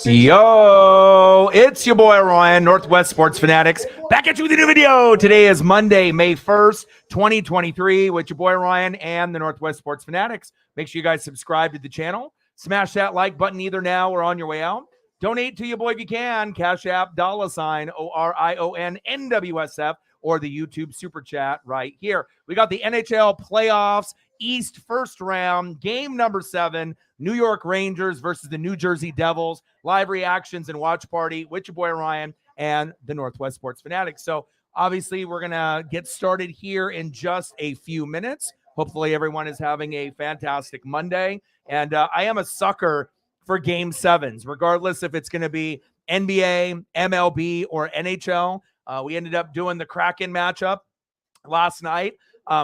Yo, it's your boy Ryan, Northwest Sports Fanatics, back at you with a new video. Today is Monday, May 1st, 2023, with your boy Ryan and the Northwest Sports Fanatics. Make sure you guys subscribe to the channel. Smash that like button either now or on your way out. Donate to your boy if you can. Cash App, $ORION-NWSF, or the YouTube Super Chat right here. We got the NHL Playoffs East first round, game number 7, New York Rangers versus the New Jersey Devils. Live reactions and watch party with your boy Ryan and the Northwest Sports Fanatics. So obviously we're going to get started here in just a few minutes. Hopefully everyone is having a fantastic Monday. And I am a sucker for game 7s, regardless if it's going to be NBA, MLB, or NHL. We ended up doing the Kraken matchup last night.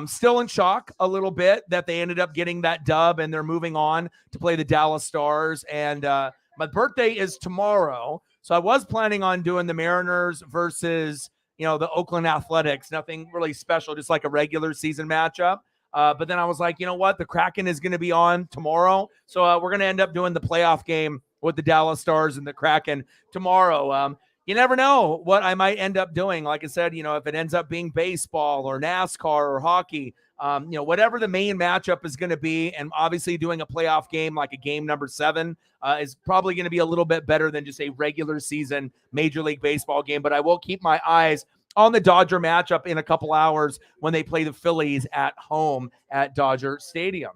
Still in shock a little bit that they ended up getting that dub and they're moving on to play the Dallas Stars. And my birthday is tomorrow, so I was planning on doing the Mariners versus, the Oakland Athletics. Nothing really special, just like a regular season matchup. But then I was like, you know what? The Kraken is going to be on tomorrow, so we're going to end up doing the playoff game with the Dallas Stars and the Kraken tomorrow. You never know what I might end up doing. Like I said, if it ends up being baseball or NASCAR or hockey, whatever the main matchup is going to be, and obviously doing a playoff game like a game number 7 is probably going to be a little bit better than just a regular season Major League Baseball game. But I will keep my eyes on the Dodger matchup in a couple hours when they play the Phillies at home at Dodger Stadium.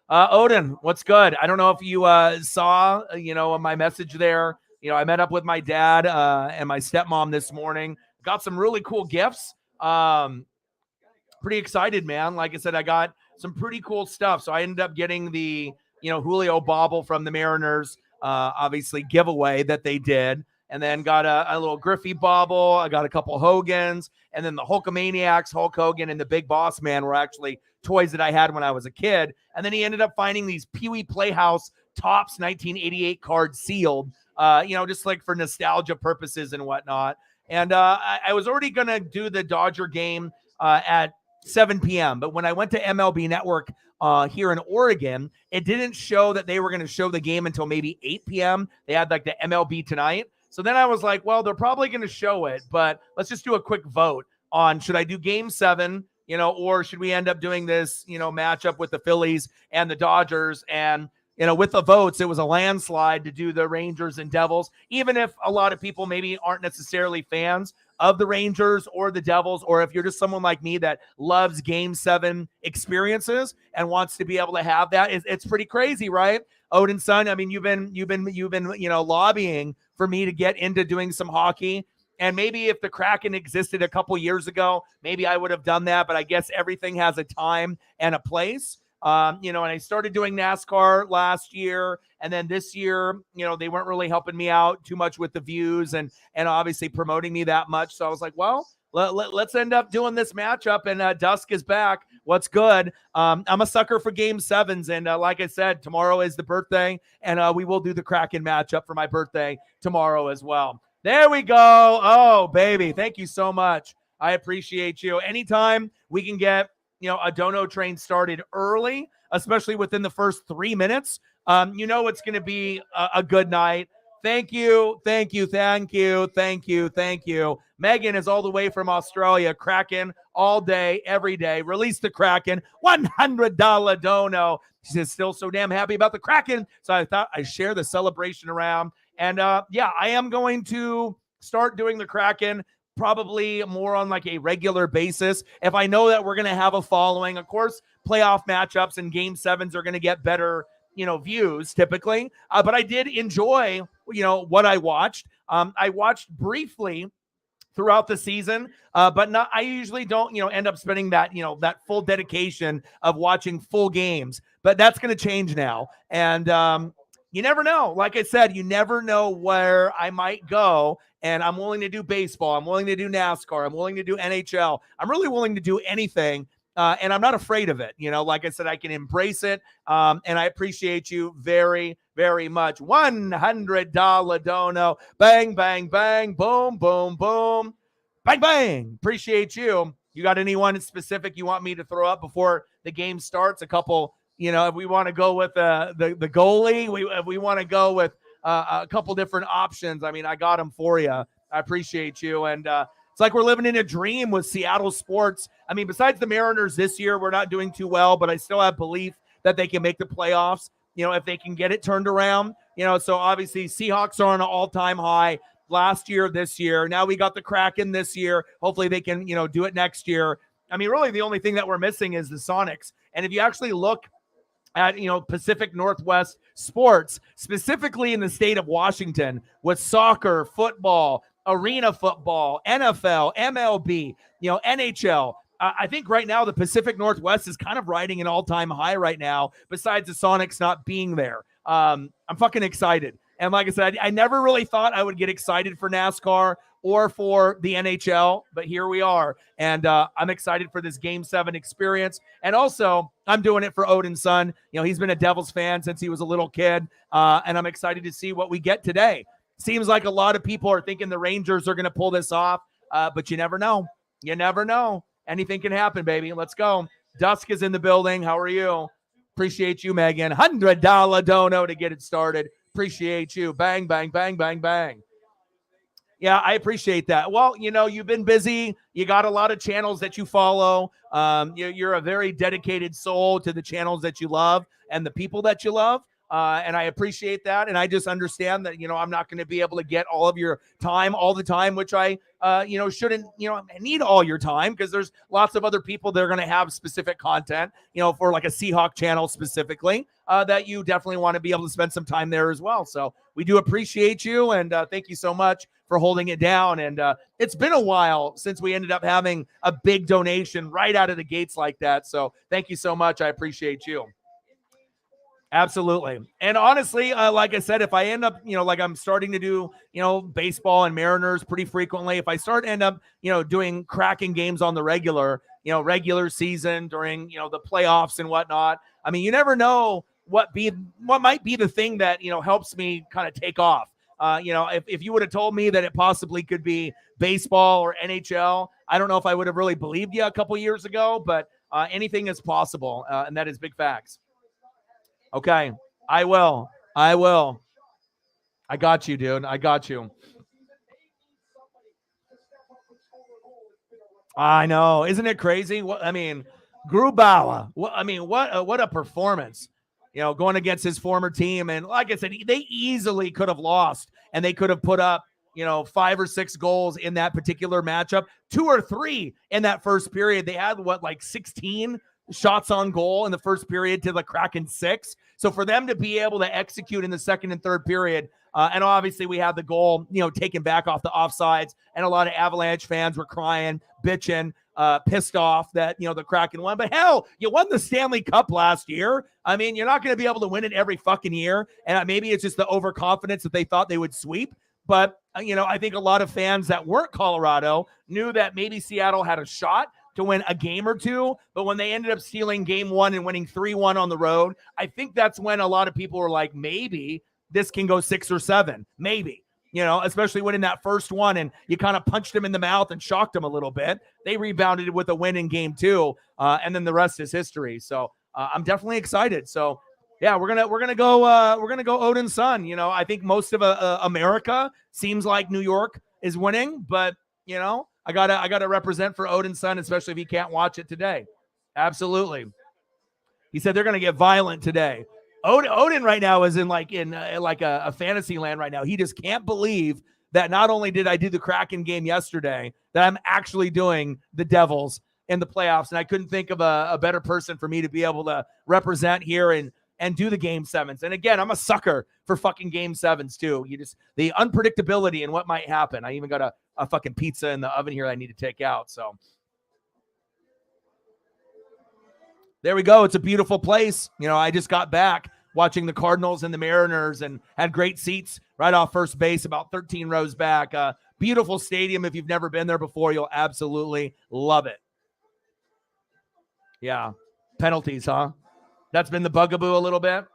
Odin, what's good? I don't know if you saw, my message there. I met up with my dad and my stepmom this morning. Got some really cool gifts. Pretty excited, man. Like I said, I got some pretty cool stuff. So I ended up getting the, Julio bobble from the Mariners, obviously giveaway that they did. And then got a little Griffey bobble. I got a couple Hogans. And then the Hulkamaniacs, Hulk Hogan, and the Big Boss Man were actually toys that I had when I was a kid. And then he ended up finding these Pee Wee Playhouse Topps 1988 cards sealed. Just like for nostalgia purposes and whatnot. And I was already going to do the Dodger game at 7 p.m. But when I went to MLB Network here in Oregon, it didn't show that they were going to show the game until maybe 8 p.m. They had like the MLB Tonight. So then I was like, well, they're probably going to show it, but let's just do a quick vote on should I do game 7, or should we end up doing this, matchup with the Phillies and the Dodgers? And with the votes, it was a landslide to do the Rangers and Devils, even if a lot of people maybe aren't necessarily fans of the Rangers or the Devils, or if you're just someone like me that loves game 7 experiences and wants to be able to have that. It's pretty crazy, right? Odin's son, I mean, you've been lobbying for me to get into doing some hockey. And maybe if the Kraken existed a couple years ago, maybe I would have done that. But I guess everything has a time and a place. And I started doing NASCAR last year, and then this year, they weren't really helping me out too much with the views and obviously promoting me that much. So I was like, well, let's end up doing this matchup, and Dusk is back. What's good? I'm a sucker for game 7s. And like I said, tomorrow is the birthday, and we will do the Kraken matchup for my birthday tomorrow as well. There we go. Oh, baby. Thank you so much. I appreciate you. Anytime we can get a dono train started early, especially within the first 3 minutes, it's going to be a good night. Thank you. Megan is all the way from Australia. Kraken all day, every day. Release the Kraken. $100 dono. She says, still so damn happy about the Kraken. So I thought I'd share the celebration around. And I am going to start doing the Kraken probably more on like a regular basis. If I know that we're going to have a following, of course, playoff matchups and game 7s are going to get better, views typically. But I did enjoy, what I watched. I watched briefly throughout the season, but not, I usually don't, end up spending that, that full dedication of watching full games, but that's going to change now. And, you never know. Like I said, you never know where I might go. And I'm willing to do baseball. I'm willing to do NASCAR. I'm willing to do NHL. I'm really willing to do anything. And I'm not afraid of it. Like I said, I can embrace it. And I appreciate you very, very much. $100 dono. Bang, bang, bang. Boom, boom, boom. Bang, bang. Appreciate you. You got anyone specific you want me to throw up before the game starts? A couple if we want to go with the goalie, if we want to go with a couple different options, I mean, I got them for you. I appreciate you. And it's like we're living in a dream with Seattle sports. I mean, besides the Mariners this year, we're not doing too well, but I still have belief that they can make the playoffs, if they can get it turned around. So obviously Seahawks are on an all-time high last year, this year. Now we got the Kraken this year. Hopefully they can, do it next year. I mean, really the only thing that we're missing is the Sonics. And if you actually look at, Pacific Northwest sports, specifically in the state of Washington, with soccer, football, arena football, NFL, MLB, NHL, I think right now the Pacific Northwest is kind of riding an all-time high right now, besides the Sonics not being there. I'm fucking excited. And like I said, I never really thought I would get excited for NASCAR or for the NHL, but here we are. And I'm excited for this Game 7 experience. And also, I'm doing it for Odin's son. He's been a Devils fan since he was a little kid, and I'm excited to see what we get today. Seems like a lot of people are thinking the Rangers are going to pull this off, but you never know. You never know. Anything can happen, baby. Let's go. Dusk is in the building. How are you? Appreciate you, Megan. $100 dono to get it started. Appreciate you. Bang, bang, bang, bang, bang. Yeah, I appreciate that. Well, you've been busy. You got a lot of channels that you follow. You're a very dedicated soul to the channels that you love and the people that you love. And I appreciate that. And I just understand that, I'm not going to be able to get all of your time all the time, which I, shouldn't, need all your time, because there's lots of other people that are going to have specific content, for like a Seahawk channel specifically, that you definitely want to be able to spend some time there as well. So we do appreciate you. And thank you so much for holding it down. And it's been a while since we ended up having a big donation right out of the gates like that. So thank you so much. I appreciate you. Absolutely. And honestly, like I said, if I end up, like I'm starting to do, baseball and Mariners pretty frequently, if I end up, doing cracking games on the regular season during, the playoffs and whatnot. I mean, you never know what might be the thing that, helps me kind of take off. If you would have told me that it possibly could be baseball or NHL, I don't know if I would have really believed you a couple years ago, but anything is possible. And that is big facts. Okay, I will. I got you, dude. I got you. I know. Isn't it crazy? Grubauer. What a performance. Going against his former team. And like I said, they easily could have lost, and they could have put up, 5 or 6 goals in that particular matchup, 2 or 3 in that first period. They had 16 shots on goal in the first period to the Kraken 6. So for them to be able to execute in the second and third period, and obviously we had the goal, taken back off the offsides, and a lot of Avalanche fans were crying, bitching, pissed off that, the Kraken won. But hell, you won the Stanley Cup last year. I mean, you're not going to be able to win it every fucking year. And maybe it's just the overconfidence that they thought they would sweep. But, I think a lot of fans that weren't Colorado knew that maybe Seattle had a shot to win a game or two, but when they ended up stealing game 1 and winning 3-1 on the road, I think that's when a lot of people were like, maybe this can go 6 or 7, maybe, especially winning that first one, and you kind of punched them in the mouth and shocked them a little bit. They rebounded with a win in game 2, and then the rest is history. So I'm definitely excited. So yeah, we're gonna go Odin's son. I think most of America seems like New York is winning, but I gotta represent for Odin's son, especially if he can't watch it today. Absolutely. He said they're gonna get violent today. Odin right now is in a fantasy land right now. He just can't believe that not only did I do the Kraken game yesterday, that I'm actually doing the Devils in the playoffs. And I couldn't think of a better person for me to be able to represent here and do the game 7s. And again, I'm a sucker for fucking game 7s too. The unpredictability and what might happen. I even got a fucking pizza in the oven here I need to take out. So there we go. It's a beautiful place. I just got back watching the Cardinals and the Mariners and had great seats right off first base, about 13 rows back. Beautiful stadium. If you've never been there before, you'll absolutely love it. Yeah. Penalties, huh? That's been the bugaboo a little bit.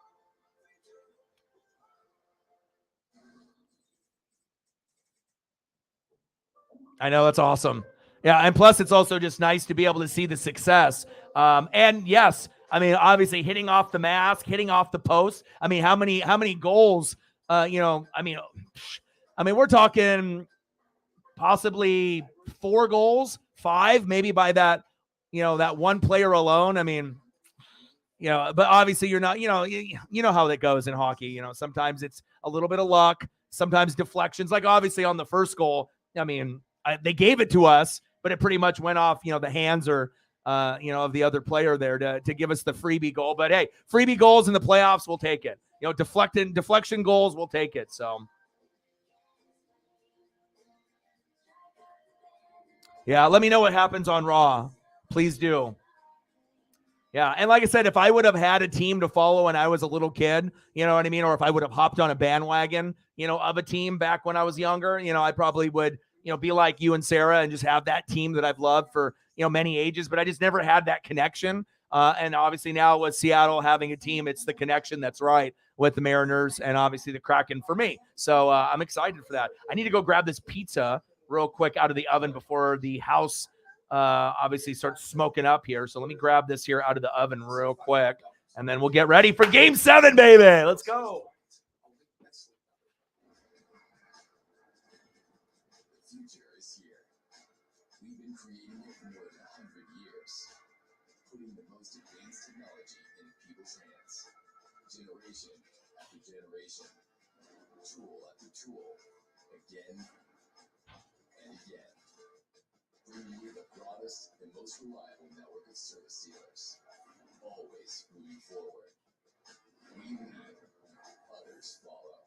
I know, that's awesome. Yeah, and plus it's also just nice to be able to see the success. And yes, I mean, obviously hitting off the mask, hitting off the post. I mean, how many goals? I mean, we're talking possibly 4 goals, 5, maybe by that, that one player alone. I mean, but obviously you're not, you know how that goes in hockey. Sometimes it's a little bit of luck, sometimes deflections. Like obviously on the first goal, I mean, they gave it to us, but it pretty much went off, the hands or, of the other player there to give us the freebie goal. But hey, freebie goals in the playoffs, we'll take it. Deflection goals, we'll take it. So. Yeah, let me know what happens on Raw. Please do. Yeah, and like I said, if I would have had a team to follow when I was a little kid, you know what I mean? Or if I would have hopped on a bandwagon, of a team back when I was younger, I probably would, be like you and Sarah and just have that team that I've loved for, many ages. But I just never had that connection. And obviously now with Seattle having a team, it's the connection that's right with the Mariners and obviously the Kraken for me. So I'm excited for that. I need to go grab this pizza real quick out of the oven before the house obviously starts smoking up here. So let me grab this here out of the oven real quick, and then we'll get ready for Game 7, baby. Let's go. The future is here. We've been creating it for more than 100 years, putting the most advanced technology in people's hands, generation after generation, tool after tool, again and again. Bringing you the broadest and most reliable network of service dealers. Always moving forward. We lead, others follow.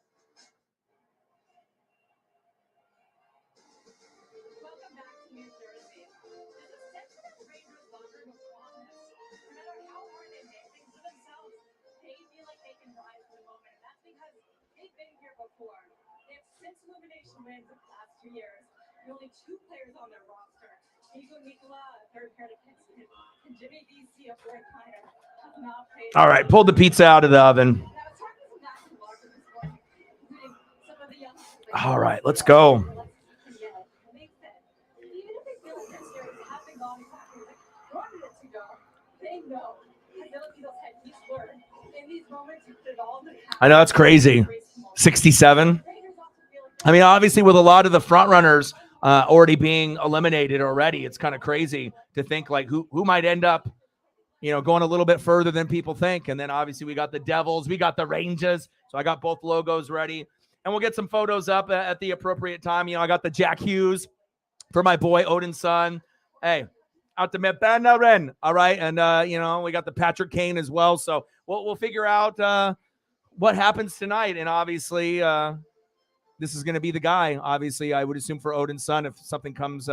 Welcome back to New Jersey. There's a section of the Rangers locker room of calmness. No matter how hard they make things for themselves, they feel like they can rise to the moment. And that's because they've been here before. They have 6 elimination wins in the last 2 years. There are only 2 players on their roster. Igor Mikula, a third pair to Kingston, and Jimmy VC, a fourth liner, has not played. All right, pulled the pizza out of the oven. All right, let's go. I know, that's crazy. 67. I mean, obviously with a lot of the front runners already being eliminated already, it's kind of crazy to think like who might end up, going a little bit further than people think. And then obviously we got the Devils, we got the Rangers. So I got both logos ready, and we'll get some photos up at the appropriate time. I got the Jack Hughes for my boy Odin's son. Hey, out to Mepanarin. All right. And, we got the Patrick Kane as well. So we'll figure out what happens tonight. And obviously this is going to be the guy. Obviously, I would assume for Odin's son, if something comes,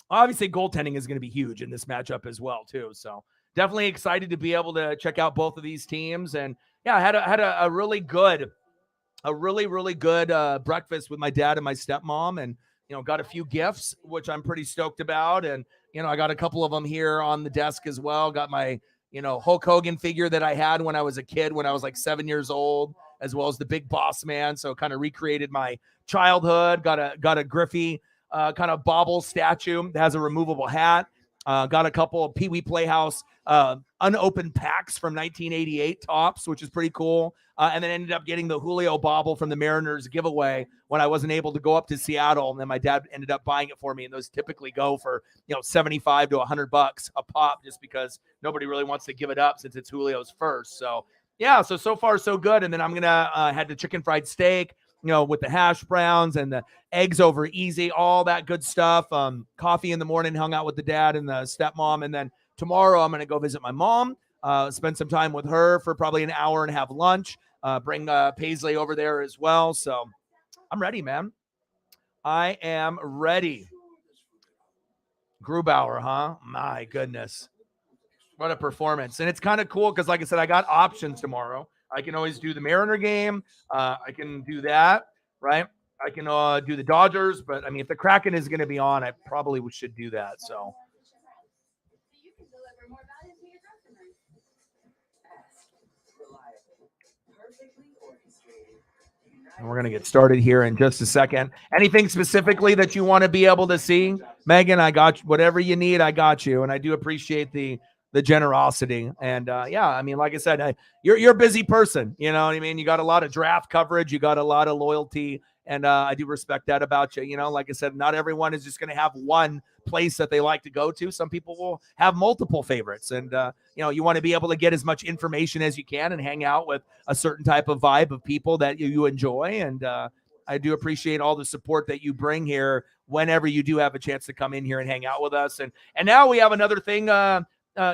obviously goaltending is going to be huge in this matchup as well, too. So definitely excited to be able to check out both of these teams. And yeah, I had a really good breakfast with my dad and my stepmom, and, got a few gifts, which I'm pretty stoked about. And, I got a couple of them here on the desk as well. Got my, Hulk Hogan figure that I had when I was a kid, when I was like 7 years old, as well as the Big Boss Man. So kind of recreated my childhood. Got a Griffey kind of bobble statue that has a removable hat. Got a couple of Pee Wee Playhouse unopened packs from 1988 tops, which is pretty cool. And then ended up getting the Julio bobble from the Mariners giveaway when I wasn't able to go up to Seattle. And then my dad ended up buying it for me. And those typically go for, $75 to $100 a pop, just because nobody really wants to give it up since it's Julio's first. So yeah, so far so good. And then I'm going to had the chicken fried steak, with the hash browns and the eggs over easy, all that good stuff. Coffee in the morning, hung out with the dad and the stepmom. And then tomorrow I'm going to go visit my mom, spend some time with her for probably an hour and have lunch, bring Paisley over there as well. So I'm ready, man. I am ready. Grubauer, huh? My goodness. What a performance. And it's kind of cool because, like I said, I got options tomorrow. I can always do the Mariner game. I can do that, right? I can do the Dodgers. But, I mean, if the Kraken is going to be on, I probably should do that. So. And we're going to get started here in just a second. Anything specifically that you want to be able to see? Megan, I got you. Whatever you need, I got you. And I do appreciate the the generosity. And yeah, I mean, like I said, you're a busy person. You know what I mean? You got a lot of draft coverage. You got a lot of loyalty. And I do respect that about you. You know, like I said, not everyone is just going to have one place that they like to go to. Some people will have multiple favorites. And, you know, you want to be able to get as much information as you can and hang out with a certain type of vibe of people that you enjoy. And I do appreciate all the support that you bring here whenever you do have a chance to come in here and hang out with us. And now we have another thing,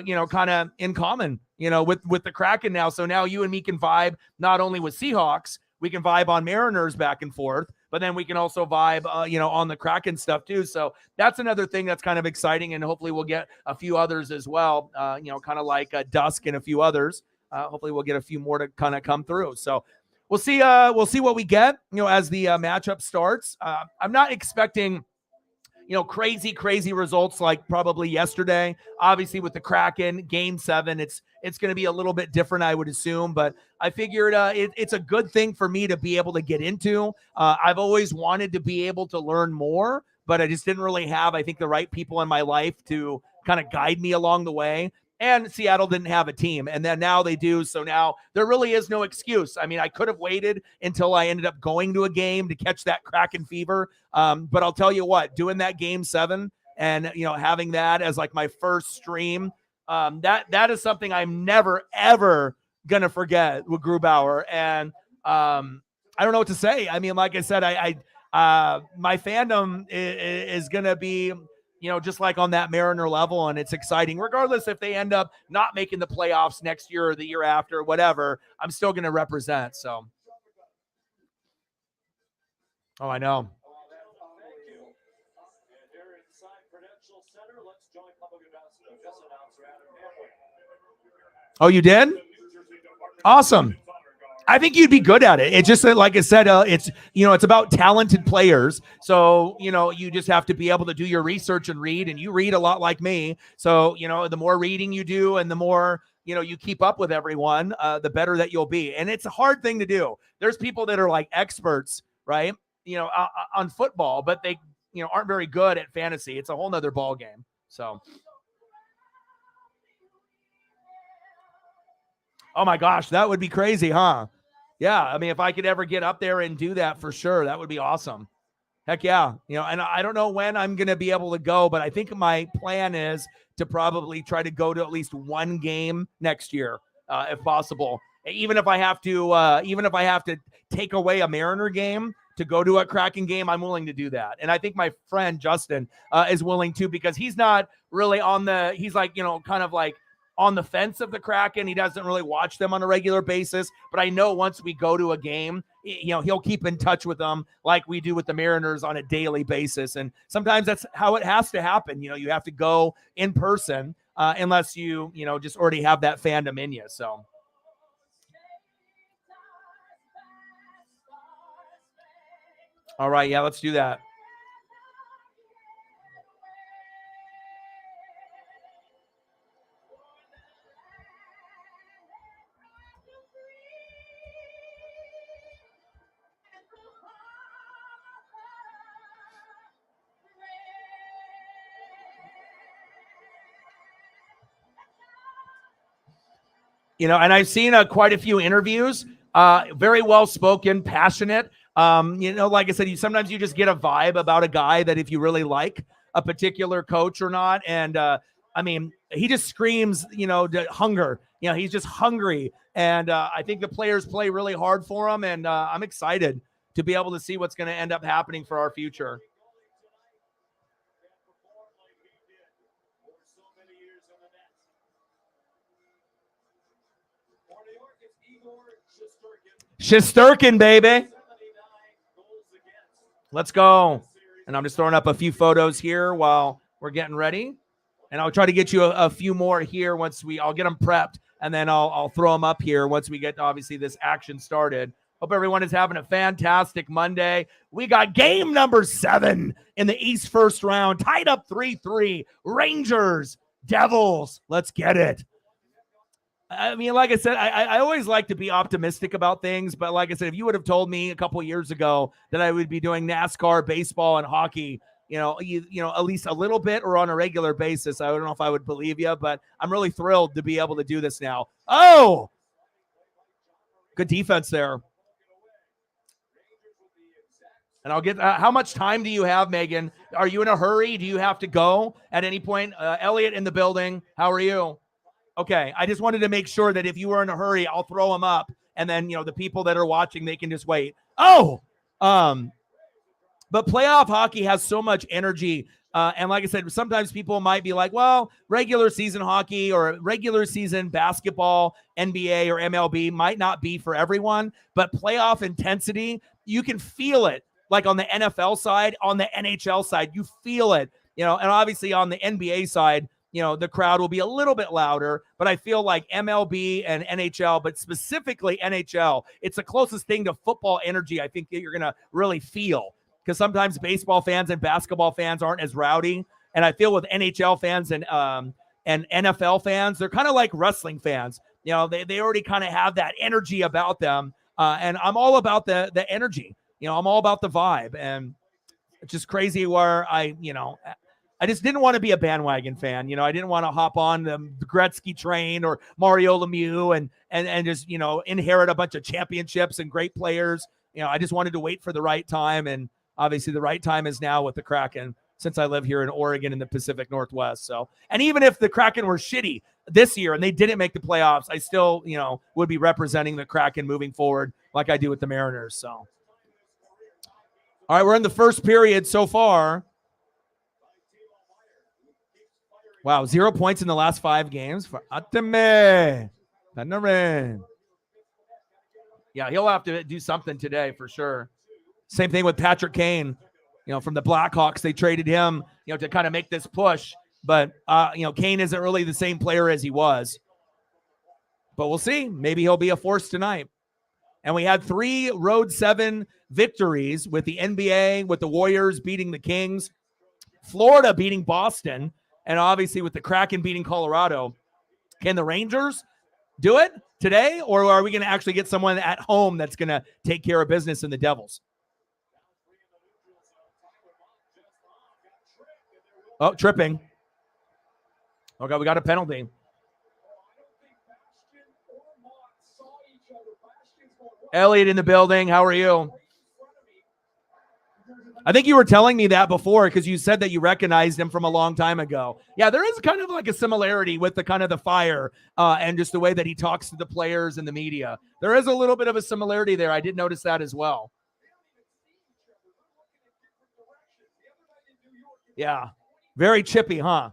you know, kind of in common, you know, with the Kraken now. So now you and me can vibe not only with Seahawks, we can vibe on Mariners back and forth, but then we can also vibe, you know, on the Kraken stuff too. So that's another thing that's kind of exciting, and hopefully we'll get a few others as well. You know, kind of like Dusk and a few others. Hopefully we'll get a few more to kind of come through. So we'll see what we get, you know, as the matchup starts. I'm not expecting, you know, crazy results like probably yesterday. Obviously with the Kraken game 7, it's going to be a little bit different, I would assume, but I figured it's a good thing for me to be able to get into. I've always wanted to be able to learn more, but I just didn't really have, I think, the right people in my life to kind of guide me along the way. And Seattle didn't have a team, and then now they do. So now there really is no excuse. I mean, I could have waited until I ended up going to a game to catch that Kraken fever. But I'll tell you what, doing that game 7 and, you know, having that as like my first stream, that is something I'm never, ever going to forget with Grubauer. And I don't know what to say. I mean, like I said, my fandom is going to be, you know, just like on that Mariner level, and it's exciting. Regardless if they end up not making the playoffs next year or the year after, or whatever, I'm still going to represent. So, oh, I know. Oh, you did? Awesome. I think you'd be good at it. It's just that, like I said, it's, you know, it's about talented players. So, you know, you just have to be able to do your research and read, and you read a lot like me. So, you know, the more reading you do and the more, you know, you keep up with everyone, the better that you'll be. And it's a hard thing to do. There's people that are like experts, right? You know, on football, but they, you know, aren't very good at fantasy. It's a whole nother ball game. So, oh my gosh, that would be crazy, huh? Yeah, I mean, if I could ever get up there and do that, for sure, that would be awesome. Heck yeah. You know, and I don't know when I'm going to be able to go, but I think my plan is to probably try to go to at least one game next year, if possible. Even if I have to take away a Mariner game to go to a Kraken game, I'm willing to do that. And I think my friend Justin is willing to, because he's not really he's like, you know, kind of like on the fence of the Kraken. He doesn't really watch them on a regular basis, but I know once we go to a game, you know, he'll keep in touch with them like we do with the Mariners on a daily basis. And sometimes that's how it has to happen. You know, you have to go in person unless you know, just already have that fandom in you. So. All right. Yeah, let's do that. You know, and I've seen quite a few interviews, very well spoken, passionate. You know, like I said, sometimes you just get a vibe about a guy that if you really like a particular coach or not. And I mean, he just screams, you know, hunger. You know, he's just hungry. And I think the players play really hard for him. And I'm excited to be able to see what's going to end up happening for our future. Shesterkin, baby. Let's go. And I'm just throwing up a few photos here while we're getting ready. And I'll try to get you a few more here I'll get them prepped, and then I'll throw them up here once we get, obviously, this action started. Hope everyone is having a fantastic Monday. We got game number 7 in the East first round, tied up 3-3. Rangers, Devils. Let's get it. I mean, like I said, I always like to be optimistic about things, but like I said, if you would have told me a couple years ago that I would be doing NASCAR, baseball, and hockey, at least a little bit or on a regular basis. I don't know if I would believe you, but I'm really thrilled to be able to do this now. Oh, good defense there. And I'll get how much time do you have, Megan? Are you in a hurry? Do you have to go at any point? Elliot in the building. How are you? Okay. I just wanted to make sure that if you were in a hurry, I'll throw them up. And then, the people that are watching, they can just wait. Oh, but playoff hockey has so much energy. And like I said, sometimes people might be like, well, regular season hockey or regular season basketball, NBA or MLB might not be for everyone, but playoff intensity, you can feel it. Like on the NFL side, on the NHL side, you feel it, and obviously on the NBA side, the crowd will be a little bit louder, but I feel like MLB and NHL, but specifically NHL, it's the closest thing to football energy I think that you're going to really feel, because sometimes baseball fans and basketball fans aren't as rowdy. And I feel with NHL fans and NFL fans, they're kind of like wrestling fans. They already kind of have that energy about them. And I'm all about the energy. I'm all about the vibe, and it's just crazy where I just didn't want to be a bandwagon fan. I didn't want to hop on the Gretzky train or Mario Lemieux and just, inherit a bunch of championships and great players. I just wanted to wait for the right time. And obviously the right time is now with the Kraken, since I live here in Oregon in the Pacific Northwest. So, and even if the Kraken were shitty this year and they didn't make the playoffs, I still, would be representing the Kraken moving forward like I do with the Mariners. So. All right, we're in the first period so far. Wow, 0 points in the last 5 games for Atame. Yeah, he'll have to do something today for sure. Same thing with Patrick Kane, from the Blackhawks. They traded him, to kind of make this push. But, Kane isn't really the same player as he was. But we'll see. Maybe he'll be a force tonight. And we had 3 Road 7 victories with the NBA, with the Warriors beating the Kings, Florida beating Boston, and obviously with the Kraken beating Colorado. Can the Rangers do it today, or are we going to actually get someone at home that's going to take care of business in the Devils? Oh, tripping. Okay, we got a penalty. Elliot in the building. How are you? I think you were telling me that before, because you said that you recognized him from a long time ago. Yeah, there is kind of like a similarity with the kind of the fire and just the way that he talks to the players and the media. There is a little bit of a similarity there. I did notice that as well. Yeah, very chippy, huh?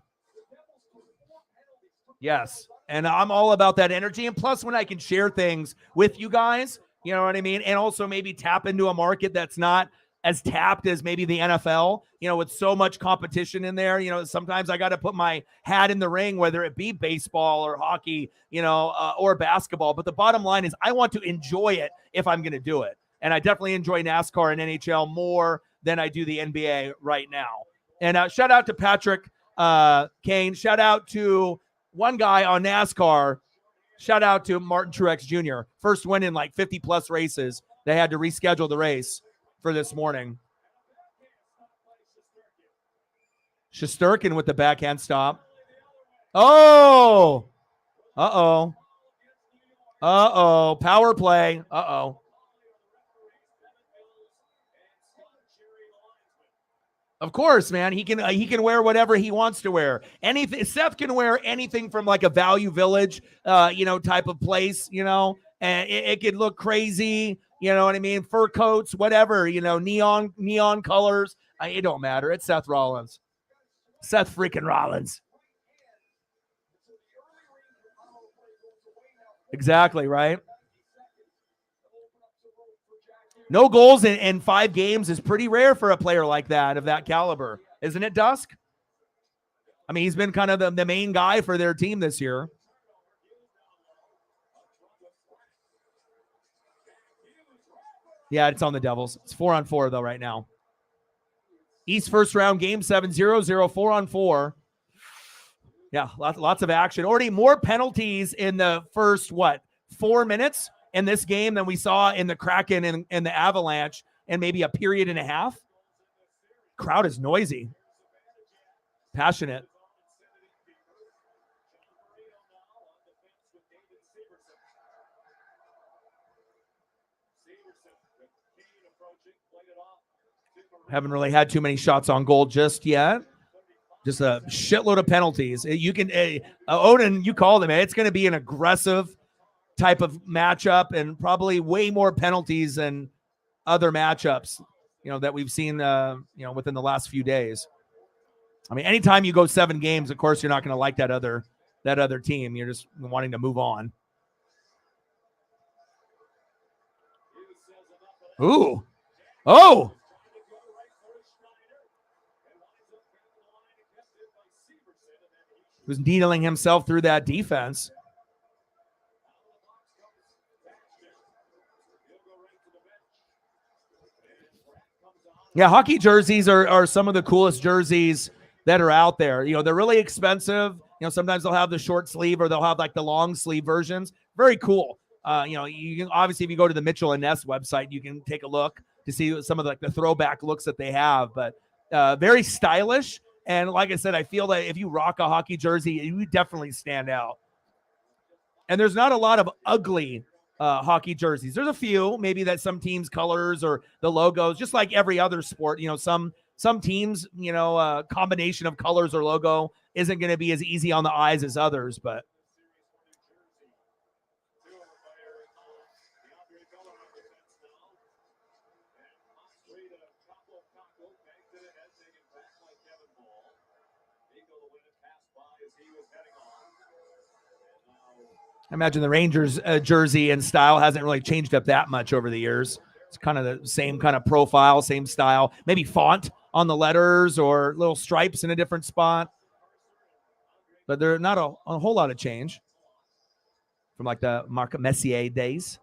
Yes, and I'm all about that energy. And plus, when I can share things with you guys, you know what I mean? And also maybe tap into a market that's not as tapped as maybe the NFL, with so much competition in there. Sometimes I got to put my hat in the ring, whether it be baseball or hockey, or basketball. But the bottom line is I want to enjoy it if I'm going to do it. And I definitely enjoy NASCAR and NHL more than I do the NBA right now. And shout out to Patrick Kane. Shout out to one guy on NASCAR. Shout out to Martin Truex Jr. First win in like 50 plus races. They had to reschedule the race for this morning. Shesterkin with the backhand stop. Oh! Uh-oh. Uh-oh. Power play. Uh-oh. Of course, man. He can wear whatever he wants to wear. Anything. Seth can wear anything from like a Value Village, type of place, and it could look crazy. You know what I mean? Fur coats, whatever, neon colors. It don't matter. It's Seth Rollins. Seth freaking Rollins. Exactly, right? No goals in 5 games is pretty rare for a player like that, of that caliber. Isn't it, Dusk? I mean, he's been kind of the main guy for their team this year. Yeah, it's on the Devils. It's 4-on-4, though, right now. East first round, game 7, 0-0, 4-on-4. Yeah, lots of action. Already more penalties in the first, 4 minutes in this game than we saw in the Kraken and the Avalanche in maybe a period and a half. Crowd is noisy, passionate. Haven't really had too many shots on goal just yet. Just a shitload of penalties. You can, Odin, you called him. It's going to be an aggressive type of matchup and probably way more penalties than other matchups, that we've seen, within the last few days. I mean, anytime you go 7 games, of course, you're not going to like that other team. You're just wanting to move on. Ooh. Oh. Was needling himself through that defense. Yeah, hockey jerseys are some of the coolest jerseys that are out there. They're really expensive. Sometimes they'll have the short sleeve or they'll have like the long sleeve versions. Very cool. You can obviously, if you go to the Mitchell and Ness website, you can take a look to see some of the throwback looks that they have. But very stylish. And like I said, I feel that if you rock a hockey jersey, you definitely stand out. And there's not a lot of ugly hockey jerseys. There's a few, maybe that some teams' colors or the logos, just like every other sport. Some teams, a combination of colors or logo isn't going to be as easy on the eyes as others. But I imagine the Rangers jersey and style hasn't really changed up that much over the years. It's kind of the same kind of profile, same style, maybe font on the letters or little stripes in a different spot. But they're not a whole lot of change from like the Marc Messier days.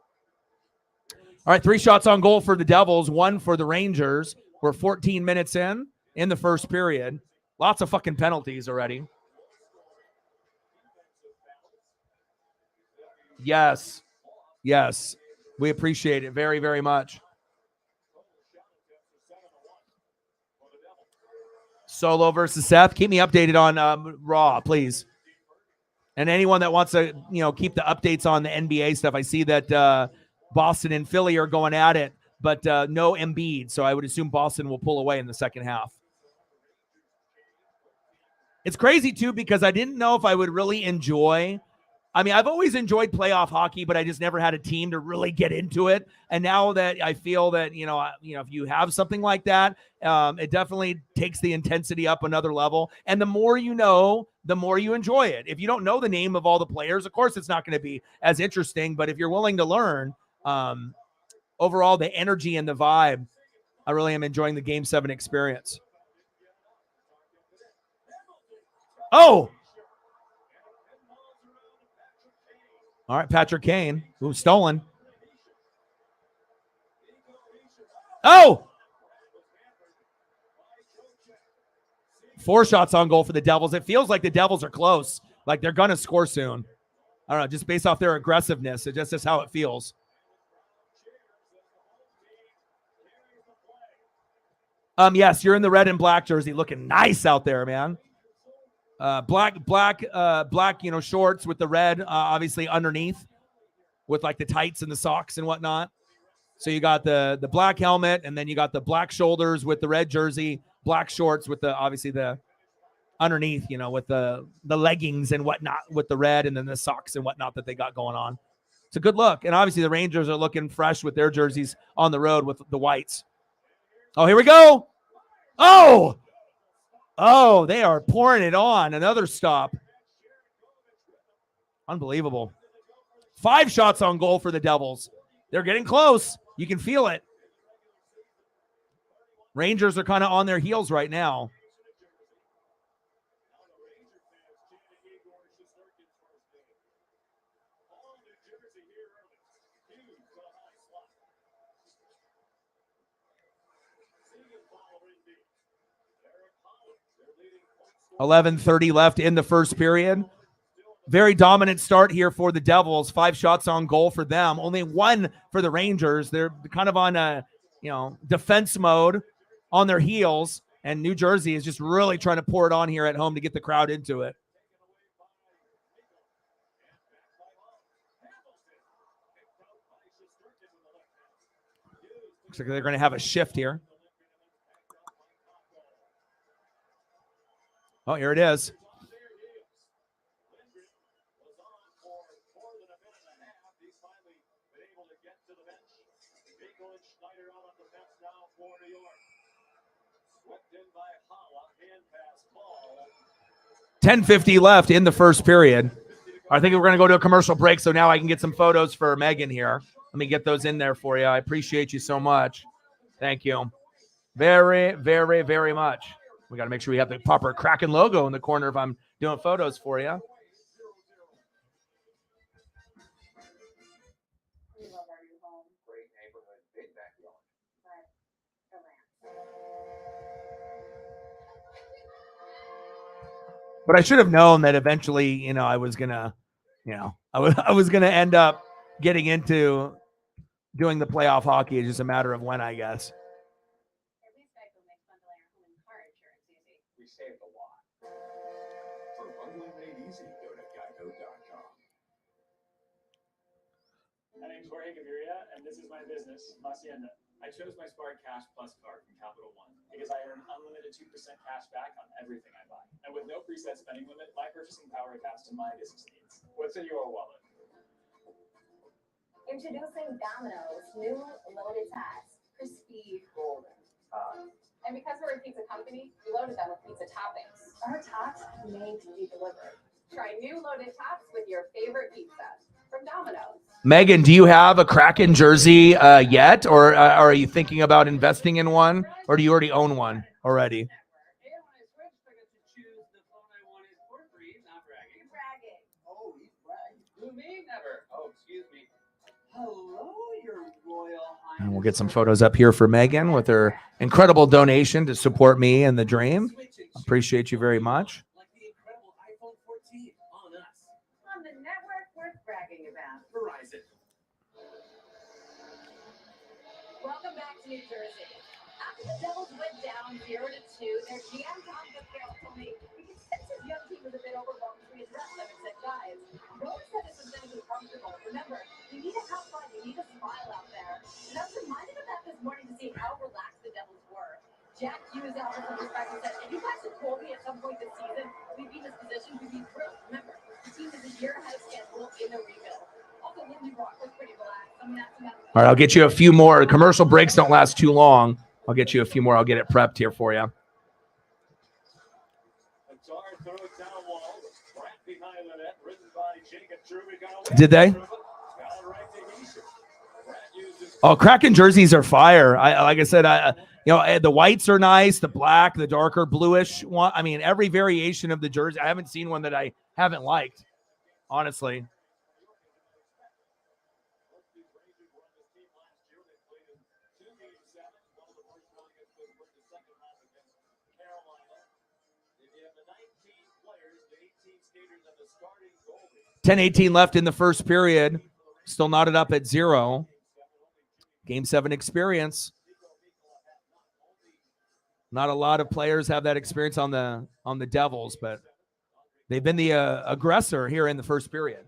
All right, 3 shots on goal for the Devils, 1 for the Rangers. We're 14 minutes in the first period. Lots of fucking penalties already. Yes. We appreciate it very, very much. Solo versus Seth. Keep me updated on Raw, please. And anyone that wants to, keep the updates on the NBA stuff. I see that Boston and Philly are going at it, but no Embiid. So I would assume Boston will pull away in the second half. It's crazy, too, because I didn't know if I would really enjoy. I mean, I've always enjoyed playoff hockey, but I just never had a team to really get into it. And now that I feel that, if you have something like that, it definitely takes the intensity up another level. And the more you know, the more you enjoy it. If you don't know the name of all the players, of course, it's not going to be as interesting. But if you're willing to learn, overall, the energy and the vibe, I really am enjoying the Game 7 experience. Oh! All right, Patrick Kane, who's stolen. Oh! 4 shots on goal for the Devils. It feels like the Devils are close. Like they're going to score soon. I don't know, just based off their aggressiveness. It just is how it feels. Yes, you're in the red and black jersey. Looking nice out there, man. Black, shorts with the red, obviously underneath with like the tights and the socks and whatnot. So you got the black helmet and then you got the black shoulders with the red jersey, black shorts with obviously the underneath, with the leggings and whatnot with the red and then the socks and whatnot that they got going on. It's a good look. And obviously the Rangers are looking fresh with their jerseys on the road with the whites. Oh, here we go. Oh, they are pouring it on. Another stop. Unbelievable. 5 shots on goal for the Devils. They're getting close. You can feel it. Rangers are kind of on their heels right now. .11:30 left in the first period. Very dominant start here for the Devils. 5 shots on goal for them. Only 1 for the Rangers. They're kind of on a, defense mode on their heels. And New Jersey is just really trying to pour it on here at home to get the crowd into it. Looks like they're going to have a shift here. Oh, here it is. $10:50 left in the first period. I think we're going to go to a commercial break, so now I can get some photos for Megan here. Let me get those in there for you. I appreciate you so much. Thank you. Very, very, very much. We got to make sure we have the proper Kraken logo in the corner if I'm doing photos for you. But I should have known that eventually, I was gonna, I was gonna end up getting into doing the playoff hockey. It's just a matter of when, I guess. We saved a lot. For bundling made easy, go to geico.com. My name's Jorge Gaviria, and this is my business, Hacienda. I chose my Spark Cash Plus card from Capital One because I earn unlimited 2% cash back on everything I buy. And with no preset spending limit, my purchasing power adapts to my business needs. What's in your wallet? Introducing Domino's new loaded tots, crispy golden. And because we're a pizza company, we loaded them with pizza toppings. Our tots made to be delivered. Try new loaded tots with your favorite pizza from Domino's. Megan, do you have a Kraken jersey yet, or are you thinking about investing in one, or do you already own one already? And we'll get some photos up here for Megan with her incredible donation to support me and the dream. Appreciate you very much. On the network worth bragging about. Verizon. Welcome back to New Jersey. After the Devils went down 0-2, their GM Tom Fitzgerald told me he could sense his young team was a bit overwhelmed, so he addressed them and said, guys, no one said this was going to be comfortable. Remember, you need to have fun, you need to smile out there. And I was reminded of that this morning to see how relaxed the Devils were. Jack Hughes out from perspective said, if you guys had told me at some point this season we'd be in this position, we'd be thrilled. Remember, the team is a year ahead of schedule in the rebuild. Also, Lindsey Rock was pretty relaxed. All right, I'll get you a few more. Commercial breaks don't last too long. I'll get you a few more. I'll get it prepped here for you. Did they? Oh, Kraken jerseys are fire. Like I said, the whites are nice, the black, the darker bluish one. I mean, every variation of the jersey. I haven't seen one that I haven't liked, honestly. $10:18 left in the first period. Still knotted up at 0. Game 7 experience. Not a lot of players have that experience on the Devils, but they've been the aggressor here in the first period.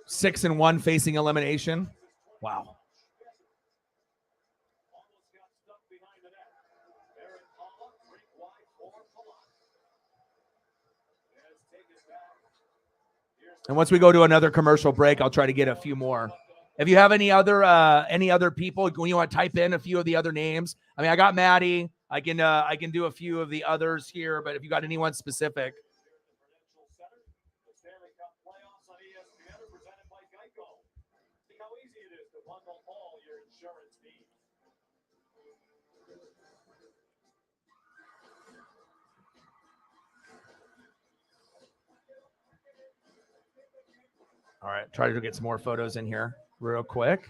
Six and 1 facing elimination. Wow. And once we go to another commercial break, I'll try to get a few more. If you have any other people, when you want to type in a few of the other names, I mean, I got Maddie. I can do a few of the others here, but if you got anyone specific. All right, try to get some more photos in here real quick.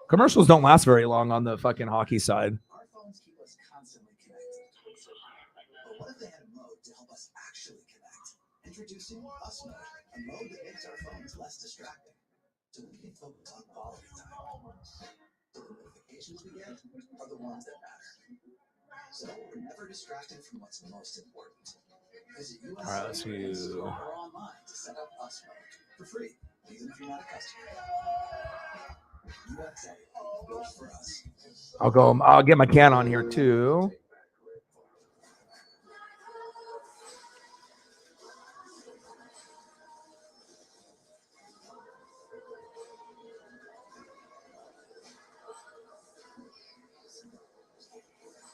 Commercials don't last very long on the fucking hockey side. Our phones keep us constantly connected. But what if they had a mode to help us actually connect? Introducing Us Mode, a mode that makes our phones less distracting, so we can focus on quality time. So the notifications we get are the ones that matter. So we're never distracted from what's most important. Visit All right, let's see. or online to set up Us Mode for free, even if you're not a customer. USA, built for us. I'll get my can on here too.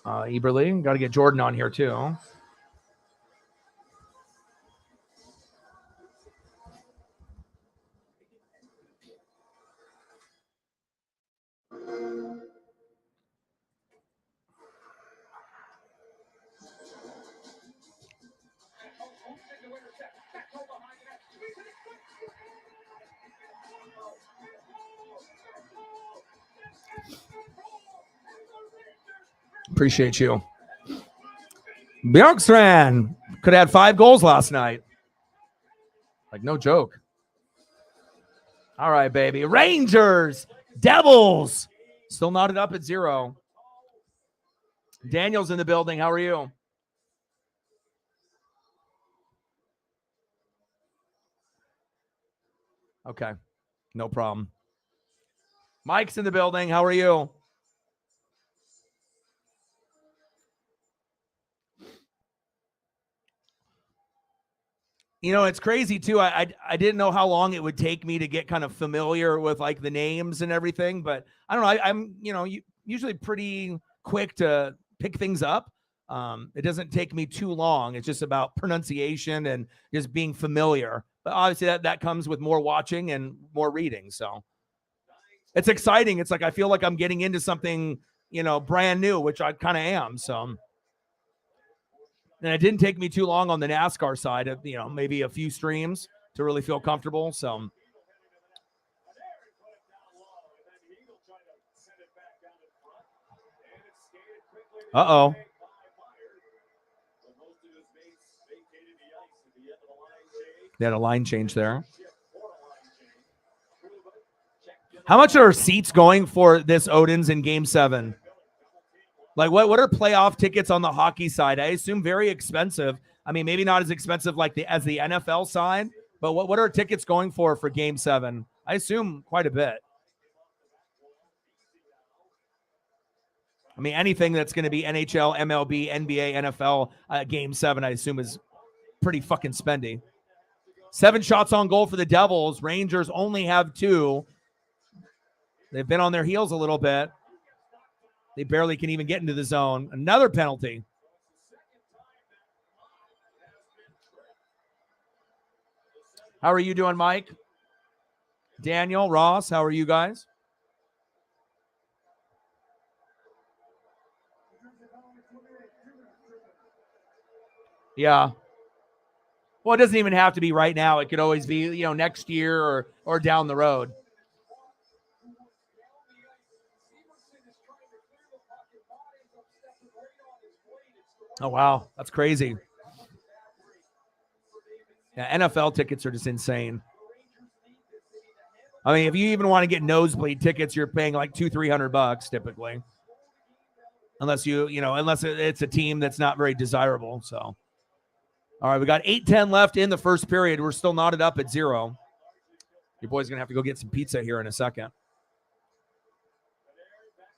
Eberly, got to get Jordan on here too. Appreciate you. Bjorkstrand could have had 5 goals last night. Like, no joke. All right, baby. Rangers, Devils. Still knotted up at 0. Daniel's in the building. How are you? Okay. No problem. Mike's in the building. How are you? You know, it's crazy too. I didn't know how long it would take me to get kind of familiar with like the names and everything, but I don't know. I'm usually pretty quick to pick things up. It doesn't take me too long. It's just about pronunciation and just being familiar. But obviously that comes with more watching and more reading. So it's exciting. It's like I feel like I'm getting into something, brand new, which I kind of am. So. And it didn't take me too long on the NASCAR side of, maybe a few streams to really feel comfortable. So. Uh-oh. They had a line change there. How much are seats going for this Odin's in Game 7? Like, what are playoff tickets on the hockey side? I assume very expensive. I mean, maybe not as expensive as the NFL side, but what are tickets going for Game 7? I assume quite a bit. I mean, anything that's going to be NHL, MLB, NBA, NFL Game 7, I assume is pretty fucking spendy. 7 shots on goal for the Devils. Rangers only have 2. They've been on their heels a little bit. They barely can even get into the zone. Another penalty. How are you doing, Mike? Daniel, Ross, how are you guys? Yeah. Well, it doesn't even have to be right now. It could always be, next year or down the road. Oh, wow. That's crazy. Yeah, NFL tickets are just insane. I mean, if you even want to get nosebleed tickets, you're paying like $200-$300 typically. Unless unless it's a team that's not very desirable. So, all right, we got 8:10 left in the first period. We're still knotted up at 0. Your boy's going to have to go get some pizza here in a second.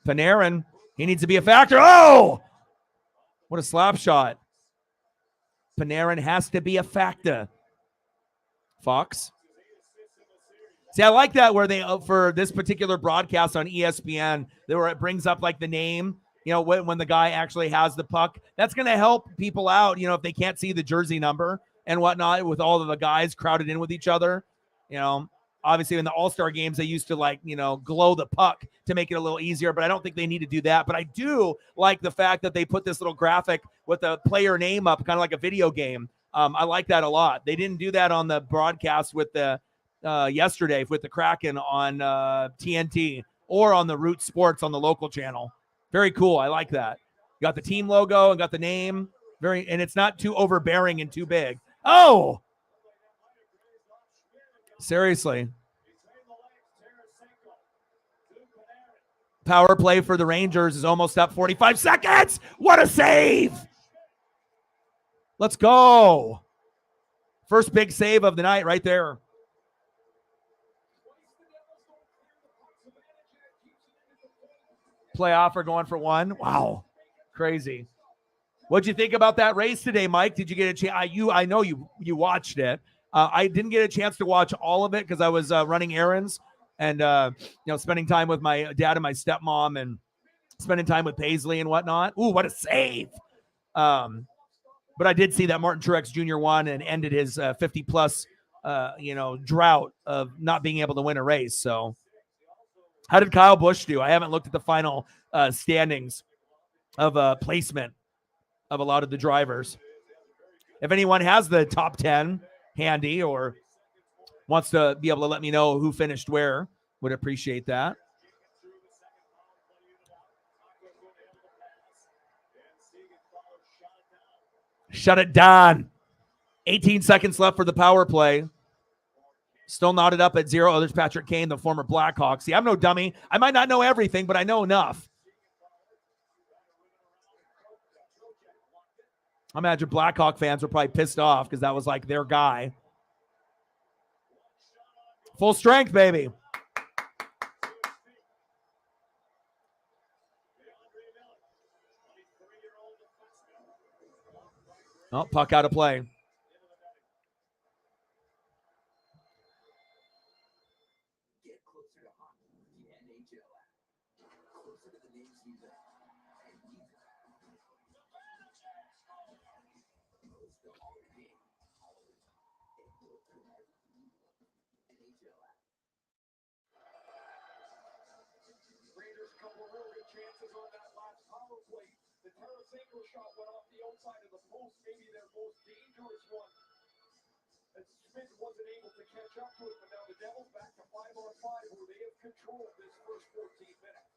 Panarin, he needs to be a factor. Oh! What a slap shot. Panarin has to be a factor. Fox. See, I like that where they, for this particular broadcast on ESPN, where it brings up like the name, when the guy actually has the puck. That's going to help people out, if they can't see the jersey number and whatnot with all of the guys crowded in with each other. Obviously in the All-Star games, they used to glow the puck to make it a little easier, but I don't think they need to do that. But I do like the fact that they put this little graphic with the player name up, kind of like a video game. I like that a lot. They didn't do that on the broadcast with the yesterday with the Kraken on TNT or on the Root Sports on the local channel. Very cool. I like that. You got the team logo and got the name. and it's not too overbearing and too big. Oh, seriously. Power play for the Rangers is almost up. 45 seconds. What a save. Let's go. First big save of the night right there. Playoff are going for one. Wow. Crazy. What'd you think about that race today, Mike? Did you get a chance? I know you watched it. I didn't get a chance to watch all of it because I was running errands and spending time with my dad and my stepmom and spending time with Paisley and whatnot. Ooh, what a save! But I did see that Martin Truex Jr. won and ended his 50-plus drought of not being able to win a race. So, how did Kyle Busch do? I haven't looked at the final standings of placement of a lot of the drivers. If anyone has the top 10 handy or wants to be able to let me know who finished where, would appreciate that. Shut it down. 18 seconds left for the power play. Still knotted up at 0. Oh, there's Patrick Kane, the former Blackhawk. See, I'm no dummy. I might not know everything, but I know enough. I imagine Blackhawk fans were probably pissed off because that was like their guy. Full strength, baby. Oh, puck out of play. Shot went off the outside of the post, maybe their most dangerous one. And Smith wasn't able to catch up to it, but now the Devils back to 5-on-5, where they have controlled this first 14 minutes.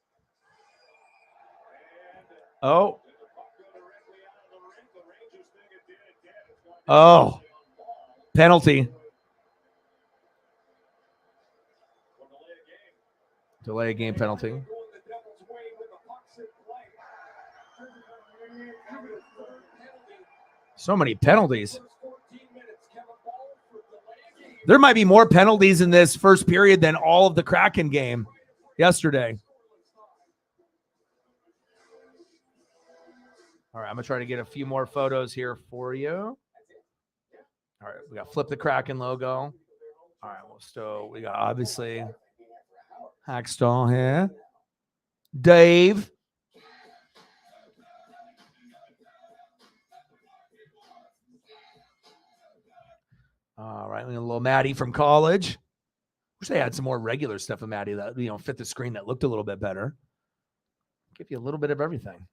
Oh. Oh. Penalty. Delay a game penalty. So many penalties. There might be more penalties in this first period than all of the Kraken game yesterday. All right, I'm going to try to get a few more photos here for you. All right, we got Flip the Kraken logo. All right, we got obviously Hackstall here. Dave. All right, a little Maddie from college. Wish they had some more regular stuff of Maddie that fit the screen that looked a little bit better. Give you a little bit of everything.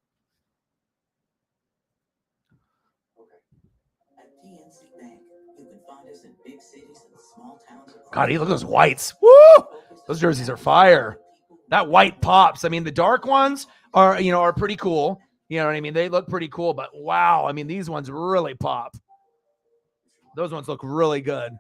God, look at those whites. Woo! Those jerseys are fire. That white pops. I mean, the dark ones are pretty cool. You know what I mean? They look pretty cool, but wow. I mean, these ones really pop. Those ones look really good.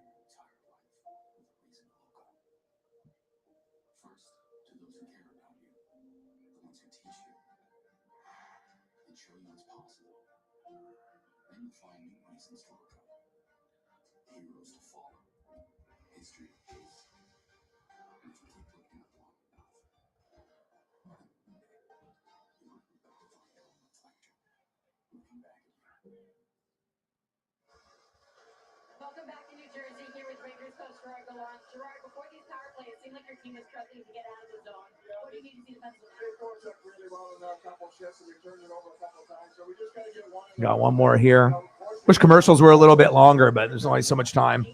Welcome back to New Jersey here with Rangers coach Gerard Gallant. Gerard, before these power plays, it seemed like your team is struggling to get out of the zone. What do you need to see defensively? They forced up really well in a couple shifts, and we turned it over a couple times. So we just got to get one. Got one more here. Wish commercials were a little bit longer, but there's only so much time.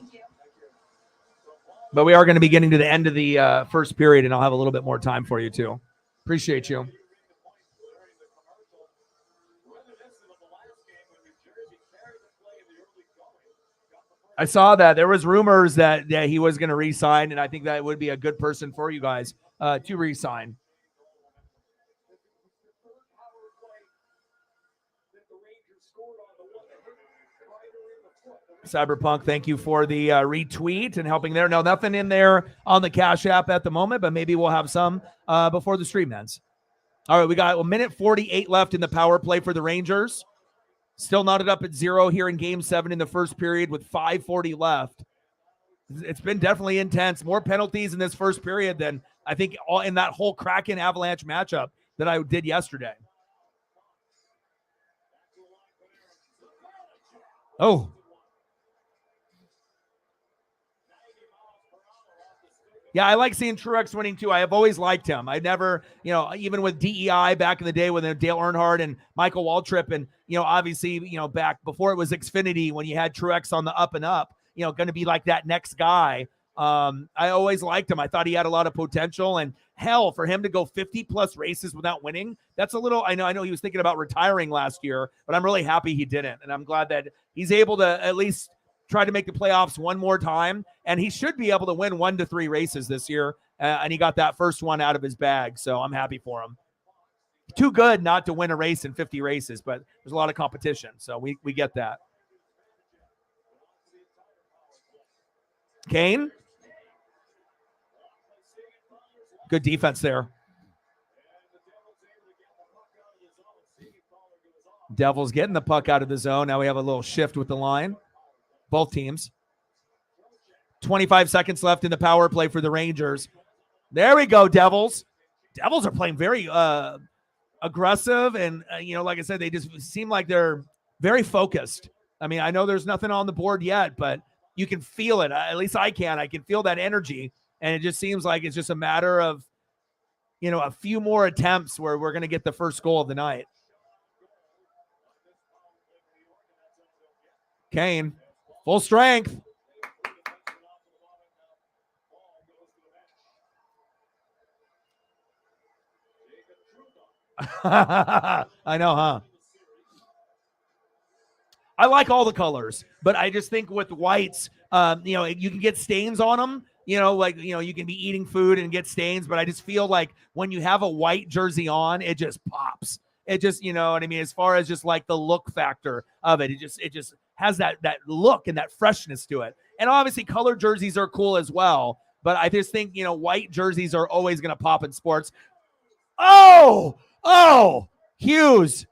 But we are going to be getting to the end of the first period, and I'll have a little bit more time for you too. Appreciate you. I saw that there was rumors that he was going to re-sign, and I think that would be a good person for you guys to re-sign. the Rangers scored on the one that hit Ryder in the foot. Cyberpunk, thank you for the retweet and helping there. No, nothing in there on the Cash App at the moment, but maybe we'll have some before the stream ends. All right, we got a minute 48 left in the power play for the Rangers. Still knotted up at 0 here in Game 7 in the first period with 5:40 left. It's been definitely intense. More penalties in this first period than I think all in that whole Kraken Avalanche matchup that I did yesterday. Oh. Yeah, I like seeing Truex winning too. I have always liked him. I never, even with DEI back in the day with Dale Earnhardt and Michael Waltrip, and obviously, back before it was Xfinity when you had Truex on the up and up, going to be like that next guy. I always liked him. I thought he had a lot of potential, and hell, for him to go 50 plus races without winning, that's a little. I know he was thinking about retiring last year, but I'm really happy he didn't, and I'm glad that he's able to at least try to make the playoffs one more time, and he should be able to win 1 to 3 races this year, and he got that first one out of his bag, so I'm happy for him. Too good not to win a race in 50 races, but there's a lot of competition, so we get that. Kane? Good defense there. Devils getting the puck out of the zone. Now we have a little shift with the line. Both teams. 25 seconds left in the power play for the Rangers. There we go, Devils. Devils are playing very aggressive, and like I said, they just seem like they're very focused. I mean, I know there's nothing on the board yet, but you can feel it. At least I can. I can feel that energy, and it just seems like it's just a matter of a few more attempts where we're going to get the first goal of the night. Kane. Full strength. I know, huh? I like all the colors, but I just think with whites, you can get stains on them. You can be eating food and get stains, but I just feel like when you have a white jersey on, it just pops. It just, what I mean, as far as just like the look factor of it, it just has that look and that freshness to it. And obviously colored jerseys are cool as well, but I just think, white jerseys are always going to pop in sports. Oh, Hughes.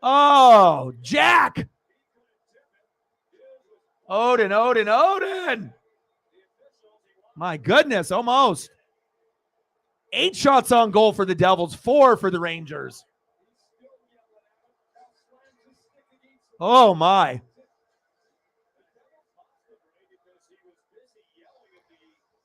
Oh, Jack. Odin. My goodness, almost. 8 shots on goal for the Devils, 4 for the Rangers. Oh, my.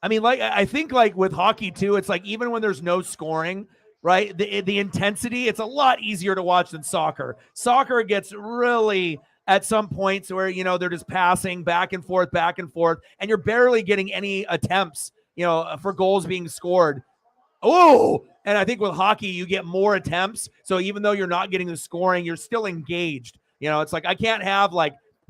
I mean, I think with hockey, too, it's like even when there's no scoring, right, the intensity, it's a lot easier to watch than soccer. Soccer gets really at some points where, they're just passing back and forth, and you're barely getting any attempts, for goals being scored. Oh, and I think with hockey, you get more attempts. So even though you're not getting the scoring, you're still engaged. It's like I can't have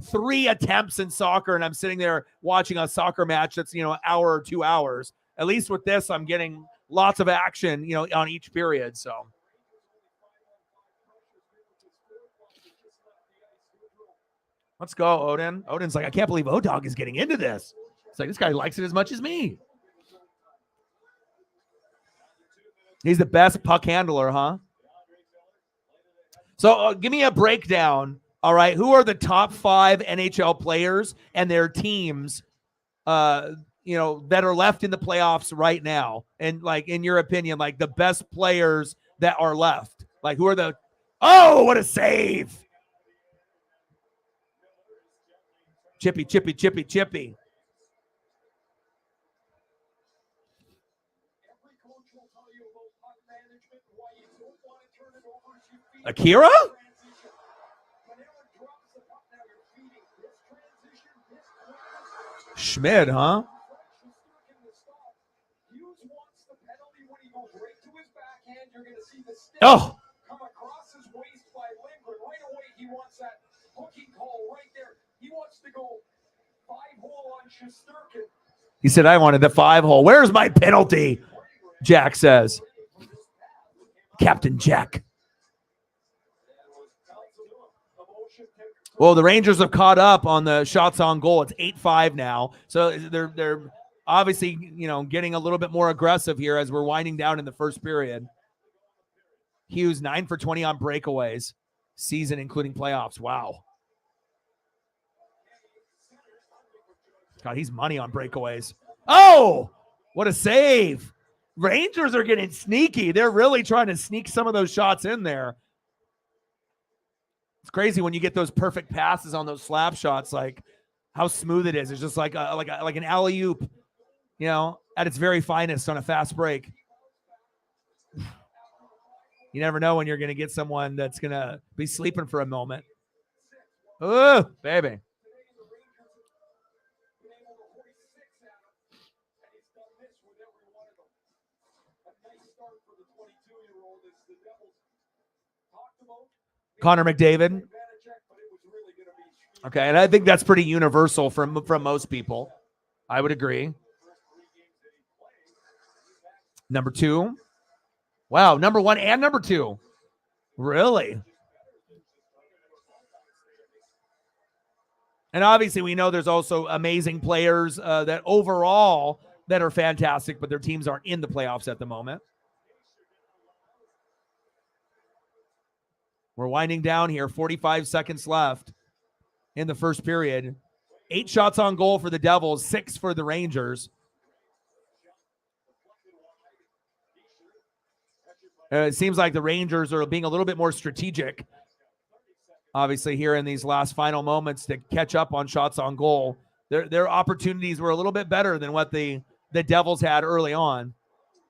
3 attempts in soccer and I'm sitting there watching a soccer match that's, an hour or 2 hours. At least with this, I'm getting lots of action, on each period. So. Let's go, Odin. Odin's like, I can't believe O-Dog is getting into this. It's like, this guy likes it as much as me. He's the best puck handler, huh? So give me a breakdown. All right. Who are the top 5 NHL players and their teams, that are left in the playoffs right now? And in your opinion, the best players that are left, who are the, oh, what a save. Chippy. Akira? Schmid, huh? Oh. Come across his waist by Lindgren. Right away, he wants that hooking call right there. He wants to go 5-hole on Shesterkin. He said, I wanted the 5-hole. Where's my penalty? Jack says. Captain Jack. Well, the Rangers have caught up on the shots on goal. It's 8-5 now. So they're obviously, getting a little bit more aggressive here as we're winding down in the first period. Hughes 9 for 20 on breakaways, season including playoffs. Wow. God, he's money on breakaways. Oh, what a save. Rangers are getting sneaky. They're really trying to sneak some of those shots in there. It's crazy when you get those perfect passes on those slap shots, like how smooth it is. It's just like an alley-oop, at its very finest on a fast break. You never know when you're going to get someone that's going to be sleeping for a moment. Oh, baby. Connor McDavid. Okay, and I think that's pretty universal from most people. I would agree. Number 2. Wow, number 1 and number 2. Really? And obviously we know there's also amazing players that overall that are fantastic, but their teams aren't in the playoffs at the moment. We're winding down here, 45 seconds left in the first period. 8 shots on goal for the Devils, 6 for the Rangers. It seems like the Rangers are being a little bit more strategic, obviously, here in these last final moments to catch up on shots on goal. Their opportunities were a little bit better than what the Devils had early on.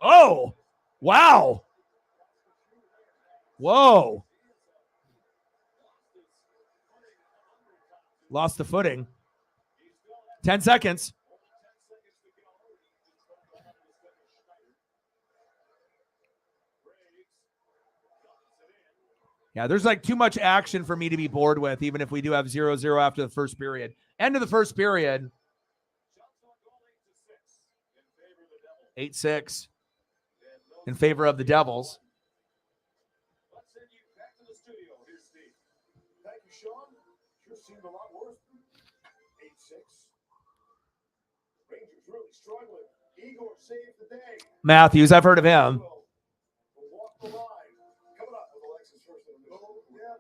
Oh, wow. Whoa. Lost the footing. 10 seconds. Yeah, there's like too much action for me to be bored with, even if we do have 0-0 after the first period. End of the first period. 8-6 in favor of the Devils. Let's send you back to the studio. Here's Steve. Thank you, Sean. Sure seemed a lot worse. 8-6. Rangers really struggling. Igor saved the day. Matthews, I've heard of him. Walk the line. Coming up with Alexis first in the middle. Yeah.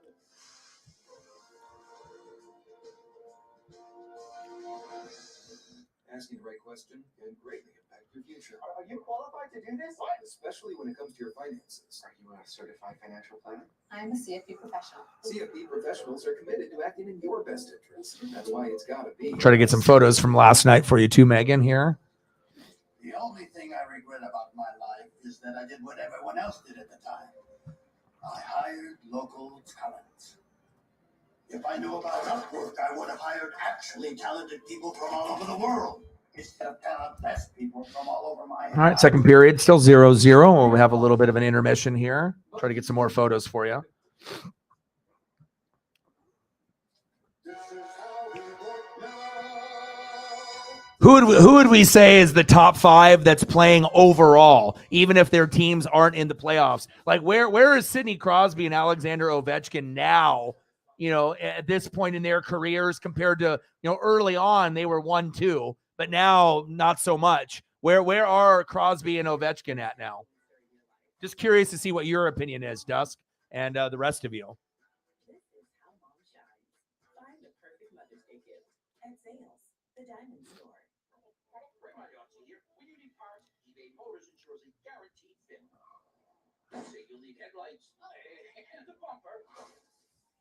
Asking the right question can greatly impact your future, Are you qualified to do this? especially when it comes to your finances. Are you a certified financial planner? I'm a CFP professional. CFP professionals are committed to acting in your best interest. That's why it's got to be. Try to get some photos from last night for you too, Megan, here. The only thing I regret about my life is that I did what everyone else did at the time. I hired local talent. If I knew about Upwork, I would have hired actually talented people from all over the world instead of talentless people from all over my All right, second period, still 0-0. We'll have a little bit of an intermission here. Try to get some more photos for you. Who would we say is the top 5 that's playing overall, even if their teams aren't in the playoffs? Like where is Sidney Crosby and Alexander Ovechkin now, at this point in their careers compared to, early on they were 1-2, but now not so much. Where are Crosby and Ovechkin at now? Just curious to see what your opinion is, Dusk, and the rest of you. This is how mom shines. Find the perfect Mother's Day gift at Zales, the diamond store. When you need parts, eBay Motors ensures a guaranteed fit. Let's say you'll need headlights and the bumper.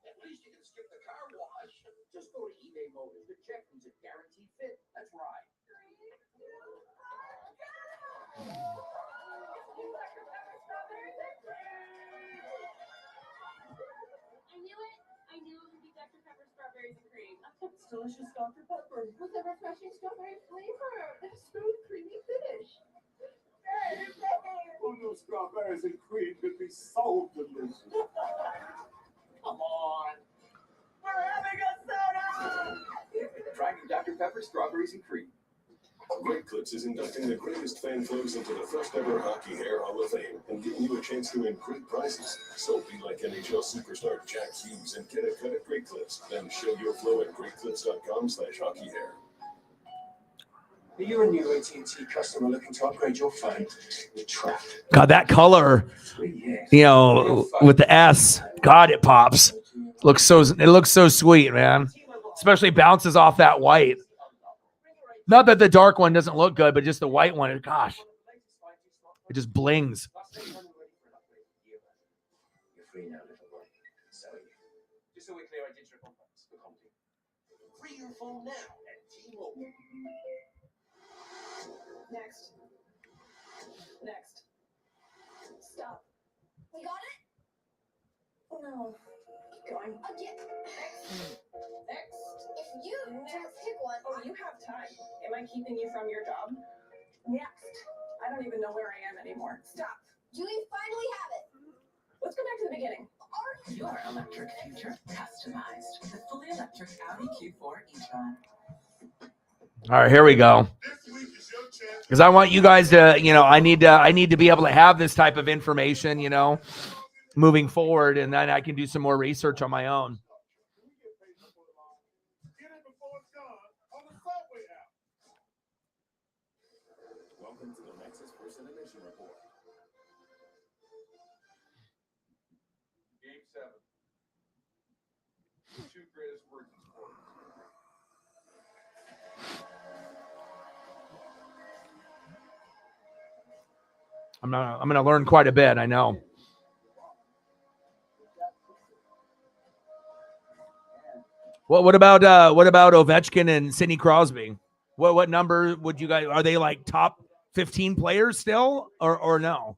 At least you can skip the car wash. Just go to eBay Motors. The check means a guaranteed fit. That's right. I knew it would be Dr. Pepper strawberries and cream. It's delicious Dr. Pepper with a refreshing strawberry flavor and a smooth, creamy finish. Who knew strawberries and cream could be so delicious? Come on. We're having a soda! Try new Dr. Pepper strawberries and cream. Great Clips is inducting the greatest fan flows into the first ever Hockey Hair Hall of Fame and giving you a chance to win great prizes. So be like NHL superstar Jack Hughes and get a cut at Great Clips. Then show your flow at greatclips.com/hockeyhair. Are you a new AT&T customer looking to upgrade your phone? You're trapped. God, that color, 3 years. you know, with the S, God, it pops. It looks so sweet, man. Especially bounces off that white. Not that the dark one doesn't look good, but just the white one, gosh, it just blings. You're free now, little boy. So, just so we're clear, I did your contracts. We're comedy. Free your phone now at T-Mobile. Next. Stop. We got it? No. Keep going. Again. Next. If you just pick one. Oh, you have time. Am I keeping you from your job? Next. I don't even know where I am anymore. Stop. Do we finally have it? Let's go back to the beginning. Your electric future customized with a fully electric Audi Q4 e-tron. All right, here we go. Because I want you guys to, you know, I need to be able to have this type of information, you know, moving forward, and then I can do some more research on my own. Welcome to the Nexus First Intermission Report. Game 7. The two greatest words in sports. I'm gonna learn quite a bit, I know. What about Ovechkin and Sidney Crosby? What number would you guys, are they like top 15 players still or no? All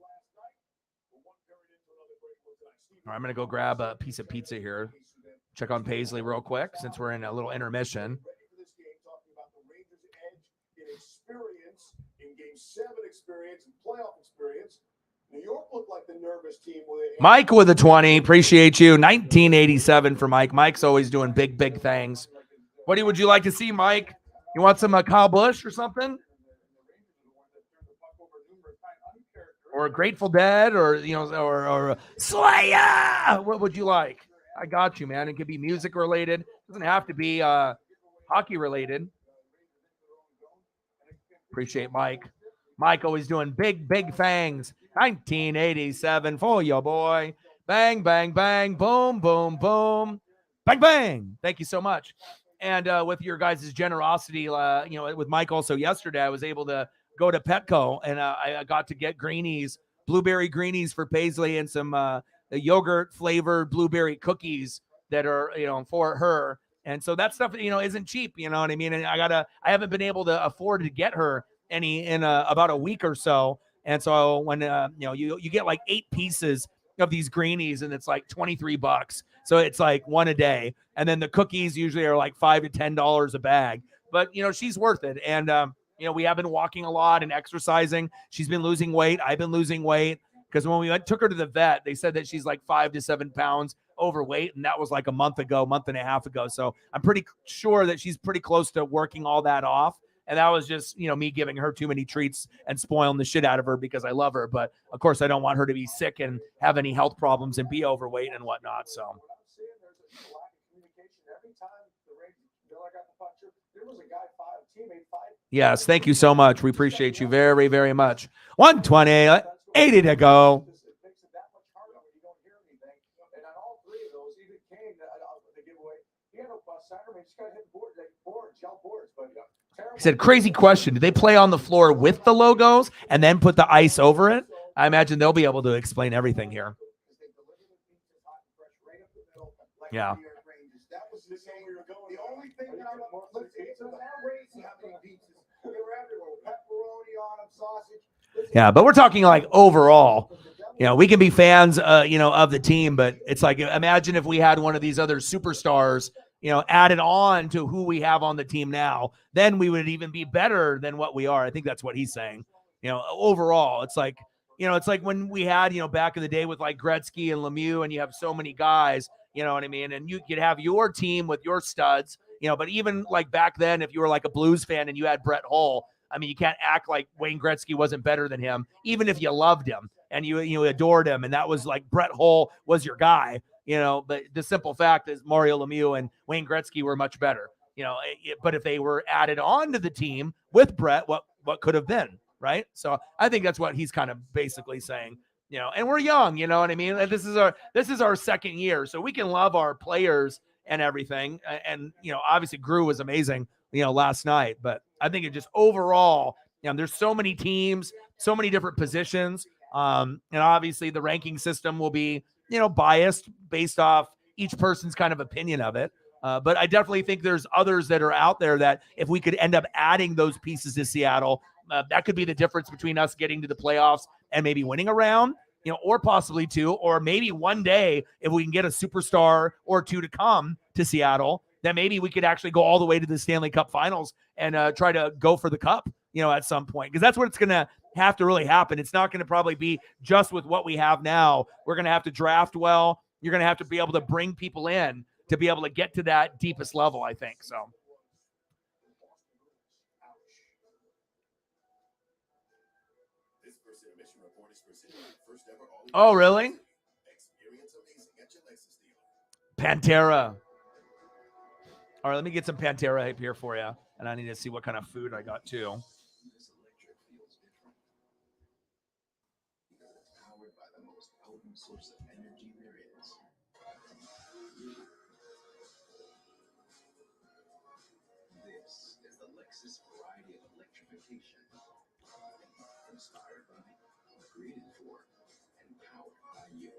right, I'm gonna go grab a piece of pizza here. Check on Paisley real quick since we're in a little intermission. Experience in Game 7 experience and playoff experience. New York looked like the nervous team. Mike with a 20. Appreciate you. 1987 for Mike. Mike's always doing big things. What would you like to see, Mike? You want some Kyle Busch or something? Or Grateful Dead, or you know, or Slayer? What would you like? I got you, man. It could be music related. It doesn't have to be hockey related. Appreciate Mike. Mike always doing big things. 1987 for your boy. Bang, bang, bang. Boom, boom, boom. Bang, bang. Thank you so much. And with your guys' generosity, you know, with Mike also yesterday, I was able to go to Petco, and I got to get greenies, blueberry greenies for Paisley, and some yogurt flavored blueberry cookies that are, you know, for her. And so that stuff, you know, isn't cheap, you know what I mean? And I haven't been able to afford to get her any in about a week or so. And so when, you know, you get like 8 pieces of these greenies and it's like $23. So it's like one a day. And then the cookies usually are like $5 to $10 a bag, but you know, she's worth it. And, you know, we have been walking a lot and exercising. She's been losing weight. I've been losing weight because when we took her to the vet, they said that she's like 5 to 7 pounds overweight, and that was like a month and a half ago. So I'm pretty sure that she's pretty close to working all that off. And that was just, you know, me giving her too many treats and spoiling the shit out of her because I love her. But of course, I don't want her to be sick and have any health problems and be overweight and whatnot. So. Yes, thank you so much. We appreciate you very much. 120, 80 to go. He said, crazy question. Do they play on the floor with the logos and then put the ice over it? I imagine they'll be able to explain everything here. Yeah. Yeah, but we're talking like overall. You know, we can be fans, you know, of the team, but it's like, imagine if we had one of these other superstars, you know, added on to who we have on the team now, then we would even be better than what we are. I think that's what he's saying. You know, overall, it's like, you know, it's like when we had, you know, back in the day with like Gretzky and Lemieux, and you have so many guys, you know what I mean? And you could have your team with your studs, you know, but even like back then, if you were like a Blues fan and you had Brett Hull, I mean, you can't act like Wayne Gretzky wasn't better than him, even if you loved him and you adored him. And that was like Brett Hull was your guy, but the simple fact is Mario Lemieux and Wayne Gretzky were much better, but if they were added on to the team with Brett, what could have been, right? So I think that's what he's kind of basically saying, and we're young, you know what I mean? This is our second year, so we can love our players and everything. And, obviously Grew was amazing, last night, but I think it just overall, there's so many teams, so many different positions. And obviously the ranking system will be, biased based off each person's kind of opinion of it. But I definitely think there's others that are out there that if we could end up adding those pieces to Seattle, that could be the difference between us getting to the playoffs and maybe winning a round, or possibly two, or maybe one day if we can get a superstar or two to come to Seattle, then maybe we could actually go all the way to the Stanley Cup Finals and try to go for the cup, at some point, because that's what it's going to have to really happen. It's not going to probably be just with what we have now. We're going to have to draft well. You're going to have to be able to bring people in to be able to get to that deepest level, I think. So. Oh, really? Pantera. All right, let me get some Pantera hype here for you. And I need to see what kind of food I got too. Powered by the most potent source of energy there is. This is the Lexus variety of electrification. Inspired by, created for, and powered by you.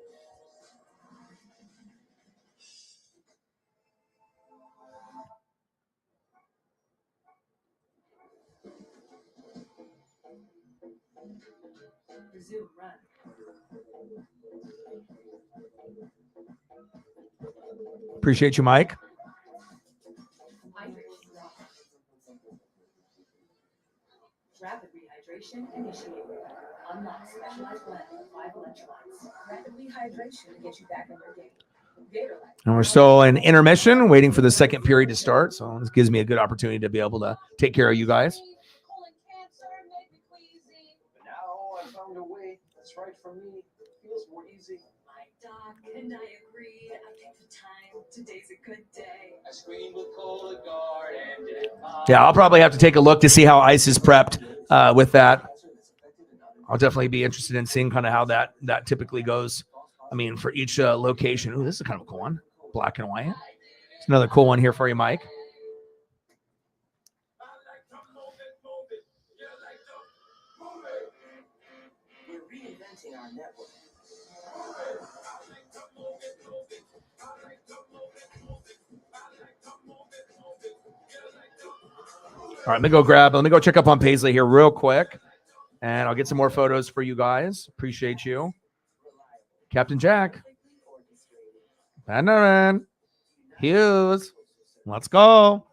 Resume run. Appreciate you, Mike. Rapid rehydration initiated. Unlock specialized blend of 5 electrolytes. Rapid rehydration to get you back in your game. And we're still in intermission, waiting for the second period to start. So this gives me a good opportunity to be able to take care of you guys. But now I found a way that's right for me. Feels more easy. My doc and I agreed. I picked the time. Today's a good day. I screamed with Cologuard and Yeah, I'll probably have to take a look to see how ICE is prepped with that. I'll definitely be interested in seeing kind of how that typically goes. I mean, for each location. Ooh, this is kind of a cool one. Black and white. It's another cool one here for you, Mike. We're reinventing our network. All right, let me go check up on Paisley here real quick. And I'll get some more photos for you guys. Appreciate you. Captain Jack. Banderin. Hughes. Let's go.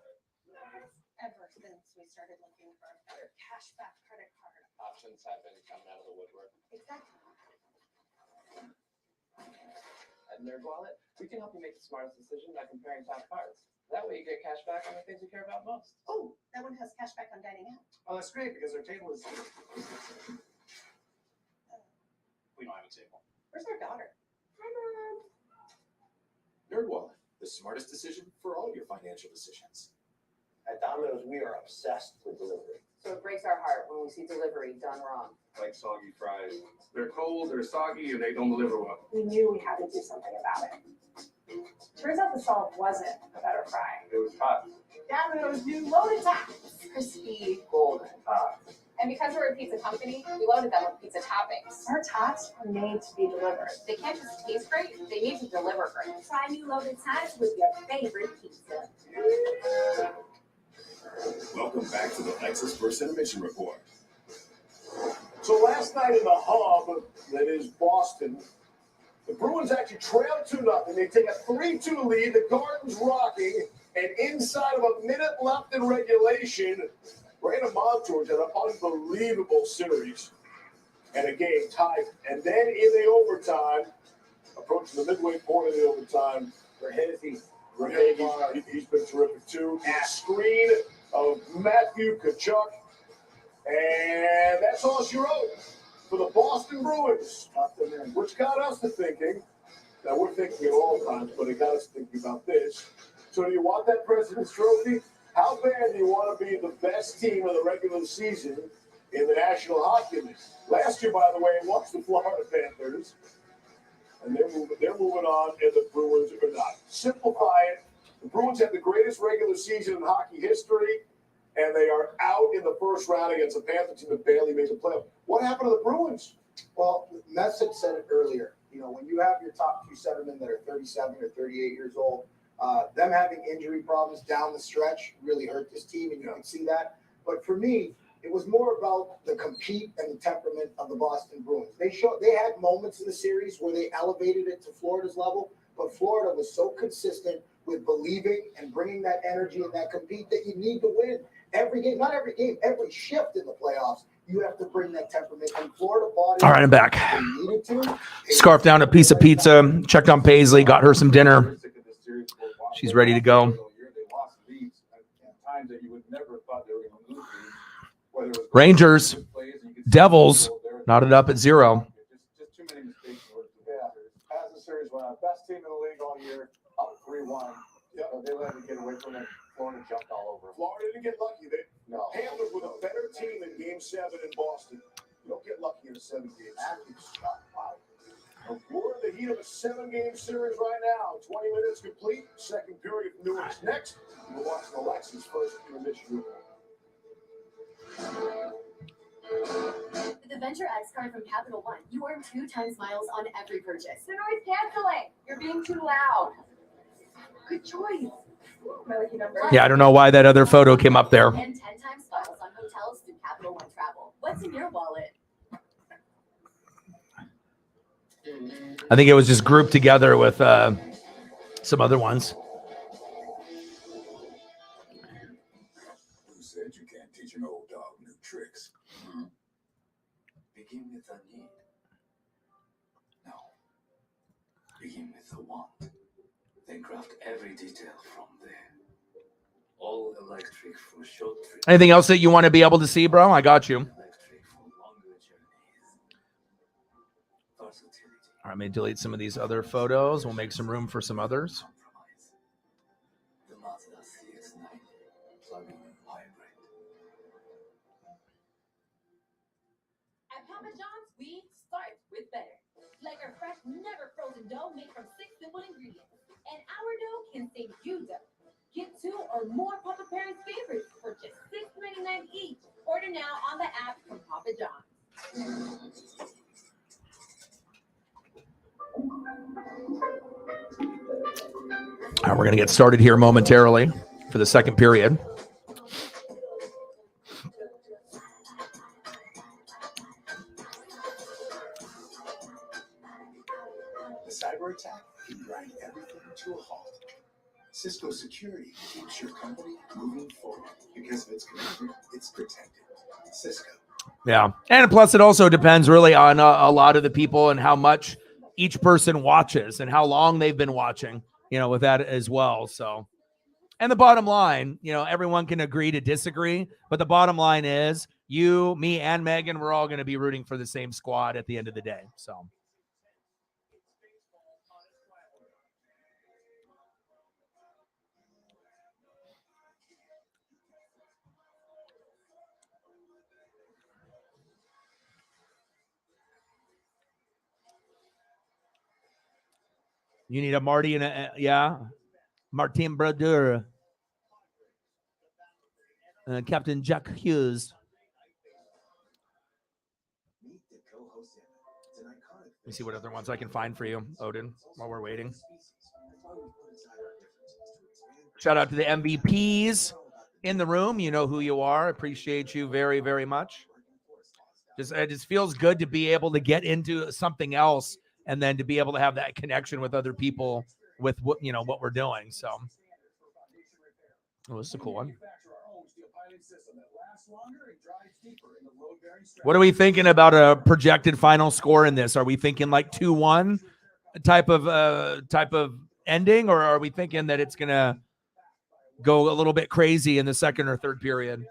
Ever since we started looking for a better cashback credit card. options have been coming out of the woodwork. Exactly. At NerdWallet, we can help you make the smartest decision by comparing top cards. That way you get cash back on the things you care about most. Oh, that one has cashback on dining out. Oh, that's great because our table is... We don't have a table. Where's our daughter? Hi, Mom. NerdWallet, the smartest decision for all your financial decisions. At Domino's, we are obsessed with delivery. So it breaks our heart when we see delivery done wrong. Like soggy fries. They're cold, they're soggy, and they don't deliver well. We knew we had to do something about it. Turns out the solve wasn't a better fry. It was hot. Domino's new loaded tots. Crispy, golden tots. And because we're a pizza company, we loaded them with pizza toppings. Our tots are made to be delivered. They can't just taste great, they need to deliver great. Try new loaded tots with your favorite pizza. Welcome back to the Lexus First Intermission Report. So last night in the hub, that is Boston, the Bruins actually trailed 2-0. They take a 3-2 lead. The Garden's rocking, and inside of a minute left in regulation, Brandon Montour's had an unbelievable series and a game tied. And then in the overtime, approaching the midway point of the overtime, Verhage, he's been terrific too. A screen of Matthew Tkachuk. And that's all she wrote for the Boston Bruins, which got us to thinking. Now, we're thinking at all times, but it got us thinking about this. So do you want that President's Trophy? How bad do you want to be the best team of the regular season in the National Hockey League? Last year, by the way, it was the Florida Panthers. And they're moving on, and the Bruins are not. Simplify it. The Bruins have the greatest regular season in hockey history, and they are out in the first round against a Panther team that barely made the playoff. What happened to the Bruins? Well, Message said it earlier. You know, when you have your top two centermen that are 37 or 38 years old, them having injury problems down the stretch really hurt this team, and you can see that. But for me, it was more about the compete and the temperament of the Boston Bruins. They had moments in the series where they elevated it to Florida's level, but Florida was so consistent with believing and bringing that energy and that compete that you need to win every game. Not every game, every shift in the playoffs. You have to bring that temperament. And Florida bought it. All right, I'm back. They needed to. Scarfed down a piece of pizza, checked on Paisley, got her some dinner. She's ready to go. Rangers, Devils, knotted up at 0. As the series went on, best team in the league all year, up 3-1. They let it get away from it. Florida jumped all over. Florida didn't get lucky. No. Panthers were the better team in Game 7 in Boston. You don't get lucky in a 7-game series. Wow. We're in the heat of a 7-game series right now. 20 minutes complete. Second period from Newark is next. We're watching Alexa's first intermission. With the Venture X card from Capital One, you earn 2 times miles on every purchase. The noise canceling. You're being too loud. Good choice. My lucky number. Yeah, I don't know why that other photo came up there. And 10 times miles on hotels through Capital One Travel. What's in your wallet? I think it was just grouped together with some other ones. Who said you can't teach an old dog new tricks? Begin with a need. No. Begin with a want. Then craft every detail from there. All electric for short trips. Anything else that you want to be able to see, bro? I got you. Electric for longer journeys. Versatility. All right, let me delete some of these other photos. We'll make some room for some others. Compromise. The Mazda CX-90 plug-in hybrid. At Papa John's, we start with better. Like our fresh, never frozen dough made from 6 simple ingredients. And our dough can save you dough. Get 2 or more Papa Parents favorites for just $6.99 each. Order now on the app from Papa John's. All right, we're going to get started here momentarily for the second period. The cyber attack can grind everything to a halt. Cisco Security keeps your company moving forward because if it's connected, it's protected. Cisco. Yeah. And plus, it also depends really on a lot of the people and how much each person watches and how long they've been watching, with that as well. So, and the bottom line, everyone can agree to disagree, but the bottom line is you, me, and Megan, we're all going to be rooting for the same squad at the end of the day. So. You need a Marty and Martin Brodeur. Captain Jack Hughes. Let me see what other ones I can find for you, Odin, while we're waiting. Shout out to the MVPs in the room. You know who you are. Appreciate you very, very much. It just feels good to be able to get into something else and then to be able to have that connection with other people with what we're doing. So, this is a cool one. What are we thinking about a projected final score in this? Are we thinking like 2-1 type of ending, or are we thinking that it's gonna go a little bit crazy in the second or third period?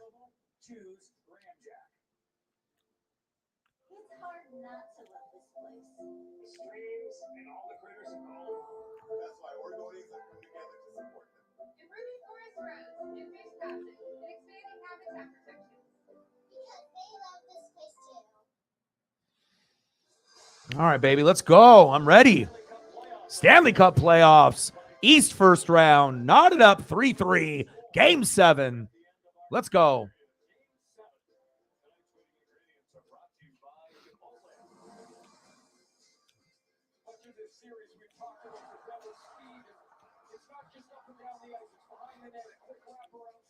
All right, baby, let's go. I'm ready. Stanley Cup playoffs. East first round. Knotted up 3-3. Game 7. Let's go.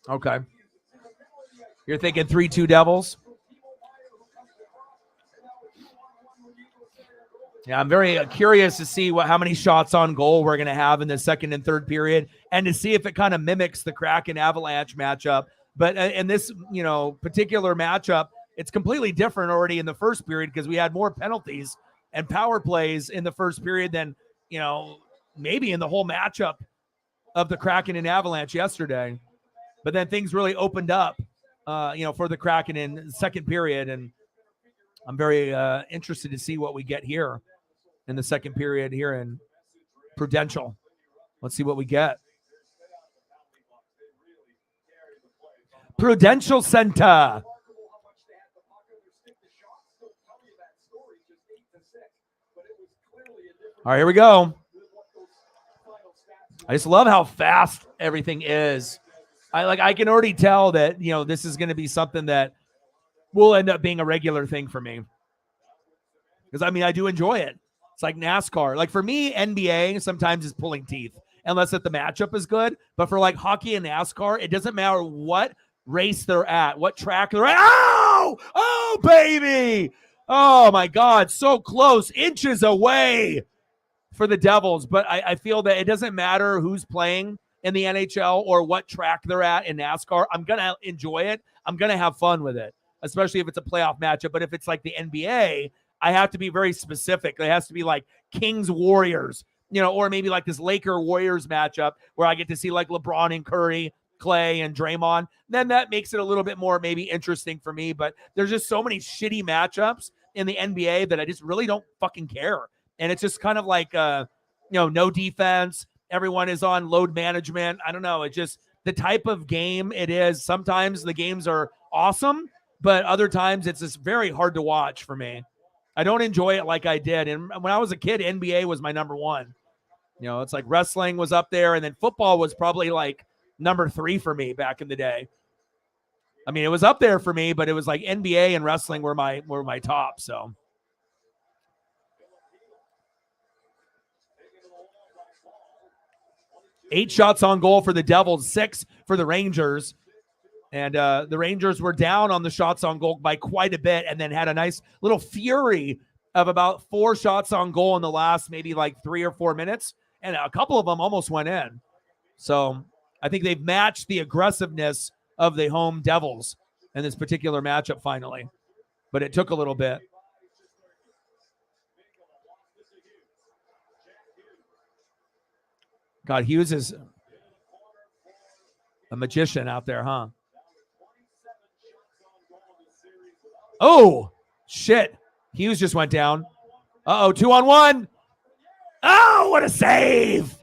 Okay. You're thinking 3-2 Devils? Yeah, I'm very curious to see how many shots on goal we're going to have in the second and third period, and to see if it kind of mimics the Kraken Avalanche matchup. But in this, particular matchup, it's completely different already in the first period because we had more penalties and power plays in the first period than, maybe in the whole matchup of the Kraken and Avalanche yesterday. But then things really opened up, for the Kraken in the second period, and I'm very interested to see what we get here in the second period here in Prudential. Let's see what we get. Prudential Center. All right, here we go. I just love how fast everything is. I can already tell that, this is going to be something that will end up being a regular thing for me. Because, I do enjoy it. It's like NASCAR. Like for me, NBA sometimes is pulling teeth unless the matchup is good. But for like hockey and NASCAR, it doesn't matter what race they're at, what track they're at. Oh, baby. Oh, my God. So close. Inches away for the Devils. But I feel that it doesn't matter who's playing in the NHL or what track they're at in NASCAR. I'm going to enjoy it. I'm going to have fun with it, especially if it's a playoff matchup. But if it's like the NBA, I have to be very specific. It has to be like Kings Warriors, or maybe like this Laker Warriors matchup where I get to see like LeBron and Curry, Clay and Draymond. Then that makes it a little bit more maybe interesting for me. But there's just so many shitty matchups in the NBA that I just really don't fucking care. And it's just kind of like, no defense. Everyone is on load management. I don't know. It's just the type of game it is. Sometimes the games are awesome, but other times it's just very hard to watch for me. I don't enjoy it like I did. And when I was a kid, NBA was my number one. It's like wrestling was up there, and then football was probably like number 3 for me back in the day. It was up there for me, but it was like NBA and wrestling were my top. So 8 shots on goal for the Devils, 6 for the Rangers. And the Rangers were down on the shots on goal by quite a bit, and then had a nice little fury of about 4 shots on goal in the last maybe like 3 or 4 minutes. And a couple of them almost went in. So I think they've matched the aggressiveness of the home Devils in this particular matchup finally. But it took a little bit. God, Hughes is a magician out there, huh? Oh, shit. Hughes just went down. 2-on-1. Oh, what a save.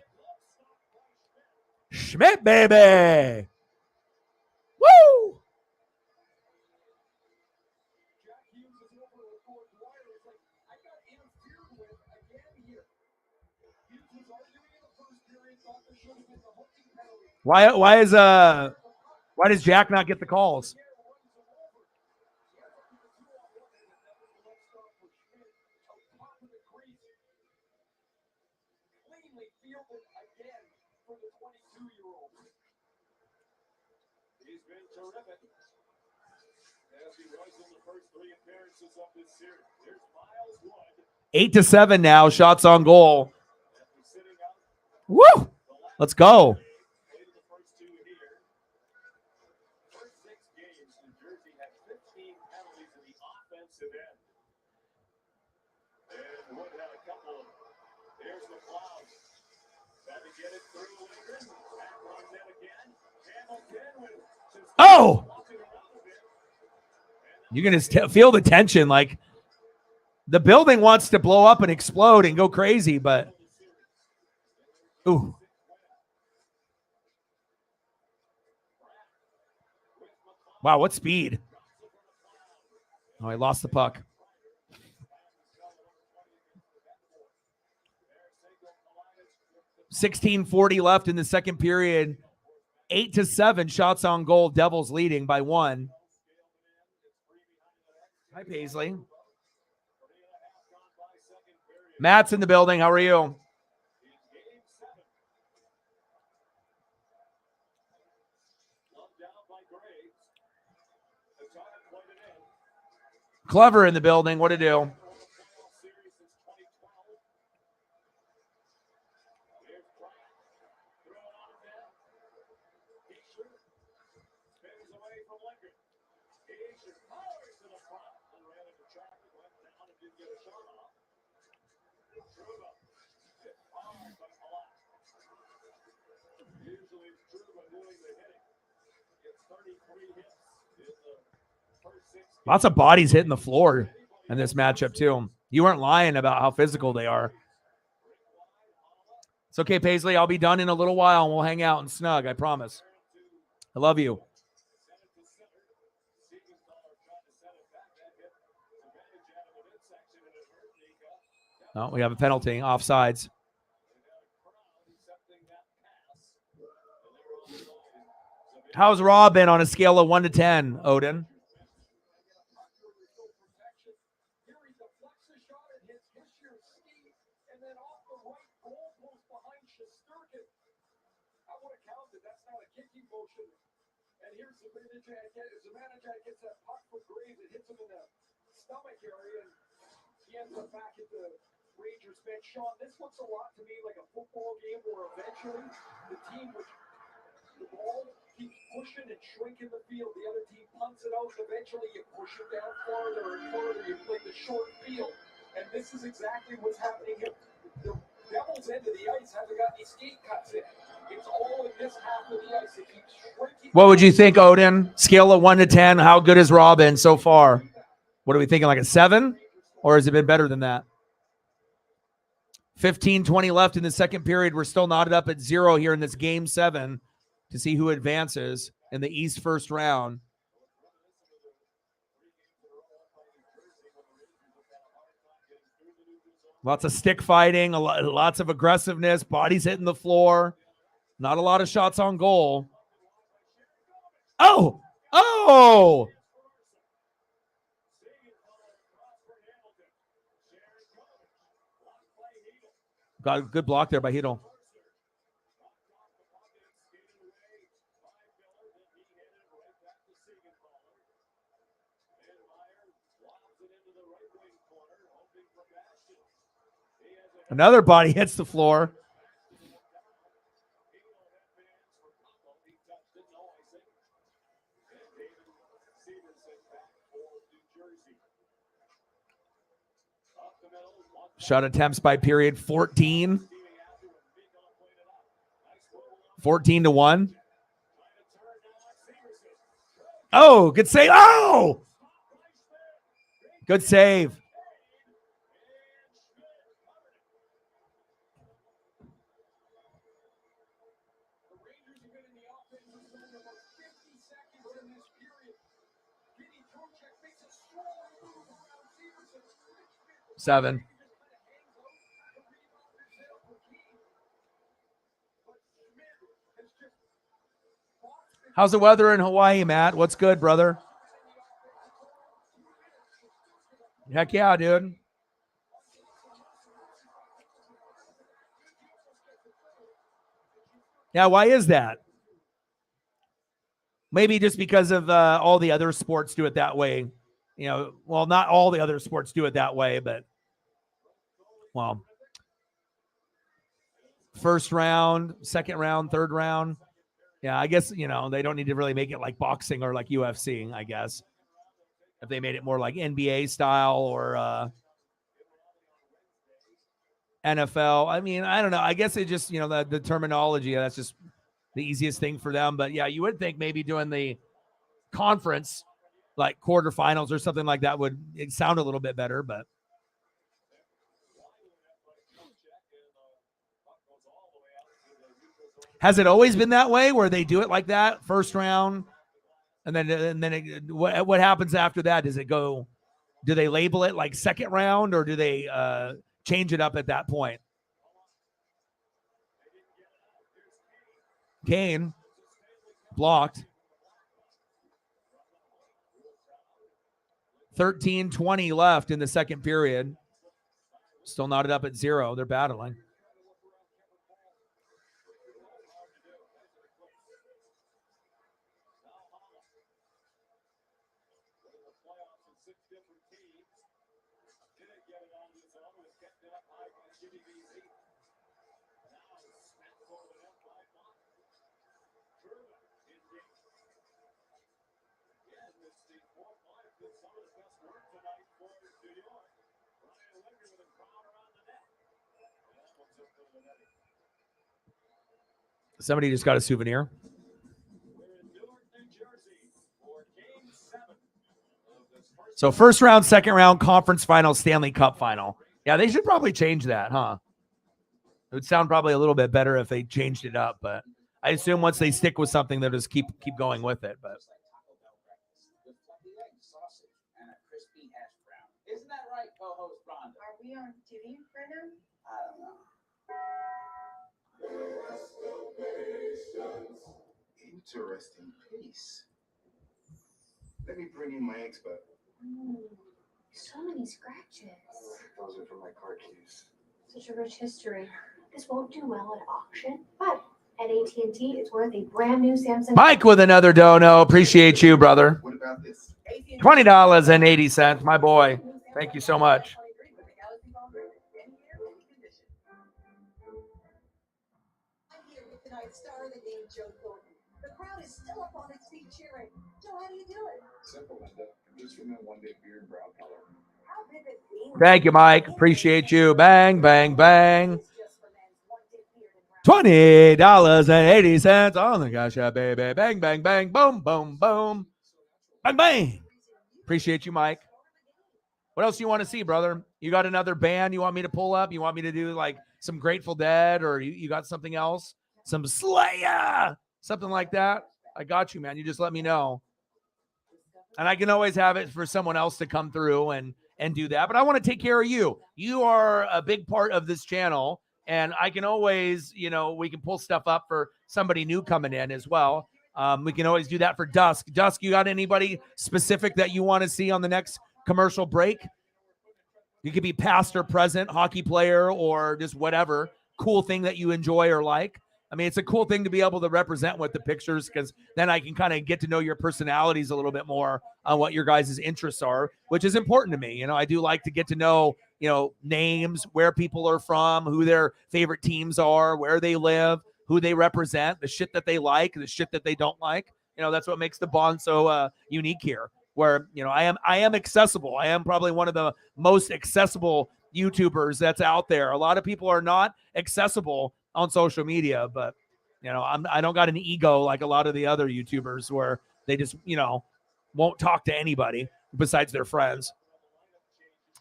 Schmidt, baby. Woo. Why does Jack not get the calls? He's been terrific, as he was in the first 3 appearances of this series. There's Miles Wood. 8-7 now, shots on goal. Woo! Let's go. First 6 games, New Jersey had 15 penalties in the offensive end. And Wood had a couple of them. There's the Clouds. Got to get it through later. Back runs in again. Hamilton with Oh! You can just feel the tension. Like the building wants to blow up and explode and go crazy, but ooh. Wow, what speed. Oh, I lost the puck. 16:40 left in the second period. 8-7 shots on goal. Devils leading by 1. Hi, Paisley. Matt's in the building. How are you? Clever in the building. What to do? Lots of bodies hitting the floor in this matchup, too. You weren't lying about how physical they are. It's okay, Paisley. I'll be done in a little while, and we'll hang out and snug. I promise. I love you. Oh, we have a penalty. Offsides. How's Rob been on a scale of 1 to 10, Odin? Zibanejad gets that puck from Graves, it hits him in the stomach area, and he ends up back at the Rangers bench. Sean, this looks a lot to me like a football game where eventually the team which the ball keeps pushing and shrinking the field. The other team punts it out, and eventually you push it down farther and farther. You play the short field, and this is exactly what's happening here. The Devils' end of the ice hasn't got any skate cuts in. It's all in this half of the ice. It keeps shrinking. What would you think, Odin? Scale of 1 to 10. How good is Robin so far? What are we thinking, like a 7? Or has it been better than that? 15:20 left in the second period. We're still knotted up at 0 here in this game 7 to see who advances in the East first round. Lots of stick fighting, lots of aggressiveness, bodies hitting the floor. Not a lot of shots on goal. Oh! Oh! Got a good block there by Hedel. Another body hits the floor. Shot attempts by period 14. 14-1. Oh, good save. Oh! Good save. Seven. How's the weather in Hawaii, Matt? What's good, brother? Heck yeah, dude. Yeah, why is that? Maybe just because of all the other sports do it that way. You know, well, not all the other sports do it that way, but, well, first round, second round, third round. Yeah, I guess, you know, they don't need to really make it like boxing or like UFC, I guess. If they made it more like NBA style or NFL. I mean, I don't know. I guess it just, you know, the terminology, that's just the easiest thing for them. But yeah, you would think maybe doing the conference, like quarterfinals or something like that would sound a little bit better, but. Has it always been that way where they do it like that, first round, and then what happens after that? Does it go? Do they label it like second round, or do they change it up at that point? Kane blocked. 13:20 left in the second period. Still knotted up at 0. They're battling. Somebody just got a souvenir. So first round, second round, conference final, Stanley Cup final. Yeah, they should probably change that, huh? It would sound probably a little bit better if they changed it up, but I assume once they stick with something, they'll just keep going with it. But Isn't that right, co-host Rhonda? Are we on TV right now? I don't know. Interesting piece. Let me bring in my expert. Ooh, so many scratches. Those are for my car keys. Such a rich history. This won't do well at auction, but at AT&T, it's worth a brand new Samsung. Mike with another dono. Appreciate you, brother. What about this? $20.80, my boy. Thank you so much. I'm here with tonight's star of the game, Joe Thornton. The crowd is still up on its feet cheering. Joe, how do you do it? Simple, Linda. Just from that one-day beard brow color. How vivid being Thank you, Mike. Appreciate you. Bang, bang, bang. $20.80. Oh my gosh, yeah, baby. Bang, bang, bang. Boom, boom, boom. Bang, bang. Appreciate you, Mike. What else do you want to see, brother? You got another band you want me to pull up? You want me to do like some Grateful Dead, or you got something else? Some Slayer, something like that? I got you, man. You just let me know. And I can always have it for someone else to come through and do that. But I want to take care of you. You are a big part of this channel. And I can always, we can pull stuff up for somebody new coming in as well. We can always do that for Dusk. Dusk, you got anybody specific that you want to see on the next commercial break? You could be past or present, hockey player, or just whatever cool thing that you enjoy or like. I mean, it's a cool thing to be able to represent with the pictures, because then I can kind of get to know your personalities a little bit more on what your guys' interests are, which is important to me. I do like to get to know, names, where people are from, who their favorite teams are, where they live, who they represent, the shit that they like, the shit that they don't like. That's what makes the bond so unique here, where, I am accessible. I am probably one of the most accessible YouTubers that's out there. A lot of people are not accessible on social media, but I don't got an ego like a lot of the other YouTubers where they just won't talk to anybody besides their friends.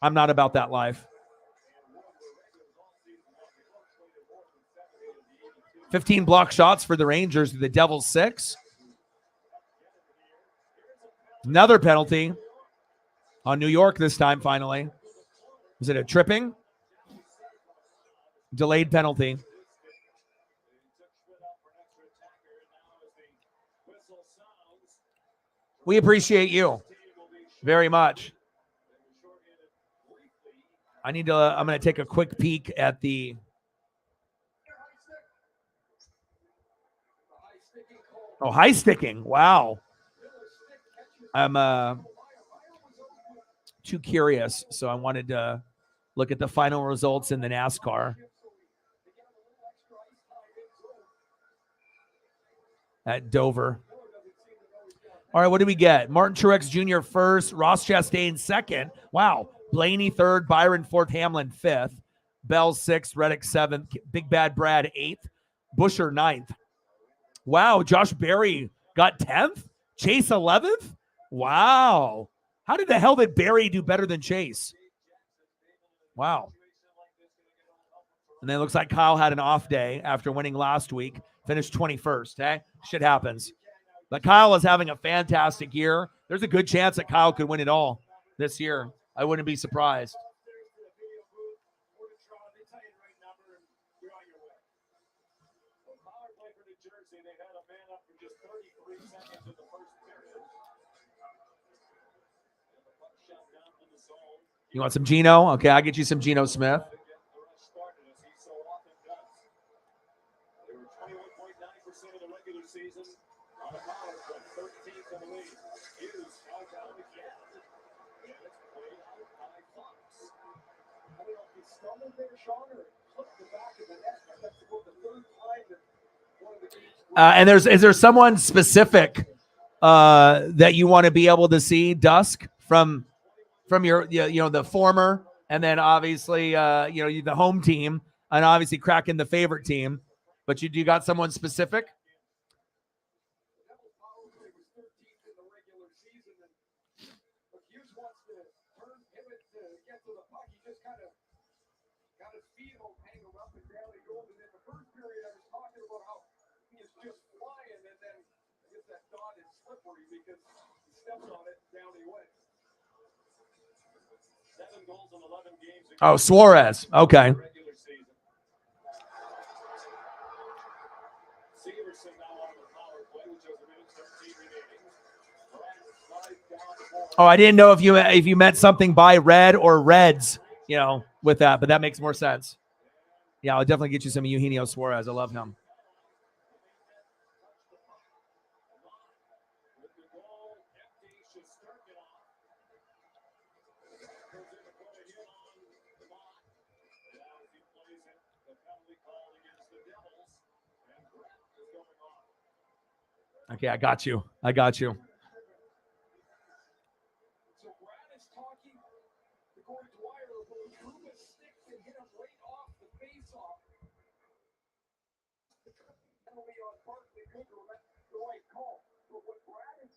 I'm not about that life. 15 block shots for the Rangers, the Devils 6. Another penalty on New York this time, finally. Was it a tripping? Delayed penalty. We appreciate you very much. I'm going to take a quick peek at the high sticking. Wow. I'm too curious, so I wanted to look at the final results in the NASCAR. At Dover. All right, what do we get? Martin Truex Jr. first, Ross Chastain second. Wow. Blaney third, Byron fourth, Hamlin fifth, Bell sixth, Reddick seventh, Big Bad Brad eighth, Busher ninth. Wow, Josh Berry got 10th, Chase 11th. Wow. How did the hell did Berry do better than Chase? Wow. And then it looks like Kyle had an off day after winning last week, finished 21st. Hey, shit happens. But Kyle is having a fantastic year. There's a good chance that Kyle could win it all this year. I wouldn't be surprised. man up for just 33 seconds in the first period. And the puck shot down to the zone. You want some Geno? Okay, I'll get you some Geno Smith. To get the rush started, as he so often does. They were 21.9% of the regular season on a power play, 13th in the league. Hughes fouled down again. And it's played out by Fox. I don't know if he stumbled there, Sean, or flipped the back of the net. That's about the third time that one of the games. And is there someone specific that you want to be able to see, Dusk, from your the former, and then obviously the home team, and obviously cracking the favorite team, but you got someone specific? Because he steps on it, down he went. 7 goals in 11 games. Oh, Suarez. Okay. Regular season. Severson now on the power play, which has a minute 13 remaining. Oh, I didn't know if you meant something by Red or Reds, with that, but that makes more sense. Yeah, I'll definitely get you some Eugenio Suarez. I love him. Okay, I got you. So Brad is talking to Corey Dwyer about Truma's stick and hit him right off the face-off. Penalty on Barkley could remember the right call. But what Brad has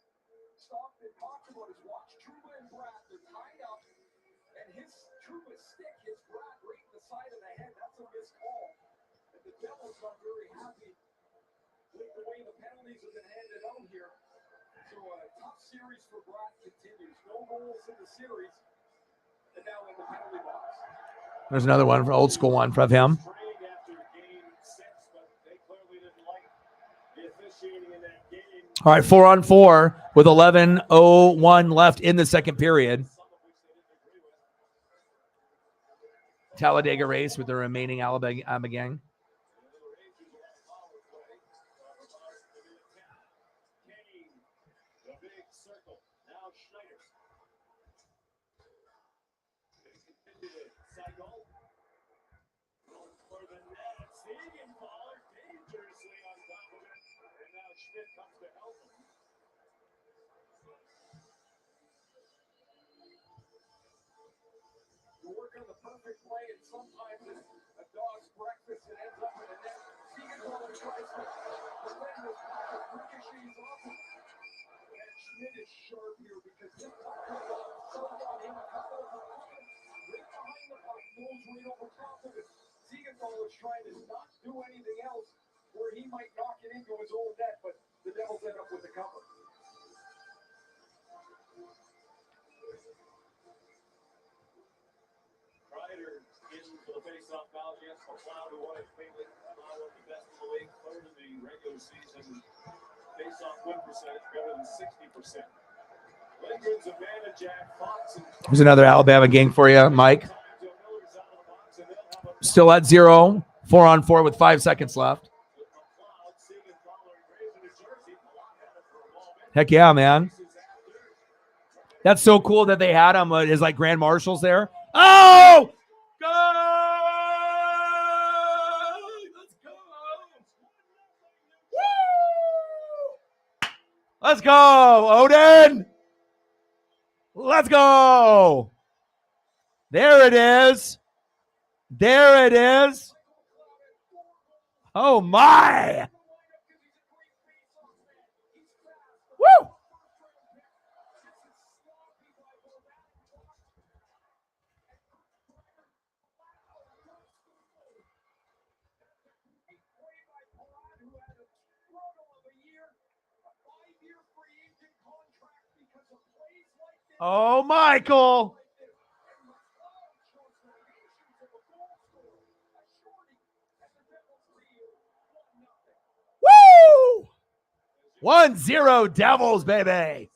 stopped and talked about is watch Truma and Brad. They're tied up, and Truma's stick hits Brad right in the side of the head. That's a missed call. And the Devils are very happy with the way the penalties have been handed out here. So a tough series for Brad continues. No goals in the series, and now in the penalty box. There's another one, for old school one from him. After game 6, but they clearly didn't like the officiating in that game. All right, 4-on-4 with 11:01 left in the second period. Talladega Race with the remaining Alabama gang. You work on the perfect play, and sometimes it's a dog's breakfast. It ends up in a net. Siegenthaler tries to defend this puck, but ricochets off it. And Schmidt is sharp here because this puck shoved on him a couple of times. Right behind the puck, nose right over top of it. Siegenthaler's trying to not do anything else where he might knock it into his own net, but the Devils end up with the cover. Ryder in for the face-off foul against McLeod, who won it cleanly. McLeod, one of the best in the league, third in the regular season. Face-off win percentage better than 60%. Lindgren's advantage at Fox. Here's another Alabama gang for you, Mike. Still at 0, 4-on-4 with 5 seconds left. Heck yeah, man. That's so cool that they had him as like grand marshals there. Oh! Go! Let's go! Woo! Let's go, Odin! Let's go! There it is. There it is. Oh, my! Woo! Oh, Michael. Woo! 1-0 Devils, baby.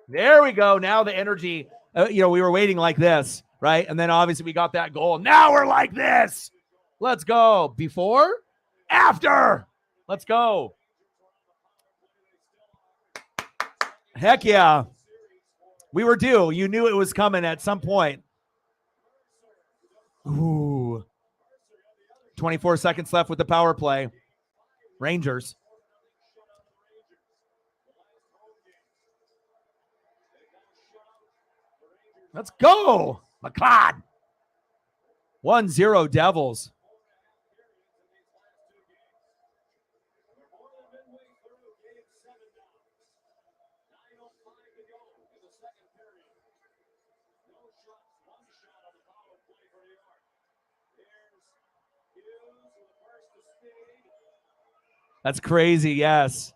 There we go. Now the energy, we were waiting like this, right? And then obviously we got that goal. Now we're like this. Let's go. Before, after. Let's go. Heck yeah. We were due. You knew it was coming at some point. Ooh. 24 seconds left with the power play. Rangers. Let's go. McLeod. 1-0 Devils. That's crazy, yes.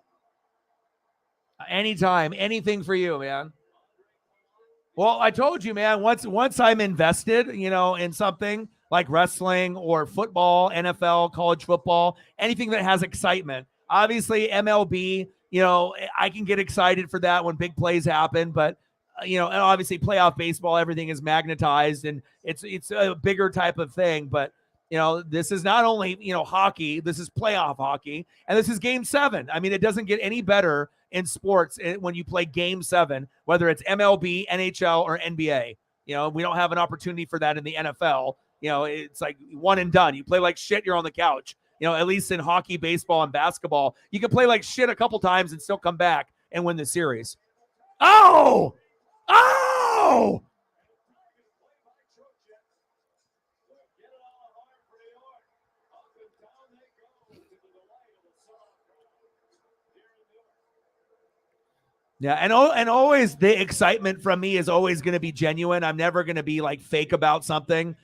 Anytime, anything for you, man. Well, I told you, man, once I'm invested, in something like wrestling or football, NFL, college football, anything that has excitement. Obviously, MLB, I can get excited for that when big plays happen, but and obviously playoff baseball, everything is magnetized and it's a bigger type of thing, but this is not only, hockey, this is playoff hockey, and this is game 7. I mean, it doesn't get any better in sports when you play game 7, whether it's MLB, NHL, or NBA. We don't have an opportunity for that in the NFL. It's like one and done. You play like shit, you're on the couch. At least in hockey, baseball, and basketball, you can play like shit a couple times and still come back and win the series. Oh! Yeah, and always the excitement from me is always going to be genuine. I'm never going to be like fake about something,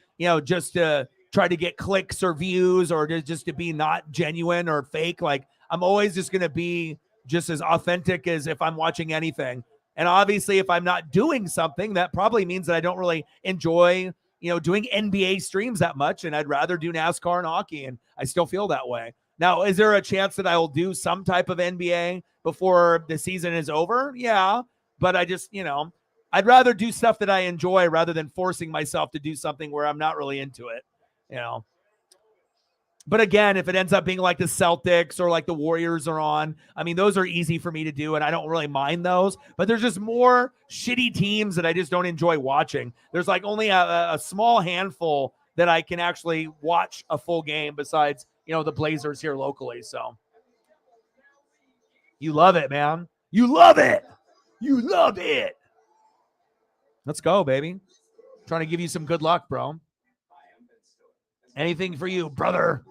just to try to get clicks or views or just to be not genuine or fake. Like I'm always just going to be just as authentic as if I'm watching anything. And obviously, if I'm not doing something, that probably means that I don't really enjoy, doing NBA streams that much. And I'd rather do NASCAR and hockey. And I still feel that way. Now, is there a chance that I will do some type of NBA before the season is over? Yeah. But I just, I'd rather do stuff that I enjoy rather than forcing myself to do something where I'm not really into it, But again, if it ends up being like the Celtics or like the Warriors are on, I mean, those are easy for me to do, and I don't really mind those. But there's just more shitty teams that I just don't enjoy watching. There's like only a small handful that I can actually watch a full game besides, the Blazers here locally. So you love it, man. You love it. You love it. Let's go, baby. Trying to give you some good luck, bro. Anything for you, brother.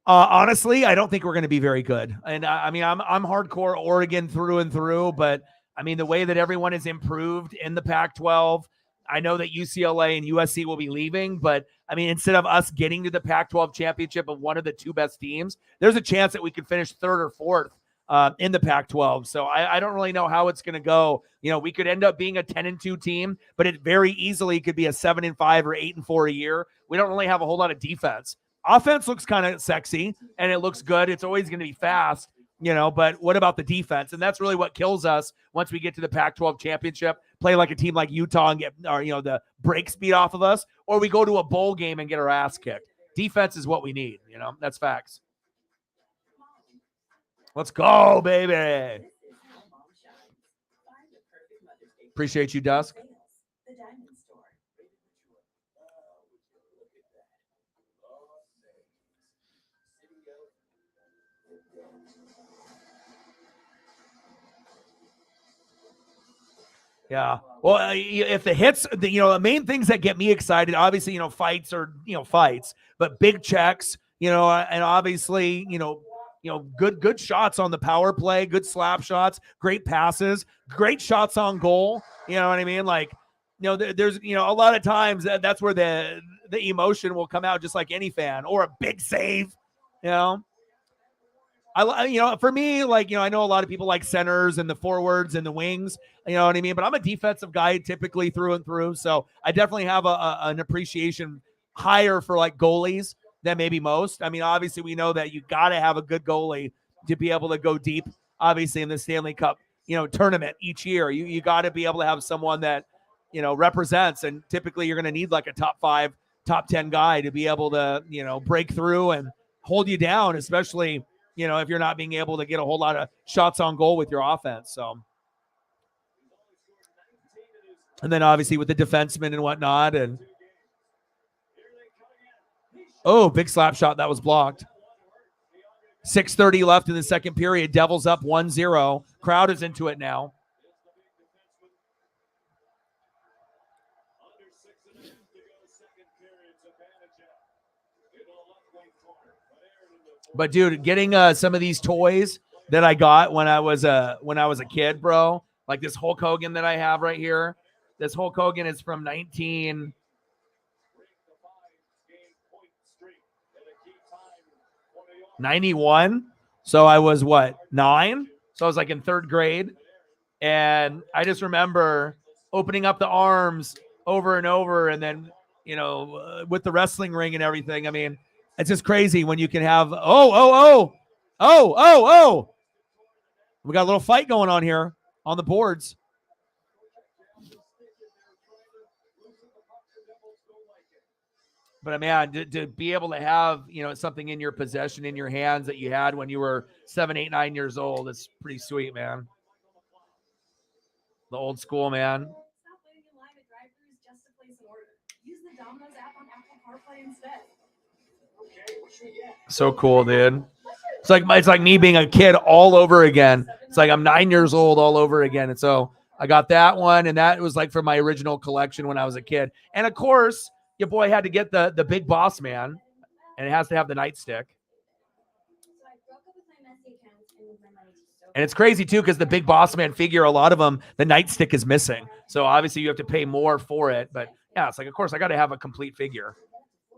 Honestly, I don't think we're going to be very good. And I mean, I'm hardcore Oregon through and through, but I mean, the way that everyone has improved in the Pac-12, I know that UCLA and USC will be leaving, but I mean, instead of us getting to the Pac-12 championship of one of the two best teams, there's a chance that we could finish 3rd or 4th in the Pac-12. So I don't really know how it's going to go. We could end up being a 10-2 team, but it very easily could be a 7-5 or 8-4 a year. We don't really have a whole lot of defense. Offense looks kind of sexy and it looks good. It's always going to be fast, but what about the defense? And that's really what kills us once we get to the Pac-12 championship, play like a team like Utah and get the break speed off of us, or we go to a bowl game and get our ass kicked. Defense is what we need. That's facts. Let's go, baby. Appreciate you, Dusk. Yeah. Well, if the hits, the main things that get me excited, obviously, fights are, fights, but big checks, and obviously, good shots on the power play, good slap shots, great passes, great shots on goal. You know what I mean? Like, there's, a lot of times that's where the emotion will come out, just like any fan, or a big save, For me, like, I know a lot of people like centers and the forwards and the wings, you know what I mean? But I'm a defensive guy typically through and through. So I definitely have an appreciation higher for like goalies than maybe most. I mean, obviously we know that you got to have a good goalie to be able to go deep, obviously in the Stanley Cup, tournament each year. You got to be able to have someone that, represents, and typically you're going to need like a top 5, top 10 guy to be able to, break through and hold you down, especially, if you're not being able to get a whole lot of shots on goal with your offense. So, and then obviously with the defensemen and whatnot. And big slap shot that was blocked. 6:30 left in the second period. Devils up 1-0. Crowd is into it now. But dude, getting some of these toys that I got when I was a kid, bro, like this Hulk Hogan that I have right here. This Hulk Hogan is from 1991. So I was 9? So I was like in 3rd grade. And I just remember opening up the arms over and over, and then, with the wrestling ring and everything. I mean, it's just crazy when you can have, we got a little fight going on here on the boards. But man, to be able to have, something in your possession, in your hands that you had when you were 7, 8, 9 years old, it's pretty sweet, man. The old school, man. Stop waiting in line at drive-thrus just to place an order. Use the Domino's app on Apple CarPlay instead. Okay, what should we get? So cool, dude. It's like me being a kid all over again. It's like I'm 9 years old all over again. And so I got that one, and that was like from my original collection when I was a kid. And of course, your boy had to get the Big Boss Man, and it has to have the nightstick. And it's crazy too, because the Big Boss Man figure, a lot of them, the nightstick is missing. So obviously you have to pay more for it. But yeah, it's like, of course, I got to have a complete figure.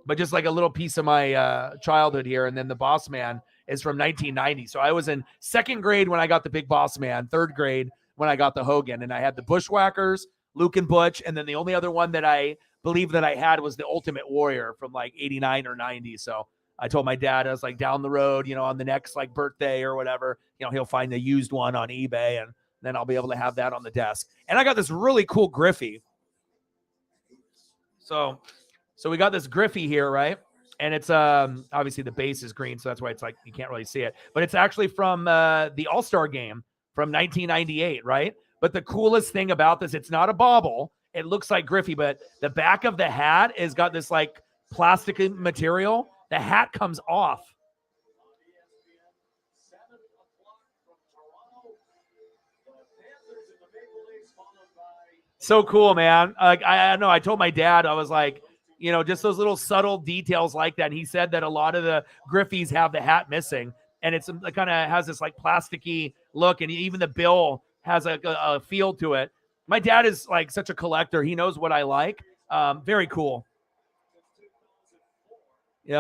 But just like a little piece of my childhood here. And then the Boss Man is from 1990. So I was in 2nd grade when I got the Big Boss Man, 3rd grade when I got the Hogan. And I had the Bushwhackers, Luke and Butch. And then the only other one that I believe that I had was the Ultimate Warrior from like 89 or 90. So I told my dad, I was like, down the road, on the next like birthday or whatever, he'll find a used one on eBay, and then I'll be able to have that on the desk. And I got this really cool Griffey. So we got this Griffey here, right? And it's obviously the base is green, so that's why it's like you can't really see it. But it's actually from the All-Star game from 1998, right? But the coolest thing about this, it's not a bauble. It looks like Griffey, but the back of the hat has got this like plastic material. The hat comes off. So cool, man. I know. I told my dad, I was like, just those little subtle details like that. And he said that a lot of the Griffies have the hat missing, and it kind of has this like plasticky look, and even the bill has a feel to it. My dad is like such a collector. He knows what I like. Very cool.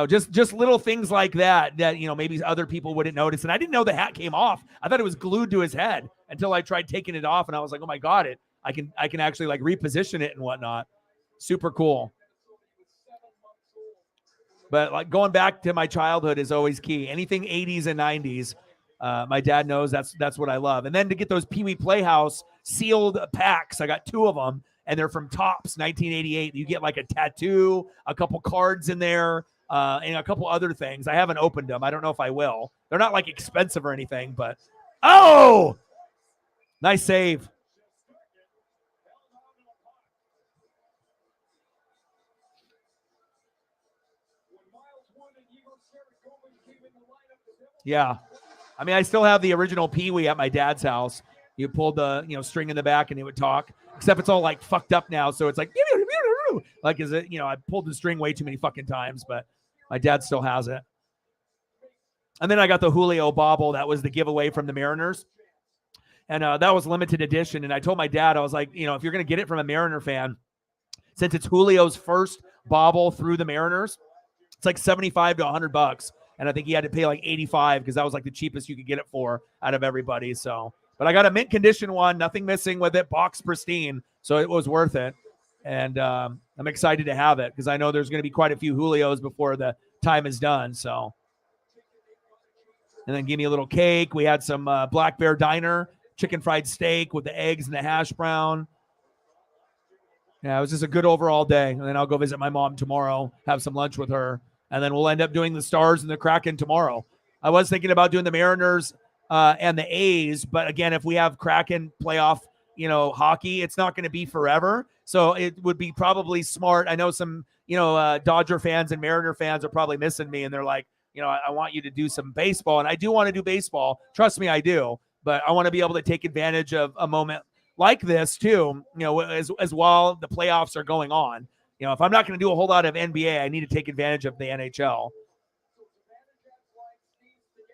Just little things like that maybe other people wouldn't notice. And I didn't know the hat came off. I thought it was glued to his head until I tried taking it off, and I was like, oh my God, I can actually like reposition it and whatnot. Super cool. But like going back to my childhood is always key. Anything 80s and 90s, my dad knows that's what I love. And then to get those Pee Wee Playhouse sealed packs, I got 2 of them, and they're from Topps 1988. You get like a tattoo, a couple cards in there, and a couple other things. I haven't opened them. I don't know if I will. They're not like expensive or anything, but nice save. Yeah. I mean, I still have the original Pee Wee at my dad's house. You pulled the, string in the back and it would talk, except it's all like fucked up now. So it's like, is it, I pulled the string way too many fucking times, but my dad still has it. And then I got the Julio bauble. That was the giveaway from the Mariners. And that was limited edition. And I told my dad, I was like, if you're going to get it from a Mariner fan, since it's Julio's first bauble through the Mariners, it's like $75 to $100. and I think he had to pay like 85 because that was like the cheapest you could get it for out of everybody. So, but I got a mint condition one, nothing missing with it, box pristine, so it was worth it. And I'm excited to have it because I know there's going to be quite a few Julios before the time is done. So, and then give me a little cake. We had some Black Bear Diner chicken fried steak with the eggs and the hash brown. Yeah, it was just a good overall day. And then I'll go visit my mom tomorrow, have some lunch with her, and then we'll end up doing the Stars and the Kraken tomorrow. I was thinking about doing the Mariners and the A's, but again, if we have Kraken playoff, hockey, it's not going to be forever. So it would be probably smart. I know some, Dodger fans and Mariner fans are probably missing me, and they're like, I want you to do some baseball, and I do want to do baseball. Trust me, I do. But I want to be able to take advantage of a moment like this too, as while the playoffs are going on. If I'm not going to do a whole lot of NBA, I need to take advantage of the NHL.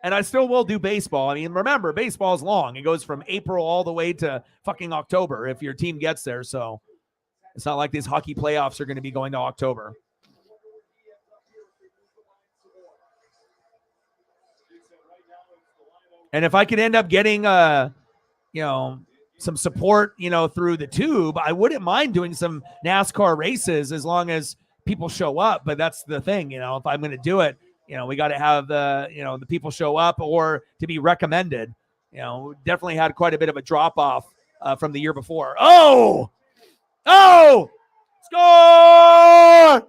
And I still will do baseball. I mean, remember, baseball is long. It goes from April all the way to fucking October if your team gets there. So it's not like these hockey playoffs are going to be going to October. And if I could end up getting, some support, through the tube, I wouldn't mind doing some NASCAR races as long as people show up. But that's the thing, if I'm going to do it, we got to have the people show up or to be recommended. We definitely had quite a bit of a drop off from the year before. Oh, score!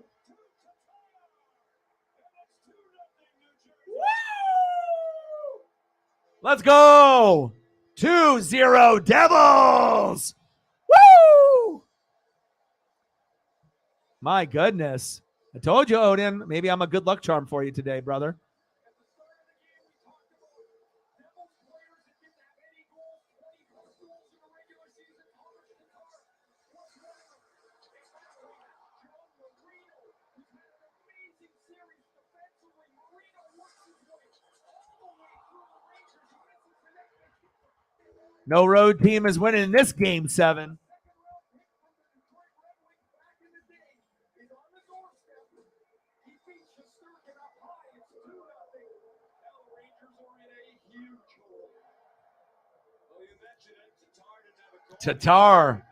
Let's go. 2-0 Devils. Woo! My goodness. I told you, Odin. Maybe I'm a good luck charm for you today, brother. No road team is winning this game 7. Tatar.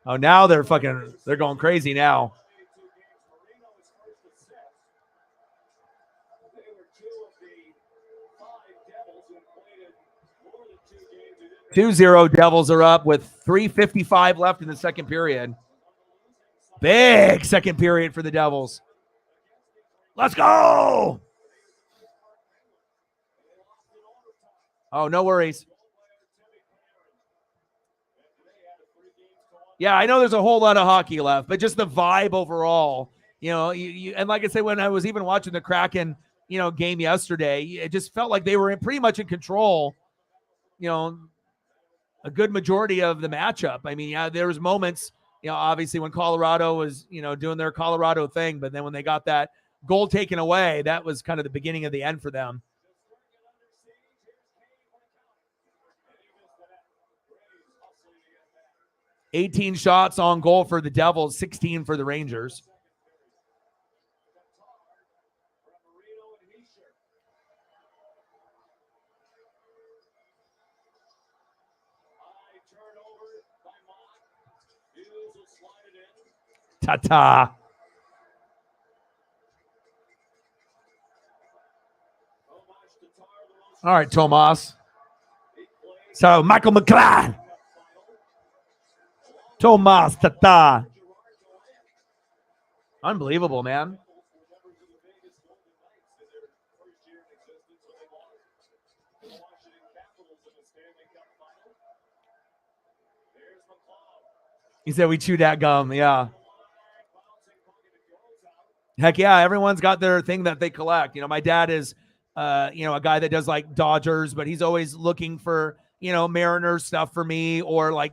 Oh, now they're going crazy now. Two 2-0 Devils are up with 3:55 left in the second period. Big second period for the Devils. Let's go. Oh, no worries. Yeah, I know there's a whole lot of hockey left, but just the vibe overall, and like I said, when I was even watching the Kraken, game yesterday, it just felt like they were pretty much in control, a good majority of the matchup. I mean, yeah, there was moments, obviously when Colorado was, doing their Colorado thing, but then when they got that goal taken away, that was kind of the beginning of the end for them. $18 shots on goal for the Devils, 16 for the Rangers. Ta-ta. All right, Tomas. So, Michael McLeod. Tomas Tata. Unbelievable, man. He said we chewed that gum. Yeah. Heck yeah. Everyone's got their thing that they collect. My dad is, a guy that does like Dodgers, but he's always looking for, Mariners stuff for me or like,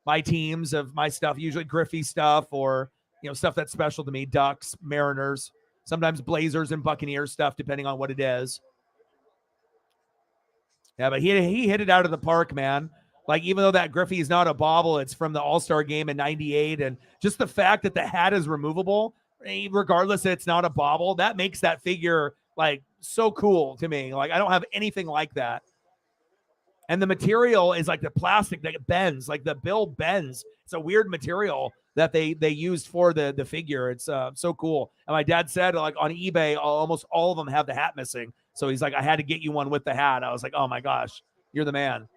my teams of my stuff, usually Griffey stuff or, stuff that's special to me, Ducks, Mariners, sometimes Blazers and Buccaneers stuff, depending on what it is. Yeah, but he hit it out of the park, man. Like, even though that Griffey is not a bobble, it's from the All-Star game in 98. And just the fact that the hat is removable, regardless it's not a bobble, that makes that figure like so cool to me. Like, I don't have anything like that. And the material is like the plastic that bends, like the bill bends. It's a weird material that they used for the figure. It's so cool. And my dad said, like, on eBay, almost all of them have the hat missing. So he's like, I had to get you one with the hat. I was like, oh my gosh, you're the man.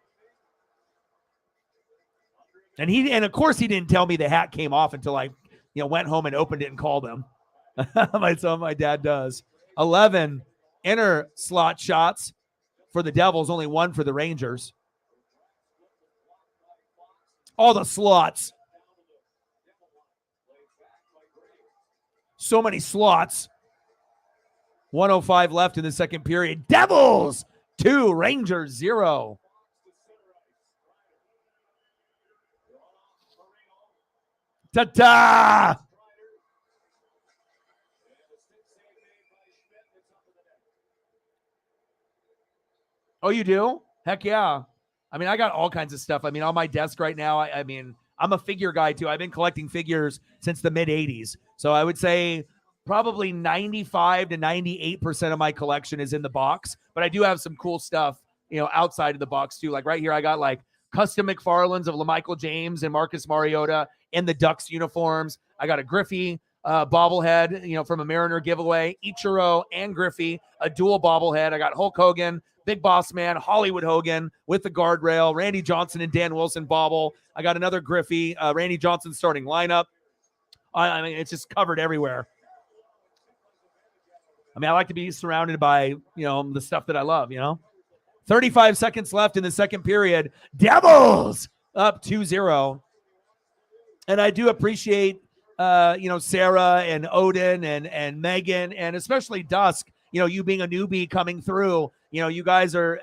And of course he didn't tell me the hat came off until I, went home and opened it and called him. my dad does. 11 inner slot shots for the Devils, only 1 for the Rangers. All the slots. So many slots. 1:05 left in the second period. Devils 2, Rangers 0. Ta-ta! Oh, you do? Heck yeah. I mean, I got all kinds of stuff. I mean, on my desk right now, I mean, I'm a figure guy too. I've been collecting figures since the mid-'80s. So I would say probably 95 to 98% of my collection is in the box. But I do have some cool stuff, outside of the box too. Like right here, I got like custom McFarlanes of LaMichael James and Marcus Mariota in the Ducks uniforms. I got a Griffey bobblehead, from a Mariner giveaway, Ichiro and Griffey, a dual bobblehead. I got Hulk Hogan, Big Boss Man, Hollywood Hogan with the guardrail, Randy Johnson and Dan Wilson bobble. I got another Griffey, Randy Johnson starting lineup. I mean, it's just covered everywhere. I mean, I like to be surrounded by, the stuff that I love, 35 seconds left in the second period. Devils up 2-0. And I do appreciate, Sarah and Odin and Megan, and especially Dusk, you being a newbie coming through. You guys are,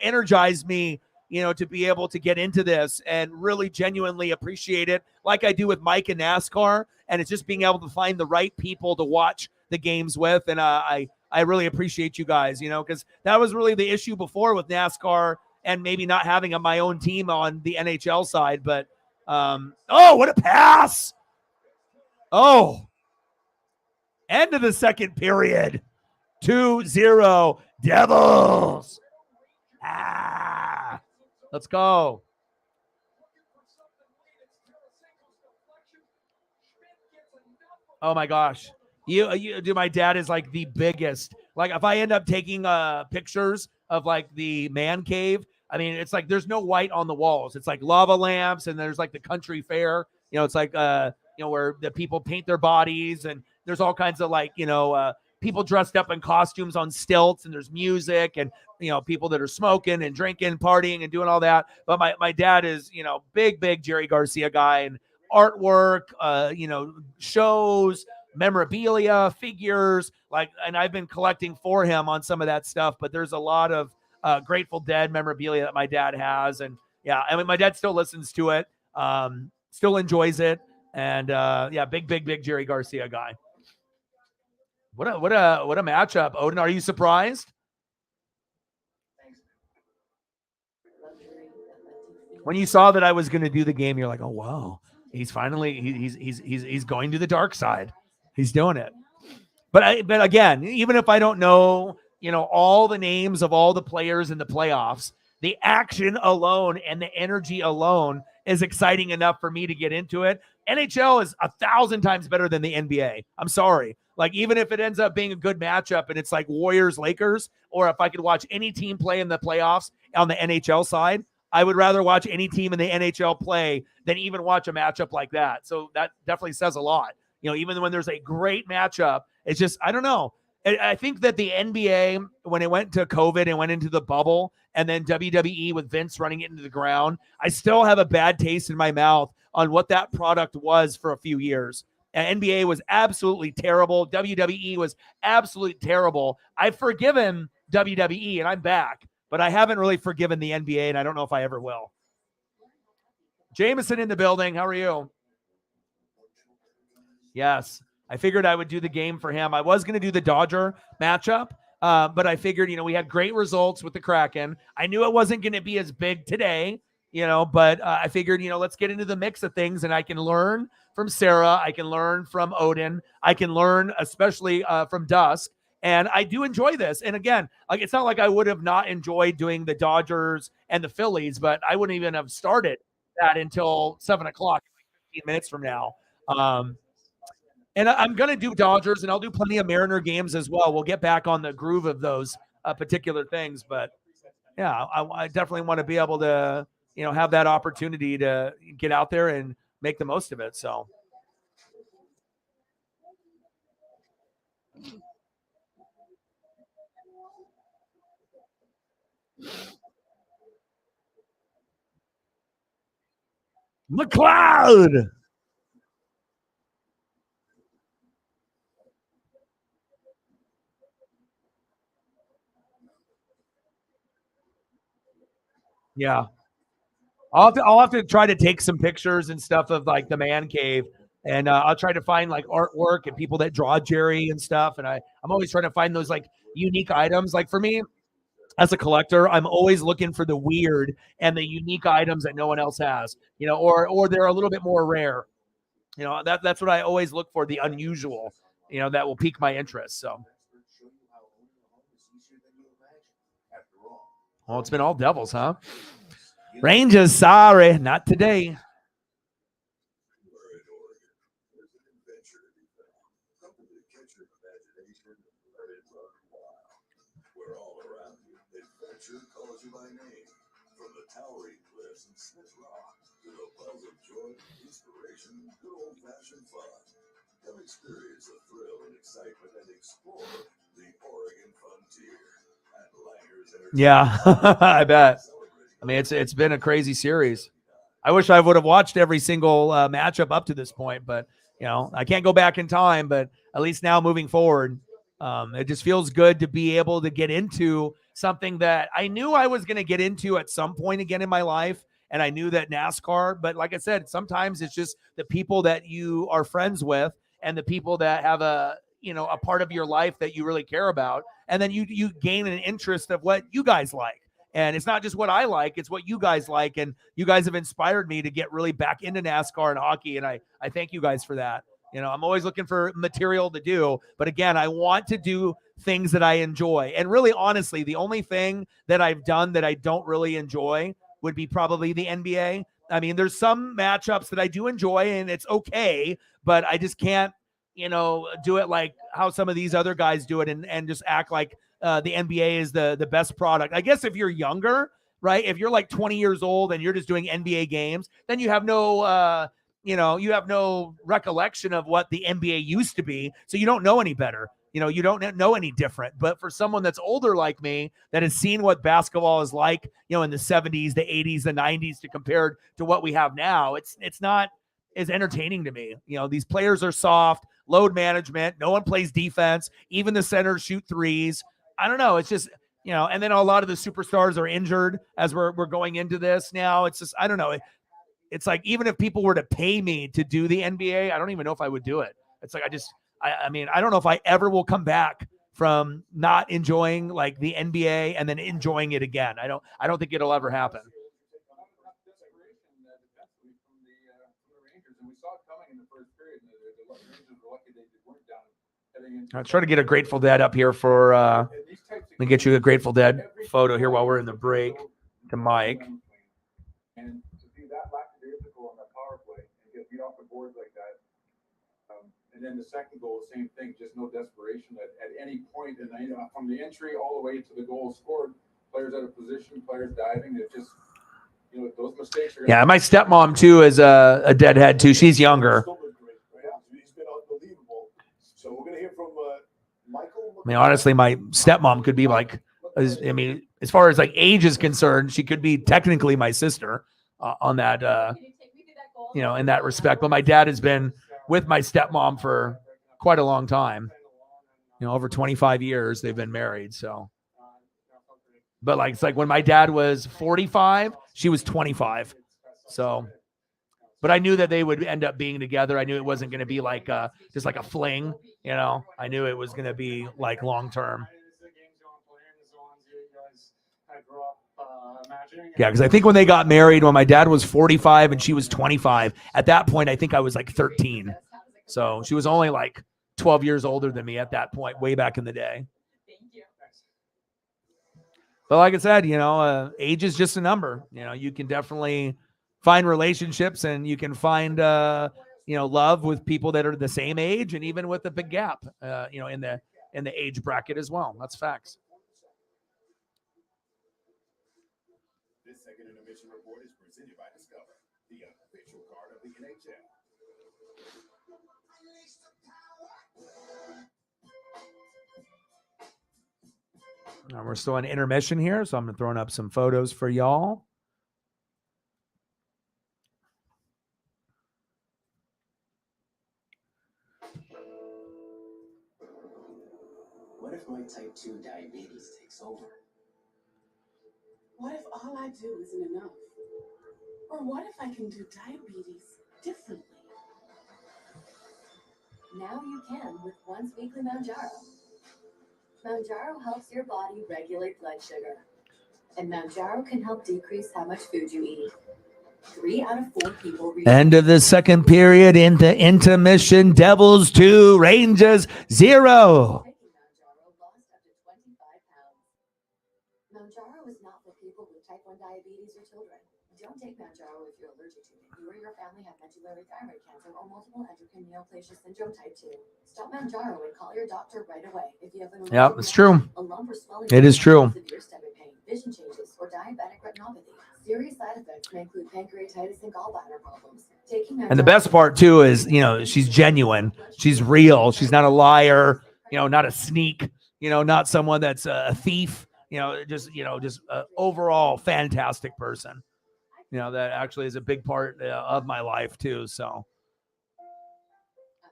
energized me, to be able to get into this and really genuinely appreciate it like I do with Mike and NASCAR. And it's just being able to find the right people to watch the games with. And I really appreciate you guys, because that was really the issue before with NASCAR and maybe not having my own team on the NHL side. But, oh, what a pass. Oh, end of the second period. 2-0 Devils. Let's go. Oh my gosh. My dad is like the biggest. Like if I end up taking pictures of like the man cave, I mean, it's like there's no white on the walls. It's like lava lamps, and there's like the country fair. It's like where the people paint their bodies, and there's all kinds of like people dressed up in costumes on stilts, and there's music, and people that are smoking and drinking, partying, and doing all that. But my dad is big Jerry Garcia guy, and artwork, shows, memorabilia, figures, and I've been collecting for him on some of that stuff. But there's a lot of Grateful Dead memorabilia that my dad has, and yeah, I mean my dad still listens to it, still enjoys it, and big Jerry Garcia guy. What a matchup, Odin. Are you surprised? When you saw that I was going to do the game, you're like, oh wow, he's finally he's going to the dark side. He's doing it. But again, even if I don't know, all the names of all the players in the playoffs, the action alone and the energy alone is exciting enough for me to get into it. NHL is 1,000 times better than the NBA. I'm sorry. Like, even if it ends up being a good matchup and it's like Warriors-Lakers, or if I could watch any team play in the playoffs on the NHL side, I would rather watch any team in the NHL play than even watch a matchup like that. So that definitely says a lot. Even when there's a great matchup, it's just, I don't know. I think that the NBA, when it went to COVID and went into the bubble, and then WWE with Vince running it into the ground, I still have a bad taste in my mouth on what that product was for a few years. And NBA was absolutely terrible. WWE was absolutely terrible. I've forgiven WWE, and I'm back, but I haven't really forgiven the NBA, and I don't know if I ever will. Jameson in the building. How are you? Yes. I figured I would do the game for him. I was going to do the Dodger matchup, but I figured, we had great results with the Kraken. I knew it wasn't going to be as big today, but I figured, let's get into the mix of things, and I can learn from Sarah. I can learn from Odin. I can learn especially from Dusk. And I do enjoy this. And again, like, it's not like I would have not enjoyed doing the Dodgers and the Phillies, but I wouldn't even have started that until 7 o'clock, like 15 minutes from now. And I'm going to do Dodgers, and I'll do plenty of Mariner games as well. We'll get back on the groove of those particular things. But yeah, I definitely want to be able to, have that opportunity to get out there and make the most of it. So. McLeod. Yeah. I'll have to try to take some pictures and stuff of like the man cave, and I'll try to find like artwork and people that draw Jerry and stuff. And I'm always trying to find those like unique items. Like for me, as a collector, I'm always looking for the weird and the unique items that no one else has, or they're a little bit more rare. That's what I always look for, the unusual, that will pique my interest. So. Well, it's been all Devils, huh? Rangers, sorry, not today. We're all around you. Adventure calls you by name. From the towering cliffs and Smith Rock to the buzz of joy, inspiration, good old-fashioned fun. Come experience the thrill and excitement and explore the Oregon frontier at Langers Entertainment. Yeah, I bet. I mean, it's been a crazy series. I wish I would have watched every single matchup up to this point, but I can't go back in time. But at least now, moving forward, it just feels good to be able to get into something that I knew I was going to get into at some point again in my life. And I knew that NASCAR, but like I said, sometimes it's just the people that you are friends with and the people that have a part of your life that you really care about. And then you gain an interest of what you guys like. And it's not just what I like, it's what you guys like. And you guys have inspired me to get really back into NASCAR and hockey. And I thank you guys for that. I'm always looking for material to do. But again, I want to do things that I enjoy. And really, honestly, the only thing that I've done that I don't really enjoy would be probably the NBA. I mean, there's some matchups that I do enjoy and it's okay, but I just can't, do it like how some of these other guys do it and just act like the NBA is the best product. I guess if you're younger, right? If you're like 20 years old and you're just doing NBA games, then you have no, you have no recollection of what the NBA used to be. So you don't know any better. You don't know any different. But for someone that's older like me, that has seen what basketball is like, in the 70s, the 80s, the 90s, to compared to what we have now, it's not as entertaining to me. These players are soft, load management. No one plays defense. Even the centers shoot threes. I don't know. It's just, and then a lot of the superstars are injured as we're going into this now. It's just, I don't know. It's like, even if people were to pay me to do the NBA, I don't even know if I would do it. It's like, I mean, I don't know if I ever will come back from not enjoying like the NBA and then enjoying it again. I don't think it'll ever happen. I'll try to get a Grateful Dead up here for, let me get you a Grateful Dead photo here while we're in the break to Mike. And to be that lackadaisical on that power play and get beat off the board like that. And then the second goal, same thing, just no desperation at any point. And from the entry all the way to the goal scored, players out of position, players diving, it just, those mistakes are. Yeah, my stepmom too is a deadhead too. She's younger. He's been unbelievable. So we're gonna hear from Michael. I mean, honestly, my stepmom could be like, as far as like age is concerned, she could be technically my sister on that, in that respect. But my dad has been with my stepmom for quite a long time, over 25 years they've been married. So, but like, it's like when my dad was 45, she was 25. So, but I knew that they would end up being together. I knew it wasn't going to be like just like a fling, I knew it was going to be like long-term. I grew up Yeah, because I think when they got married, when my dad was 45 and she was 25, at that point, I think I was like 13. So she was only like 12 years older than me at that point, way back in the day. But like I said, age is just a number. You can definitely find relationships and you can find, love with people that are the same age and even with a big gap, in the age bracket as well. That's facts. This second intermission report is presented by Discover, the official card of the NHL. We're still in intermission here, so I'm throwing up some photos for y'all. What if my type 2 diabetes takes over? What if all I do isn't enough? Or what if I can do diabetes differently? Now you can with once weekly Mounjaro. Mounjaro helps your body regulate blood sugar. And Mounjaro can help decrease how much food you eat. 3 out of 4 people End of the second period into intermission. Devils 2, Rangers 0. Mounjaro is not for people with type 1 diabetes or children. Don't take Mounjaro if you're allergic to it. You or your family have medullary thyroid cancer or multiple endocrine neoplasia syndrome type 2. Stop Mounjaro and call your doctor right away if you have an Yeah, it's true. a lump or swelling. It is true. Severe stomach pain, vision changes, or diabetic retinopathy. Serious side effects may include pancreatitis and gallbladder problems. And the best part too is, she's genuine. She's real. She's not a liar, not a sneak, not someone that's a thief, just an overall fantastic person, that actually is a big part of my life too. So,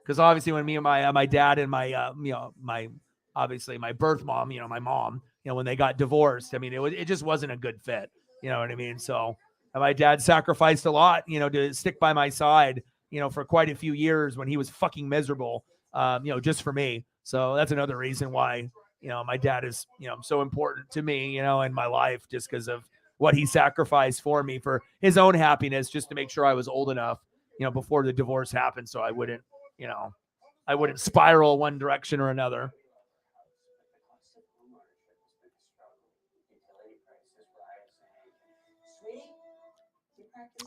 because obviously when me and my dad and my, my birth mom, my mom, when they got divorced, I mean, it just wasn't a good fit. You know what I mean? So my dad sacrificed a lot, to stick by my side, for quite a few years when he was fucking miserable, just for me. So that's another reason why, my dad is, so important to me, in my life, just because of what he sacrificed for me for his own happiness, just to make sure I was old enough, before the divorce happened. So I wouldn't spiral one direction or another.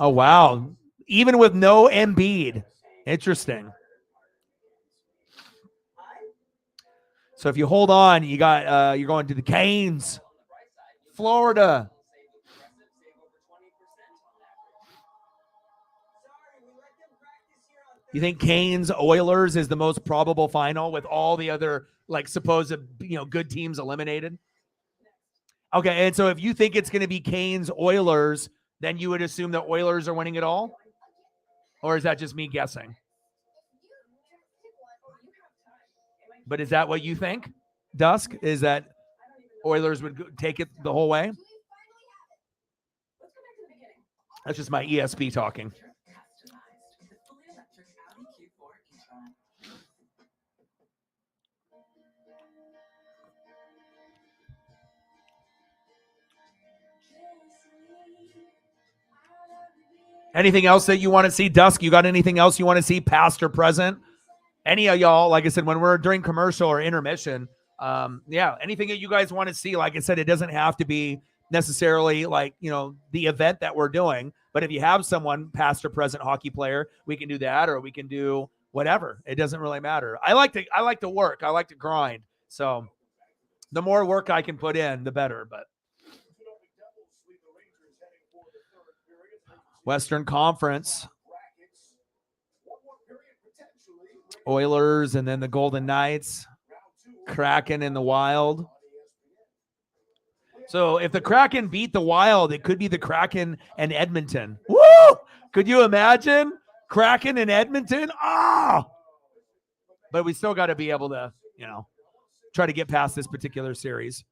Oh, wow. Even with no Embiid. Interesting. So if you hold on, you got you're going to the Canes, Florida. You think Canes Oilers is the most probable final with all the other supposed good teams eliminated? Okay, and so if you think it's going to be Canes Oilers, then you would assume the Oilers are winning it all? Or is that just me guessing? But is that what you think, Dusk? Is that Oilers would take it the whole way? That's just my ESP talking. Anything else that you want to see? Dusk, you got anything else you want to see, past or present? Any of y'all, like I said, when we're during commercial or intermission, anything that you guys want to see, like I said, it doesn't have to be necessarily the event that we're doing, but if you have someone, past or present hockey player, we can do that, or we can do whatever. It doesn't really matter. I like to work. I like to grind. So the more work I can put in, the better, but Western Conference, Oilers, and then the Golden Knights, Kraken, and the Wild. So if the Kraken beat the Wild, it could be the Kraken and Edmonton. Woo! Could you imagine Kraken and Edmonton? But we still got to be able to, try to get past this particular series.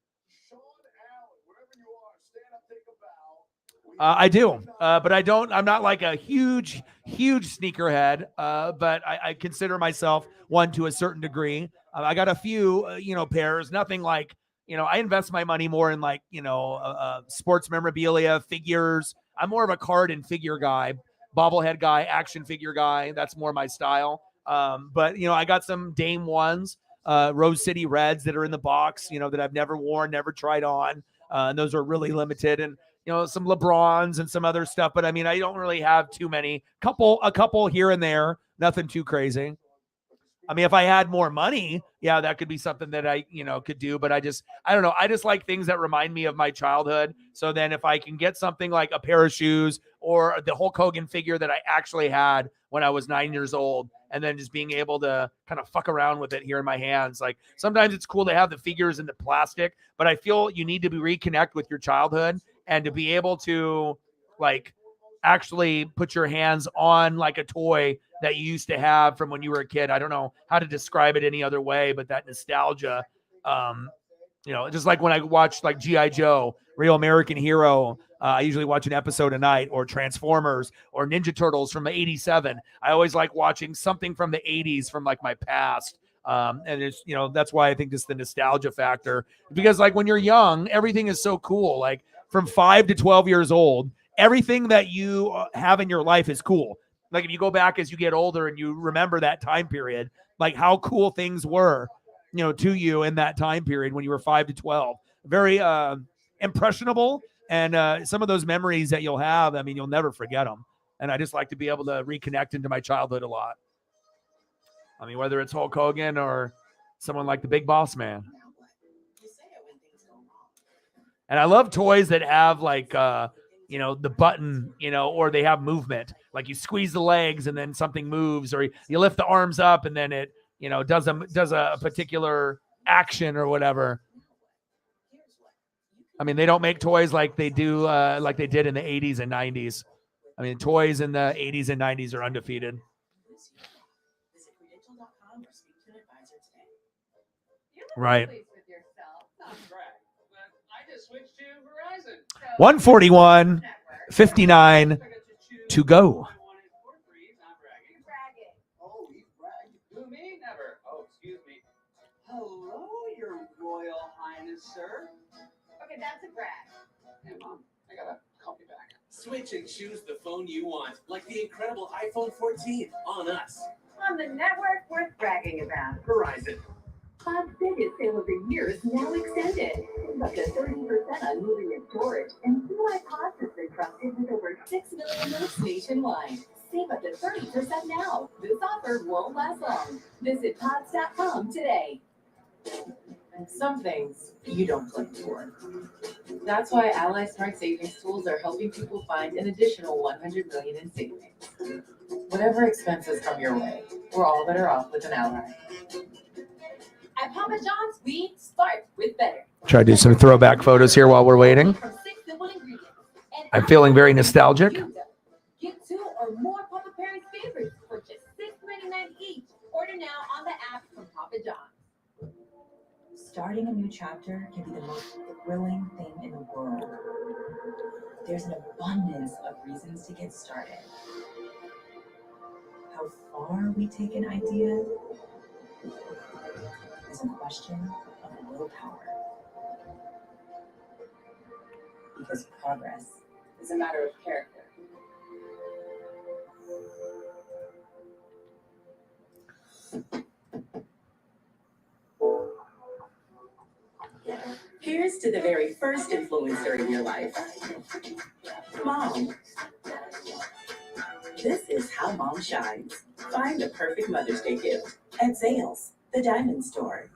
I do, but I'm not like a huge sneakerhead, but I consider myself one to a certain degree. I got a few, pairs, nothing like, I invest my money more in like, sports memorabilia, figures. I'm more of a card and figure guy, bobblehead guy, action figure guy. That's more my style. But I got some Dame ones, Rose City Reds that are in the box, that I've never worn, never tried on. And those are really limited. And, some LeBrons and some other stuff. But I mean, I don't really have too many. A couple here and there, nothing too crazy. I mean, if I had more money, yeah, that could be something that I, could do. But I don't know. I just like things that remind me of my childhood. So then if I can get something like a pair of shoes or the Hulk Hogan figure that I actually had when I was 9 years old, and then just being able to kind of fuck around with it here in my hands. Like sometimes it's cool to have the figures in the plastic, but I feel you need to be reconnect with your childhood and to be able to like actually put your hands on like a toy that you used to have from when you were a kid. I don't know how to describe it any other way, but that nostalgia, just like when I watch like G.I. Joe, Real American Hero, I usually watch an episode a night, or Transformers or Ninja Turtles from '87. I always like watching something from the '80s from like my past. And it's, that's why I think it's the nostalgia factor, because like when you're young, everything is so cool. Like from 5 to 12 years old, everything that you have in your life is cool. Like if you go back as you get older and you remember that time period, like how cool things were, to you in that time period when you were 5 to 12, very impressionable. And some of those memories that you'll have, I mean, you'll never forget them. And I just like to be able to reconnect into my childhood a lot. I mean, whether it's Hulk Hogan or someone like the Big Boss Man. And I love toys that have like, the button, or they have movement. Like you squeeze the legs and then something moves, or you lift the arms up and then it, does a particular action or whatever. I mean, they don't make toys like they do, like they did in the 80s and 90s. I mean, toys in the 80s and 90s are undefeated. Right. 141.59 to go. Who, me? Never. Oh, excuse me. Hello, Your Royal Highness, sir. Okay, that's a brag. Hey, Mom, I gotta call you back. Switch and choose the phone you want, like the incredible iPhone 14 on us. On the network worth bragging about. Verizon. Cloud's biggest sale of the year is now extended. Up to 30% on moving and storage, and CY Pods has been trusted with over 6 million moves nationwide. Save up to 30% now. This offer won't last long. Visit pods.com today. Some things you don't plan for. That's why Ally Smart Savings Tools are helping people find an additional $100 million in savings. Whatever expenses come your way, we're all better off with an Ally. At Papa John's, we start with better. Try to do some throwback photos here while we're waiting. I'm feeling very nostalgic. Get 2 or more Papa Perry's favorites for just $6.99 each. Order now on the app from Papa John's. Starting a new chapter can be the most thrilling thing in the world. There's an abundance of reasons to get started. How far we take an idea is a question of willpower. Because progress is a matter of character. Here's to the very first influencer in your life. Mom. This is how Mom shines. Find the perfect Mother's Day gift at Zales, the diamond store.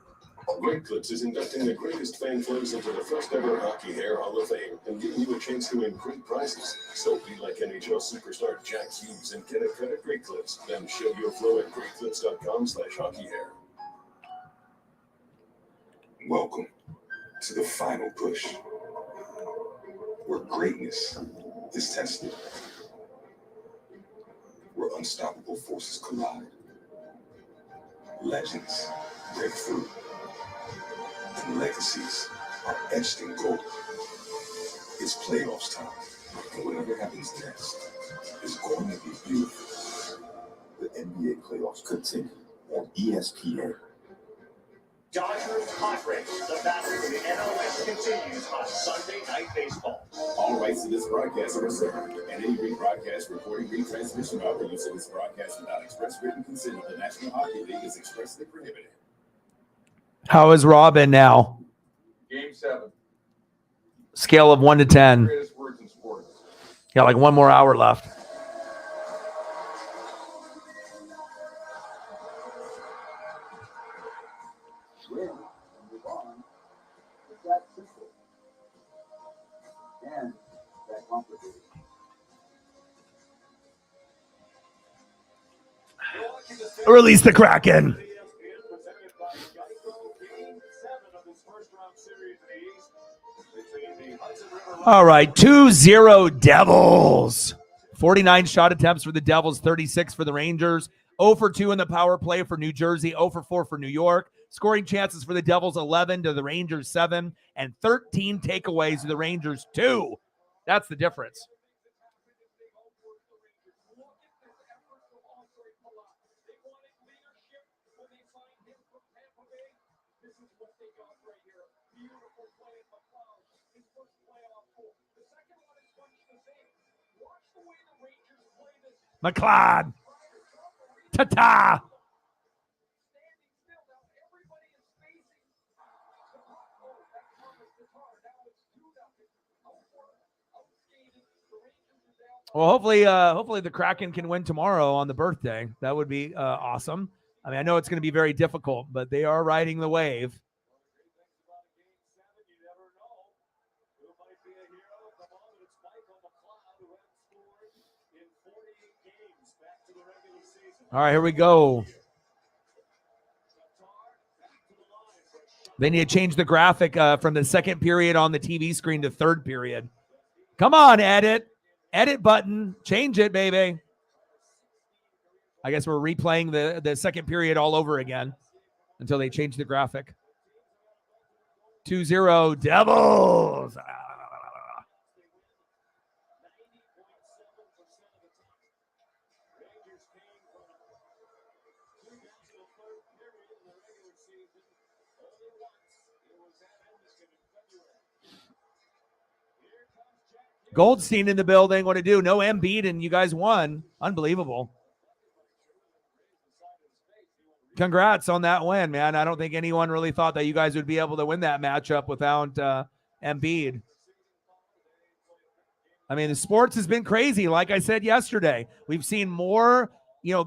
Great Clips is inducting the greatest fan flows into the first ever Hockey Hair Hall of Fame and giving you a chance to win great prizes. So be like NHL superstar Jack Hughes and get a cut at Great Clips. Then show your flow at greatclips.com/hockeyhair. Welcome to the final push, where greatness is tested, where unstoppable forces collide, legends break through, and legacies are etched in gold. It's playoffs time, and whatever happens next is going to be beautiful. The NBA playoffs continue on ESPN. Dodgers Padres, the battle for the NL West continues on Sunday Night Baseball. All rights to this broadcast are reserved, and any rebroadcast, recording, retransmission, or use of this broadcast without express written consent of the National Hockey League is expressly prohibited. How is Robin now? Game 7. Scale of 1 to 10. Greatest words in sports. Got like 1 more hour left. Win and move on. It's that simple. And that complicated. Release the Kraken. All right, 2-0 Devils. 49 shot attempts for the Devils, 36 for the Rangers. 0 for 2 in the power play for New Jersey, 0 for 4 for New York. Scoring chances for the Devils, 11 to the Rangers, 7. And 13 takeaways to the Rangers, 2. That's the difference. McLeod. Ta-ta. Well, hopefully the Kraken can win tomorrow on the birthday. That would be awesome. I mean, I know it's going to be very difficult, but they are riding the wave. All right, here we go. They need to change the graphic from the second period on the TV screen to third period. Come on, edit. Edit button. Change it, baby. I guess we're replaying the second period all over again until they change the graphic. 2-0 Devils. Goldstein in the building. What to do? No Embiid, and you guys won. Unbelievable. Congrats on that win, man. I don't think anyone really thought that you guys would be able to win that matchup without Embiid. I mean, the sports has been crazy. Like I said yesterday, we've seen more,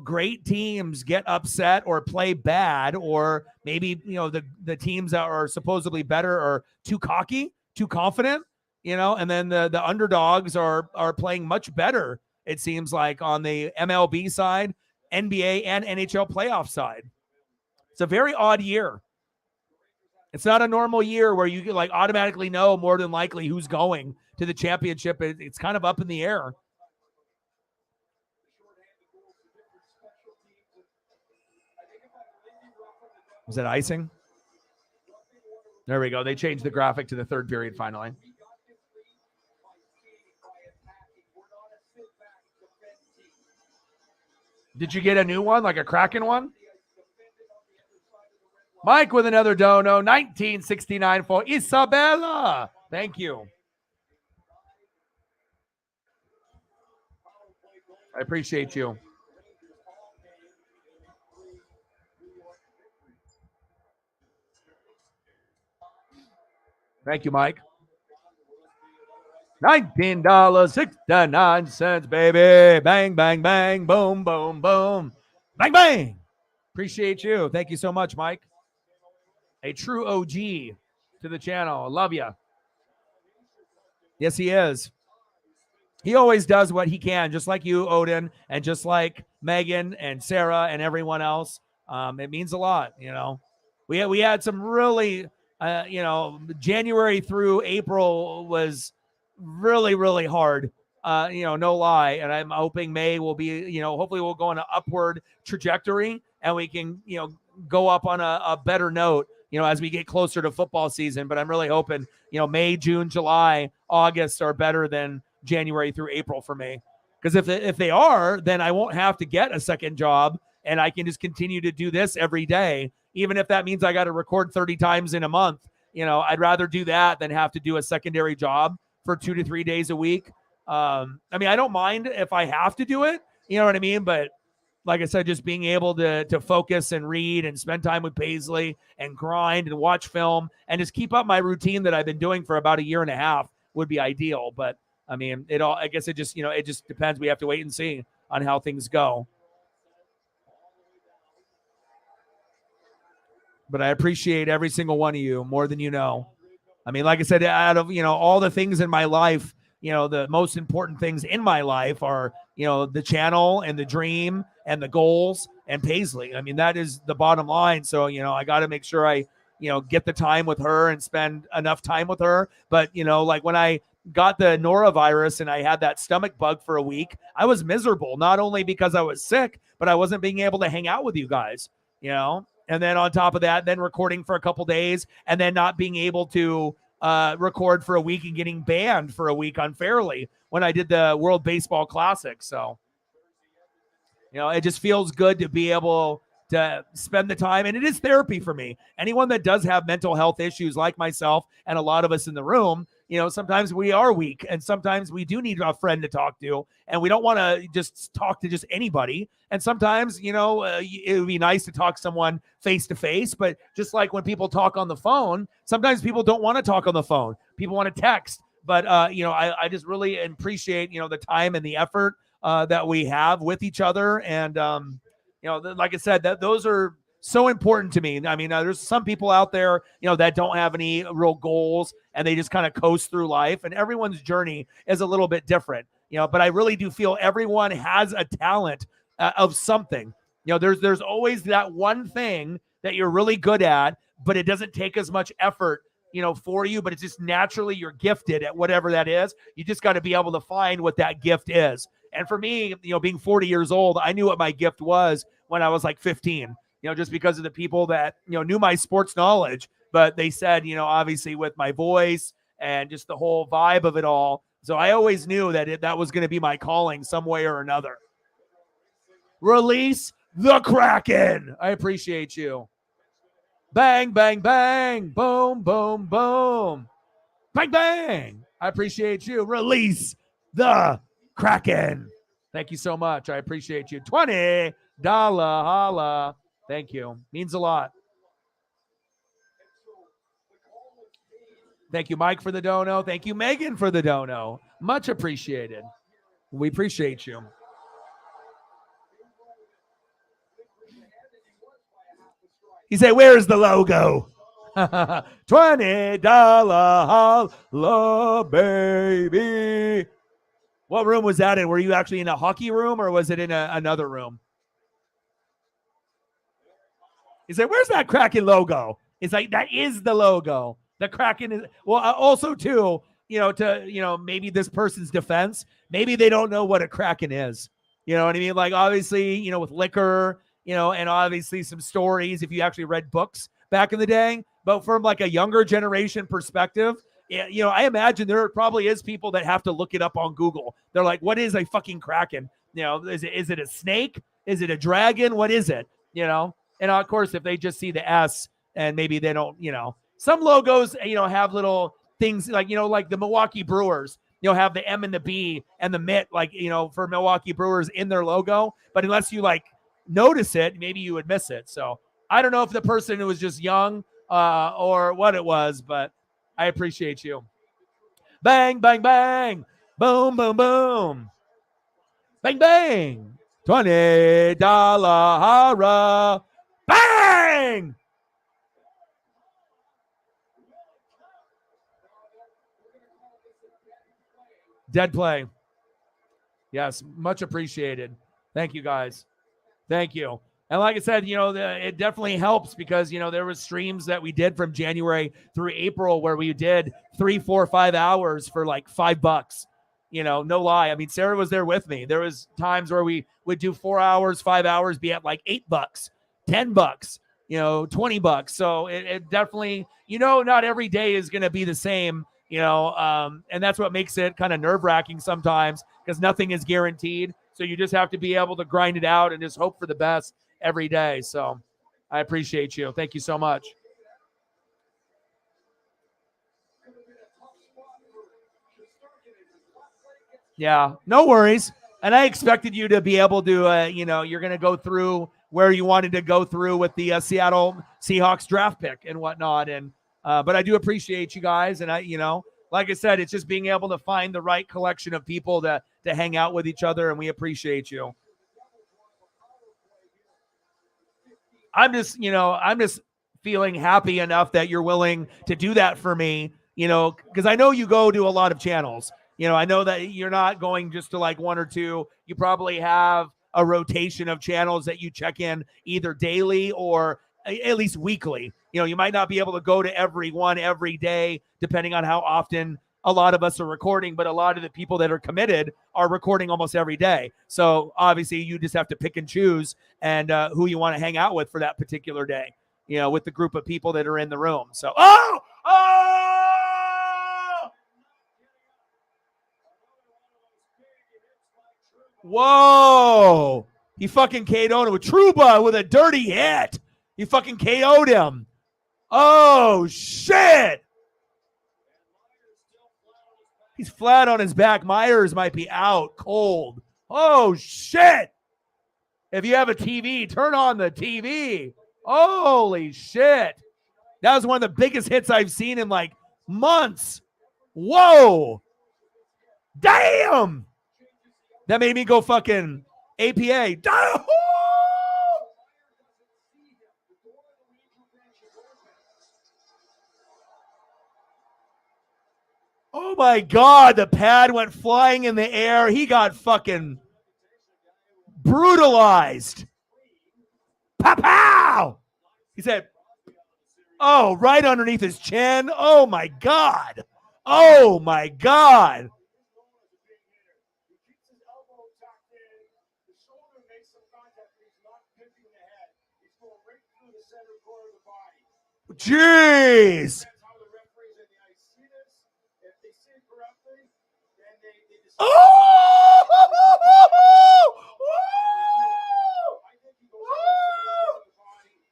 great teams get upset or play bad, or maybe, the teams that are supposedly better are too cocky, too confident. And then the underdogs are playing much better, it seems like, on the MLB side, NBA, and NHL playoff side. It's a very odd year. It's not a normal year where you like automatically know more than likely who's going to the championship. It's kind of up in the air. Was that icing? There we go. They changed the graphic to the third period finally. Did you get a new one, like a Kraken one? Mike with another dono, 1969 for Isabella. Thank you. I appreciate you. Thank you, Mike. $19.69, baby. Bang, bang, bang. Boom, boom, boom. Bang, bang. Appreciate you. Thank you so much, Mike. A true OG to the channel. I love you. Yes, he is. He always does what he can, just like you, Odin, and just like Megan and Sarah and everyone else. It means a lot, We had some really, January through April was really, really hard. No lie. And I'm hoping May will be, hopefully we'll go on an upward trajectory and we can, go up on a better note, as we get closer to football season. But I'm really hoping, May, June, July, August are better than January through April for me. Because if they are, then I won't have to get a second job and I can just continue to do this every day, even if that means I got to record 30 times in a month. I'd rather do that than have to do a secondary job for 2 to 3 days a week. I mean, I don't mind if I have to do it, you know what I mean? But like I said, just being able to focus and read and spend time with Paisley and grind and watch film and just keep up my routine that I've been doing for about 1.5 years would be ideal. But I mean, I guess it just, it just depends. We have to wait and see on how things go. But I appreciate every single one of you more than you know. I mean, like I said, out of, all the things in my life, the most important things in my life are, the channel and the dream and the goals and Paisley. I mean, that is the bottom line. So, I got to make sure I, get the time with her and spend enough time with her. But, like when I got the norovirus and I had that stomach bug for a week, I was miserable, not only because I was sick, but I wasn't being able to hang out with you guys, And then on top of that, then recording for a couple days and then not being able to record for a week and getting banned for a week unfairly when I did the World Baseball Classic. So, it just feels good to be able to spend the time. And it is therapy for me. Anyone that does have mental health issues like myself and a lot of us in the room, sometimes we are weak and sometimes we do need a friend to talk to, and we don't want to just talk to just anybody. And sometimes, it would be nice to talk to someone face to face, but just like when people talk on the phone, sometimes people don't want to talk on the phone. People want to text. But, I just really appreciate, the time and the effort that we have with each other. And, like I said, those are so important to me. I mean, there's some people out there, that don't have any real goals and they just kind of coast through life, and everyone's journey is a little bit different, but I really do feel everyone has a talent of something. There's always that one thing that you're really good at, but it doesn't take as much effort, for you, but it's just naturally you're gifted at whatever that is. You just got to be able to find what that gift is. And for me, being 40 years old, I knew what my gift was when I was like 15, just because of the people that, knew my sports knowledge, but they said, obviously with my voice and just the whole vibe of it all. So I always knew that that was going to be my calling some way or another. Release the Kraken. I appreciate you. Bang, bang, bang. Boom, boom, boom. Bang, bang. I appreciate you. Release the Kraken. Thank you so much. I appreciate you. $20 holla. Thank you. Means a lot. Thank you, Mike, for the dono. Thank you, Megan, for the dono. Much appreciated. We appreciate you. He said, where's the logo? $20 holla, baby. What room was that in? Were you actually in a hockey room or was it in another room? He said, where's that Kraken logo? It's like, that is the logo. The Kraken is, well, also too, maybe this person's defense, maybe they don't know what a Kraken is. You know what I mean? Like, obviously, with liquor, and obviously some stories, if you actually read books back in the day, but from like a younger generation perspective, I imagine there probably is people that have to look it up on Google. They're like, what is a fucking Kraken? Is it a snake? Is it a dragon? What is it? And of course, if they just see the S and maybe they don't, some logos, have little things like, like the Milwaukee Brewers, have the M and the B and the mitt, like, for Milwaukee Brewers in their logo. But unless you like notice it, maybe you would miss it. So I don't know if the person who was just young or what it was, but I appreciate you. Bang, bang, bang. Boom, boom, boom. Bang, bang. $20 hara. Bang! Dead play. Yes, much appreciated. Thank you, guys. Thank you. And like I said, it definitely helps because, there was streams that we did from January through April where we did 3, 4, 5 hours for like $5. No lie. I mean, Sarah was there with me. There was times where we would do 4 hours, 5 hours, be at like $8, $10, $20. So it definitely, not every day is going to be the same, and that's what makes it kind of nerve-wracking sometimes because nothing is guaranteed. So you just have to be able to grind it out and just hope for the best every day. So I appreciate you. Thank you so much. Yeah, no worries. And I expected you to be able to, you're going to go through where you wanted to go through with the Seattle Seahawks draft pick and whatnot. And but I do appreciate you guys. And like I said, it's just being able to find the right collection of people to hang out with each other. And we appreciate you. I'm just feeling happy enough that you're willing to do that for me, because I know you go to a lot of channels. I know that you're not going just to like one or two. You probably have a rotation of channels that you check in either daily or at least weekly. You might not be able to go to every one every day, depending on how often a lot of us are recording, but a lot of the people that are committed are recording almost every day. So obviously you just have to pick and choose and who you want to hang out with for that particular day, with the group of people that are in the room. So, whoa, he fucking KO'd him with Truba with a dirty hit. He fucking KO'd him. Oh, shit. He's flat on his back. Myers might be out cold. Oh, shit. If you have a TV, turn on the TV. Holy shit. That was one of the biggest hits I've seen in like months. Whoa. Damn. That made me go fucking APA. Oh my God, the pad went flying in the air. He got fucking brutalized. Pow! He said, oh, right underneath his chin. Oh my God. Oh my God. Jeez.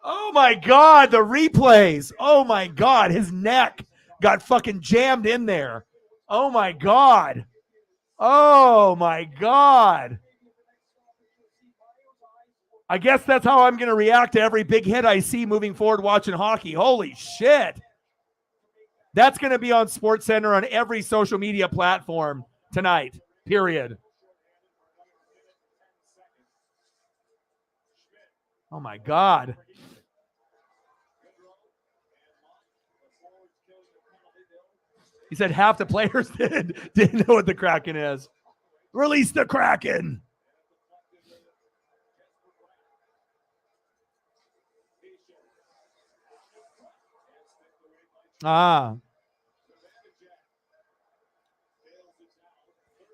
Oh my God, the replays. Oh my God, his neck got fucking jammed in there. Oh my God. Oh my God. I guess that's how I'm going to react to every big hit I see moving forward watching hockey. Holy shit. That's going to be on SportsCenter on every social media platform tonight, period. Oh my God. He said half the players didn't know what the Kraken is. Release the Kraken.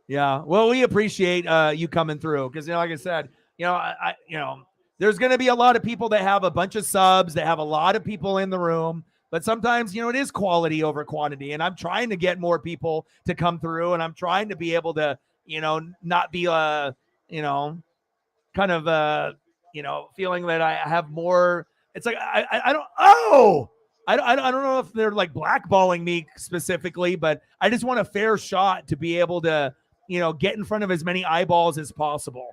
Yeah. Well, we appreciate you coming through because, like I said, there's going to be a lot of people that have a bunch of subs, that have a lot of people in the room, but sometimes, it is quality over quantity. And I'm trying to get more people to come through, and I'm trying to be able to, not be, kind of, feeling that I have more. It's like, I don't know if they're like blackballing me specifically, but I just want a fair shot to be able to, get in front of as many eyeballs as possible,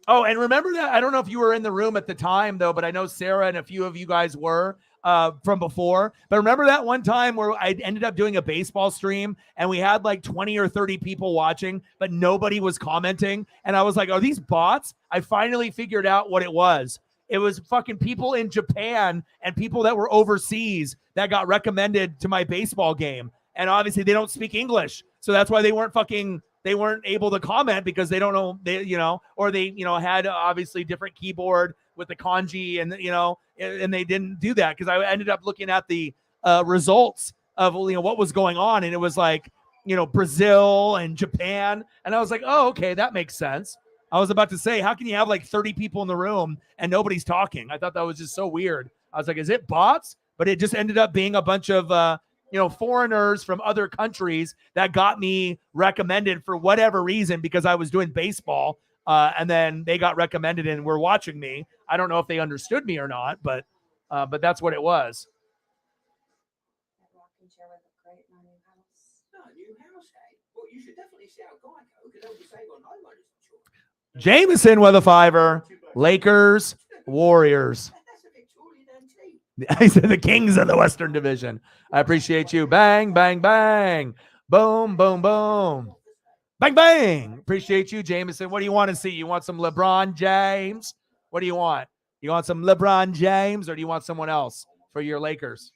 Oh, and remember that, I don't know if you were in the room at the time though, but I know Sarah and a few of you guys were from before, but remember that one time where I ended up doing a baseball stream and we had like 20 or 30 people watching, but nobody was commenting. And I was like, are these bots? I finally figured out what it was. It was fucking people in Japan and people that were overseas that got recommended to my baseball game. And obviously they don't speak English. So that's why they weren't able to comment because they don't know, or they had obviously different keyboard with the kanji and they didn't do that because I ended up looking at the results of, what was going on. And it was like, Brazil and Japan. And I was like, oh, okay, that makes sense. I was about to say, how can you have like 30 people in the room and nobody's talking? I thought that was just so weird. I was like, is it bots? But it just ended up being a bunch of, foreigners from other countries that got me recommended for whatever reason because I was doing baseball And then they got recommended and were watching me. I don't know if they understood me or not, but that's what it was. That rocking chair would look great in our new house. No, new house, eh? Well, you should definitely see how Geico can help you save on homeowners insurance. Jameson with a 5-er. Lakers, Warriors. That's a Victorian antique. I said the Kings of the Western Division. I appreciate you. Bang, bang, bang. Boom, boom, boom. Bang, bang. Appreciate you, Jameson. What do you want to see? You want some LeBron James? What do you want? You want some LeBron James or do you want someone else for your Lakers?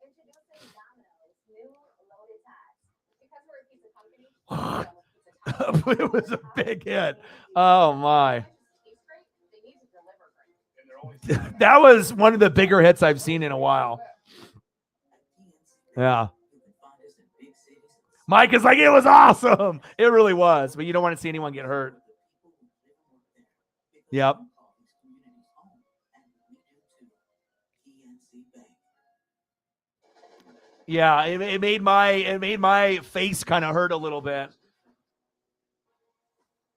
Introducing Domino's new loaded tots. Because we're a pizza company, It was a big hit. Oh, my. taste great, they need to deliver great. That was one of the bigger hits I've seen in a while. Yeah. Mike is like, it was awesome. It really was, but you don't want to see anyone get hurt. Yep. Yeah, it made my face kind of hurt a little bit.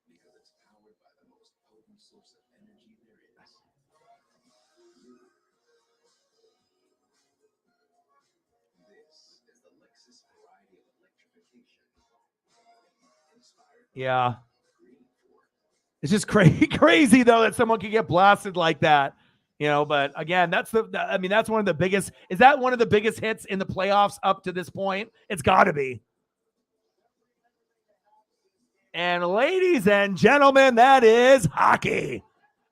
Because it's powered by the most potent source of energy there is. This is the Lexus variety of electrification. Inspired Yeah. green for It's just crazy though that someone can get blasted like that, but again, that's one of the biggest. Is that one of the biggest hits in the playoffs up to this point? It's got to be. And ladies and gentlemen, that is hockey.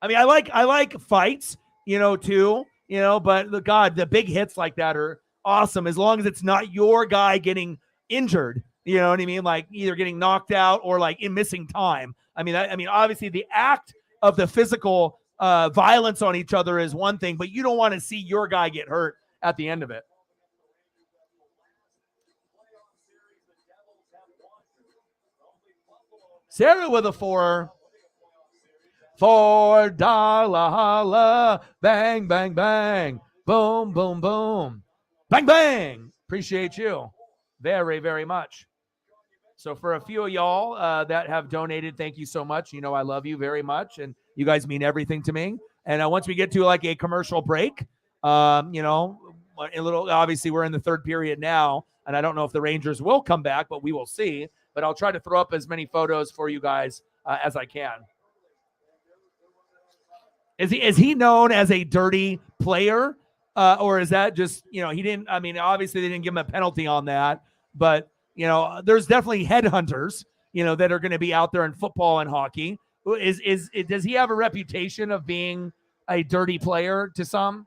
I mean, I like fights, too, but the big hits like that are awesome as long as it's not your guy getting injured. You know what I mean? Like either getting knocked out or like in missing time. I mean, obviously the act of the physical violence on each other is one thing, but you don't want to see your guy get hurt at the end of it. Sarah with a 4. $4 holla. Bang, bang, bang. Boom, boom, boom. Bang, bang. Appreciate you very, very much. So for a few of y'all that have donated, thank you so much. I love you very much, and you guys mean everything to me. And once we get to like a commercial break, a little, obviously we're in the third period now, and I don't know if the Rangers will come back, but we will see. But I'll try to throw up as many photos for you guys as I can. Is he known as a dirty player, or is that just he didn't? I mean, obviously they didn't give him a penalty on that, but. There's definitely headhunters, that are going to be out there in football and hockey. Does he have a reputation of being a dirty player to some?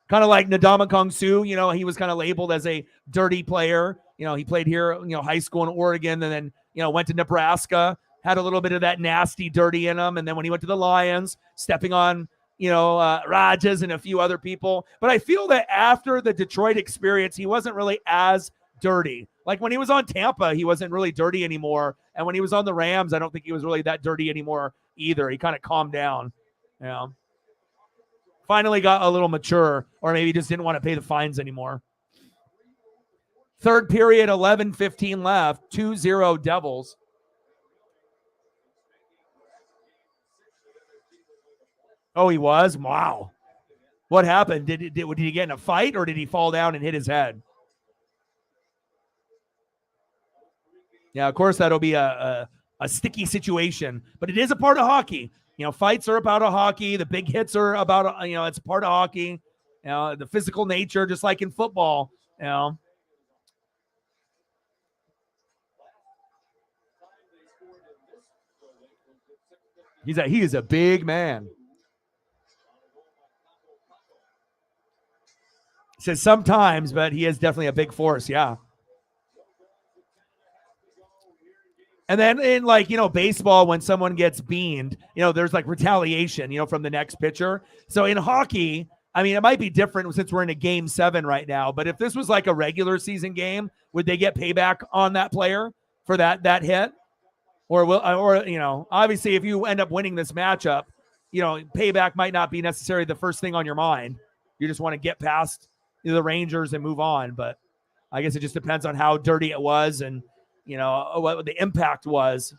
Kind of like Ndamukong Suh, he was kind of labeled as a dirty player. He played here, high school in Oregon, and then, went to Nebraska, had a little bit of that nasty dirty in him. And then when he went to the Lions, stepping on, Rajas and a few other people. But I feel that after the Detroit experience, he wasn't really as dirty. Like when he was on Tampa, he wasn't really dirty anymore. And when he was on the Rams, I don't think he was really that dirty anymore either. He kind of calmed down. Finally got a little mature, or maybe just didn't want to pay the fines anymore. Third period, 11:15 left, 2-0 Devils. Oh, he was? Wow. What happened? Did he get in a fight, or did he fall down and hit his head? Yeah, of course, that'll be a sticky situation, but it is a part of hockey. Fights are about hockey. The big hits are about, it's part of hockey. The physical nature, just like in football. He is a big man. He says sometimes, but he is definitely a big force. Yeah. And then in baseball, when someone gets beaned, there's like retaliation, from the next pitcher. So in hockey, I mean, it might be different since we're in a game 7 right now, but if this was like a regular season game, would they get payback on that player for that hit? Or obviously if you end up winning this matchup, payback might not be necessarily the first thing on your mind. You just want to get past the Rangers and move on. But I guess it just depends on how dirty it was and, what the impact was.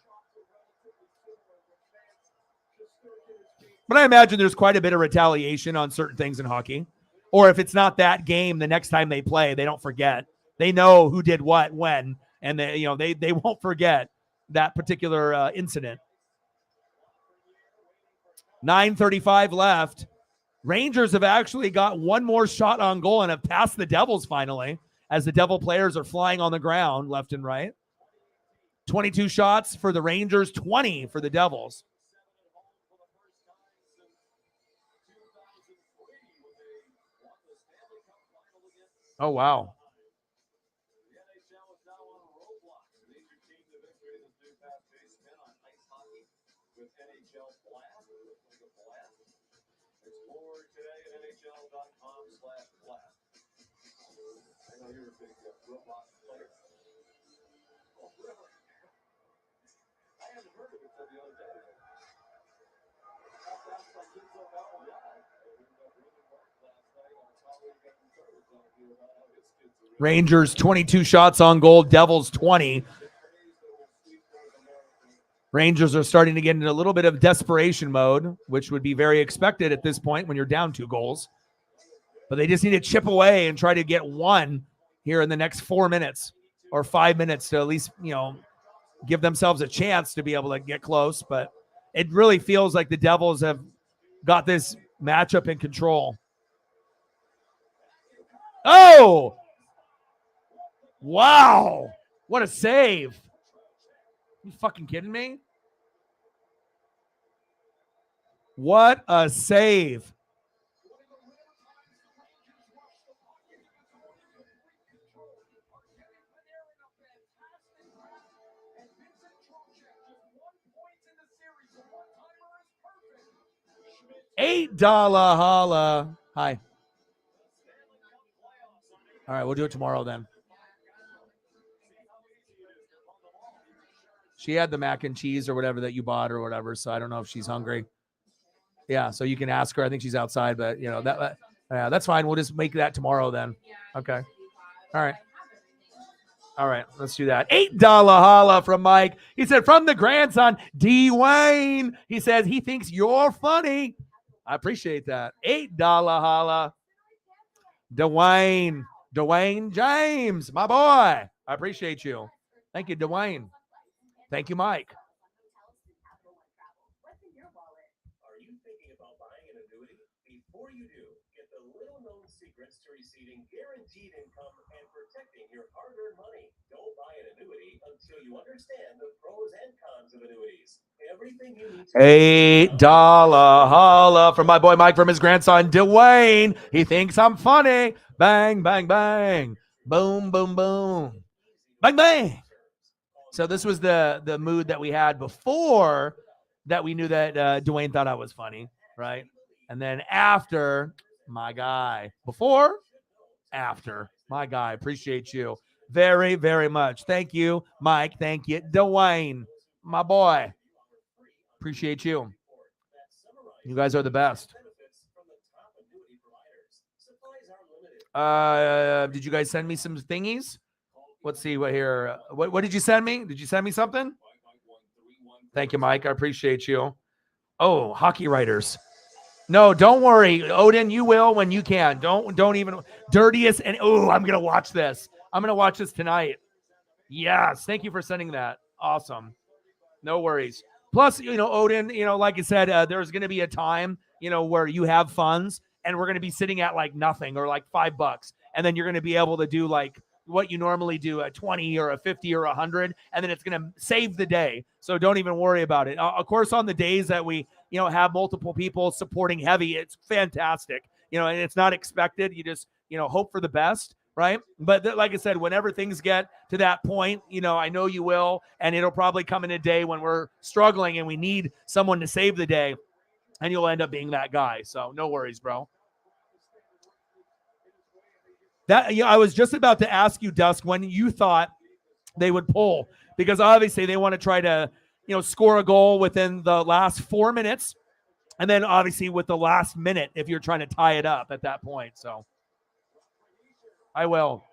But I imagine there's quite a bit of retaliation on certain things in hockey. Or if it's not that game, the next time they play, they don't forget. They know who did what when, and they won't forget that particular incident. 9:35 left. Rangers have actually got one more shot on goal and have passed the Devils finally, as the Devil players are flying on the ground left and right. 22 shots for the Rangers, 20 for the Devils. Oh, wow. Rangers 22 shots on goal, Devils 20. Rangers are starting to get into a little bit of desperation mode, which would be very expected at this point when you're down 2 goals. But they just need to chip away and try to get one here in the next 4 minutes or 5 minutes to at least, give themselves a chance to be able to get close. But it really feels like the Devils have got this matchup in control. Oh! Wow. What a save. Are you fucking kidding me? What a save. $8 holla. Hi. All right, we'll do it tomorrow then. She had the mac and cheese or whatever that you bought or whatever, so I don't know if she's hungry. Yeah, so you can ask her. I think she's outside, but that's fine. We'll just make that tomorrow then. Okay. All right, let's do that. $8 holla from Mike. He said, from the grandson, Dwayne. He says he thinks you're funny. I appreciate that. $8 holla. Dwayne James, my boy. I appreciate you. Thank you, Dwayne. Thank you, Mike. Are you thinking about buying an annuity? Before you do, get the little-known secrets to receiving guaranteed income and protecting your hard-earned money. Don't buy an annuity until you understand the pros and cons of annuities. Everything you need to $8 holla from my boy Mike from his grandson, Dwayne. He thinks I'm funny. Bang, bang, bang. Boom, boom, boom. Bang, bang. So this was the mood that we had before that we knew that Dwayne thought I was funny, right? And then after, my guy. Before, after, my guy. Appreciate you very, very much. Thank you, Mike. Thank you, Dwayne, my boy. Appreciate you. You guys are the best. Did you guys send me some thingies? Let's see what here. What did you send me? Did you send me something? Thank you, Mike. I appreciate you. Oh, hockey writers. No, don't worry, Odin. You will when you can. Don't even. Dirtiest and I'm gonna watch this. I'm gonna watch this tonight. Yes, thank you for sending that. Awesome. No worries. Plus, Odin. Like I said, there's gonna be a time, where you have funds, and we're gonna be sitting at like nothing or like $5, and then you're gonna be able to do like what you normally do, a 20 or a 50 or 100, and then it's going to save the day. So don't even worry about it. Of course, on the days that we, have multiple people supporting heavy, it's fantastic, and it's not expected. You just, hope for the best, right? But like I said, whenever things get to that point, I know you will, and it'll probably come in a day when we're struggling and we need someone to save the day, and you'll end up being that guy. So no worries, bro. I was just about to ask you, Dusk, when you thought they would pull, because obviously they want to try to, score a goal within the last 4 minutes, and then obviously with the last minute if you're trying to tie it up at that point. So I will.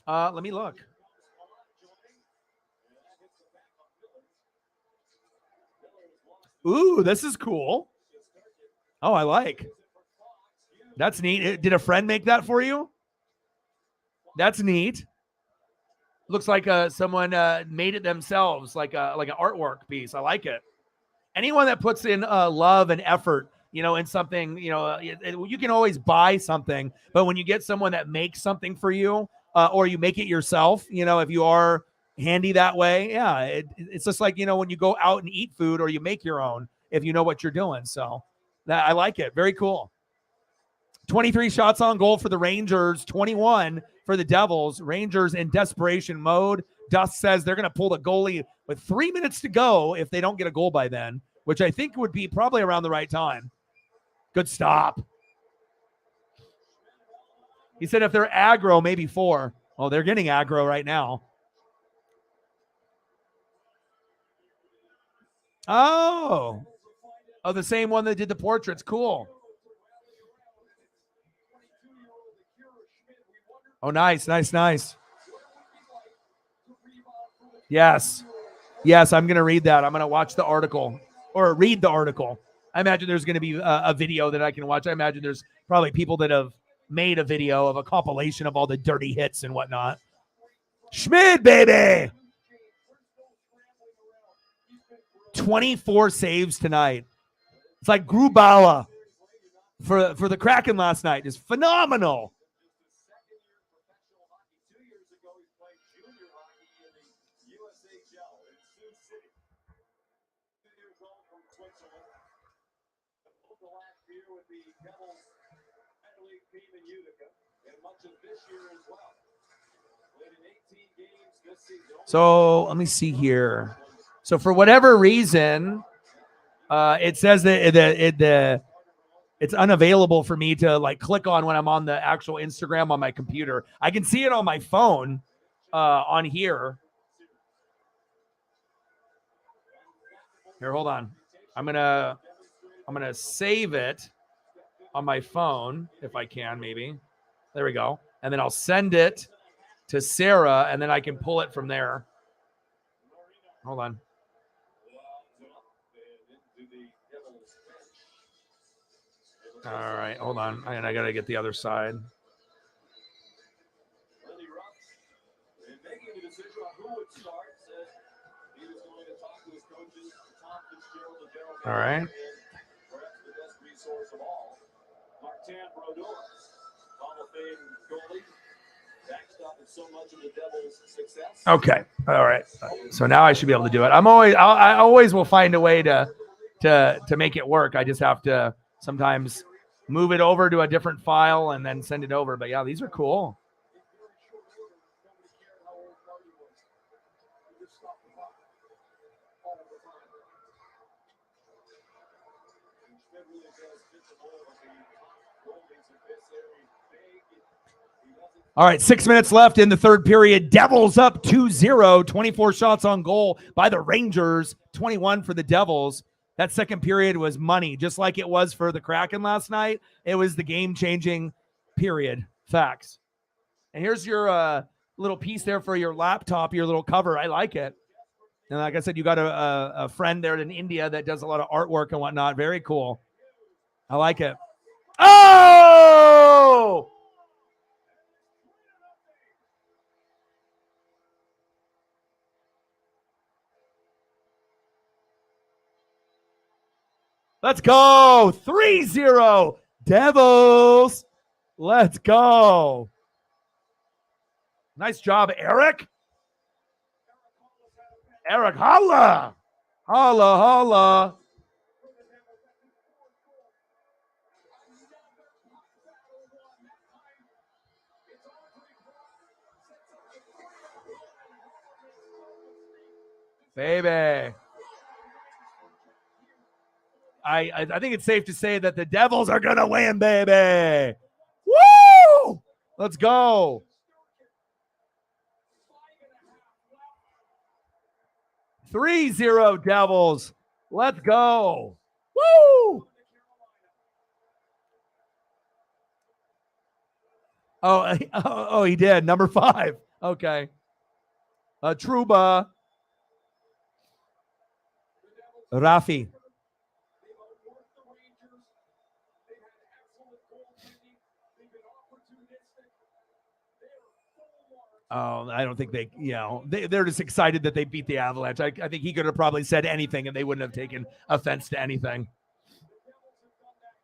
Let me look. Ooh, this is cool. Oh, I like. That's neat. Did a friend make that for you? That's neat. Looks like someone made it themselves, like an artwork piece. I like it. Anyone that puts in love and effort, in something, you can always buy something, but when you get someone that makes something for you, or you make it yourself, if you are handy that way, yeah, it's just like, when you go out and eat food or you make your own, if you know what you're doing. So that I like it. Very cool. 23 shots on goal for the Rangers, 21 for the Devils. Rangers in desperation mode. Dust says they're going to pull the goalie with 3 minutes to go if they don't get a goal by then, which I think would be probably around the right time. Good stop. He said if they're aggro, maybe 4. Oh, they're getting aggro right now. Oh, the same one that did the portraits. Cool. Oh, nice. Yes, I'm going to read that. I'm going to watch the article or read the article. I imagine there's going to be a video that I can watch. I imagine there's probably people that have made a video of a compilation of all the dirty hits and whatnot. Schmid, baby. 24 saves tonight. It's like Grubauer for the Kraken last night. Is phenomenal. So let me see here. So for whatever reason, it says that it's unavailable for me to like click on when I'm on the actual Instagram on my computer. I can see it on my phone on here. Here, hold on. I'm gonna save it on my phone if I can, maybe. There we go. And then I'll send it to Sarah, and then I can pull it from there. Hold on. All right, hold on. And I got to get the other side. All right. Okay. All right. So now I should be able to do it. I always will find a way to make it work. I just have to sometimes move it over to a different file and then send it over. But yeah, these are cool. All right, 6 minutes left in the third period. Devils up 2-0, 24 shots on goal by the Rangers, 21 for the Devils. That second period was money, just like it was for the Kraken last night. It was the game-changing period. Facts. And here's your little piece there for your laptop, your little cover. I like it. And like I said, you got a friend there in India that does a lot of artwork and whatnot. Very cool. I like it. Oh! Let's go. 3-0. Devils. Let's go. Nice job, Eric. Eric, holla. Holla, holla. Baby. I think it's safe to say that the Devils are going to win, baby. Woo! Let's go. $3-0 Devils. Let's go. Woo! Oh, he did. Number 5. Okay. Trouba. Rafi. I don't think they're just excited that they beat the Avalanche. I think he could have probably said anything and they wouldn't have taken offense to anything.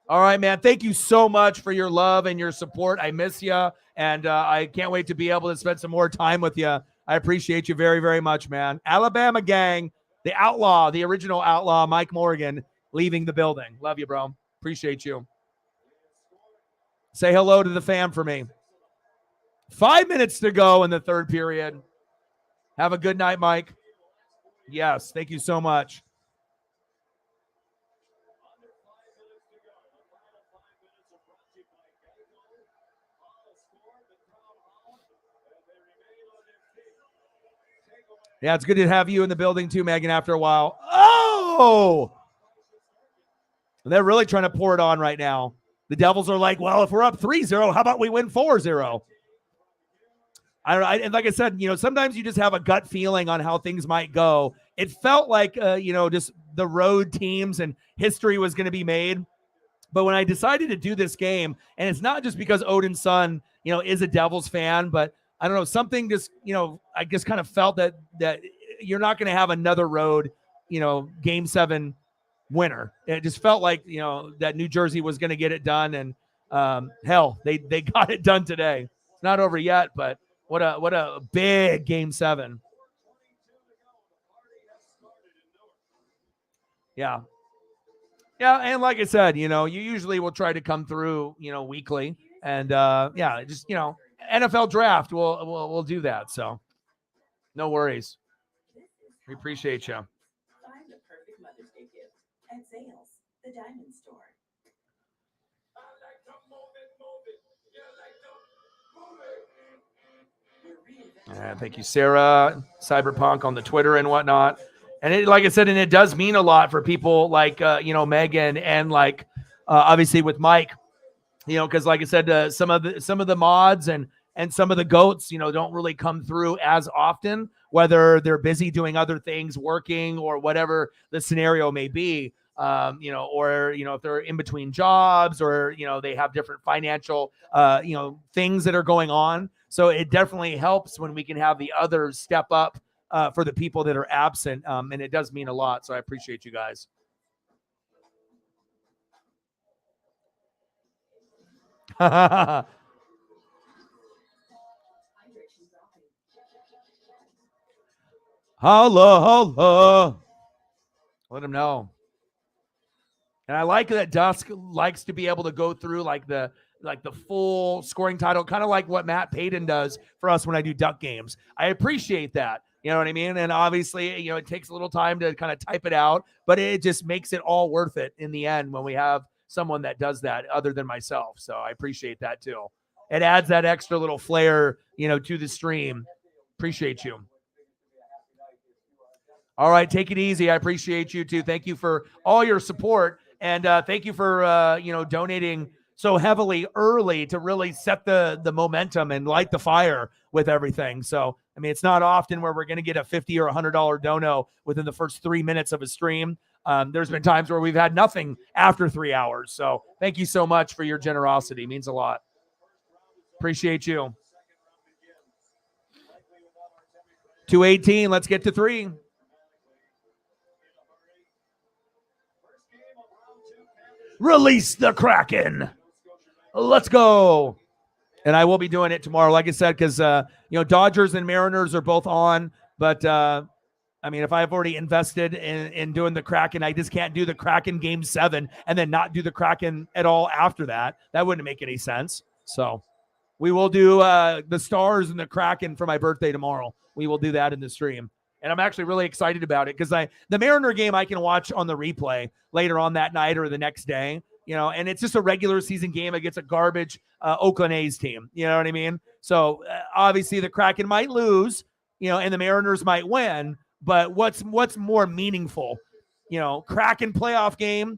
All right, man. Thank you so much for your love and your support. I miss you, and I can't wait to be able to spend some more time with you. I appreciate you very, very much, man. Alabama gang, the outlaw, the original outlaw, Mike Morgan, leaving the building. Love you, bro. Appreciate you. Say hello to the fam for me. 5 minutes to go in the third period. Have a good night, Mike. Yes, thank you so much. Yeah, it's good to have you in the building too, Megan, after a while. Oh! They're really trying to pour it on right now. The Devils are like, well, if we're up 3-0, how about we win 4-0? And like I said, sometimes you just have a gut feeling on how things might go. It felt like, just the road teams and history was going to be made. But when I decided to do this game, and it's not just because Odin's son, is a Devils fan, but I don't know, something just, I just kind of felt that you're not going to have another road, game 7 winner. It just felt like, that New Jersey was going to get it done. And hell, they got it done today. It's not over yet, but what a big game 7. Yeah. Yeah, and like I said, you usually will try to come through, weekly. And just, NFL draft, we'll do that. So no worries. We appreciate you. Find the perfect Mother's Day gift at Zales, the diamond store. Thank you, Sarah, Cyberpunk on the Twitter and whatnot. And it, like I said, and it does mean a lot for people like, Megan and like, obviously with Mike, because like I said, some of the mods and some of the goats, don't really come through as often, whether they're busy doing other things, working or whatever the scenario may be, or, if they're in between jobs or, they have different financial, things that are going on. So it definitely helps when we can have the others step up for the people that are absent. And it does mean a lot. So I appreciate you guys. Holla, holla. Let him know. And I like that Dusk likes to be able to go through like the full scoring title, kind of like what Matt Payton does for us when I do Duck games. I appreciate that. You know what I mean? And obviously, it takes a little time to kind of type it out, but it just makes it all worth it in the end when we have someone that does that other than myself. So I appreciate that too. It adds that extra little flair, to the stream. Appreciate you. All right, take it easy. I appreciate you too. Thank you for all your support. And thank you for, donating so heavily early to really set the momentum and light the fire with everything. So, I mean, it's not often where we're going to get a $50 or $100 dono within the first 3 minutes of a stream. There's been times where we've had nothing after 3 hours. So thank you so much for your generosity. It means a lot. Appreciate you. 218. Let's get to 3. Release the Kraken. Let's go. And I will be doing it tomorrow, like I said, because, Dodgers and Mariners are both on. But, if I've already invested in doing the Kraken, I just can't do the Kraken game 7 and then not do the Kraken at all after that. That wouldn't make any sense. So we will do the Stars and the Kraken for my birthday tomorrow. We will do that in the stream. And I'm actually really excited about it because the Mariner game I can watch on the replay later on that night or the next day, and it's just a regular season game against a garbage Oakland A's team. You know what I mean? So obviously the Kraken might lose, and the Mariners might win. But what's more meaningful, Kraken playoff game,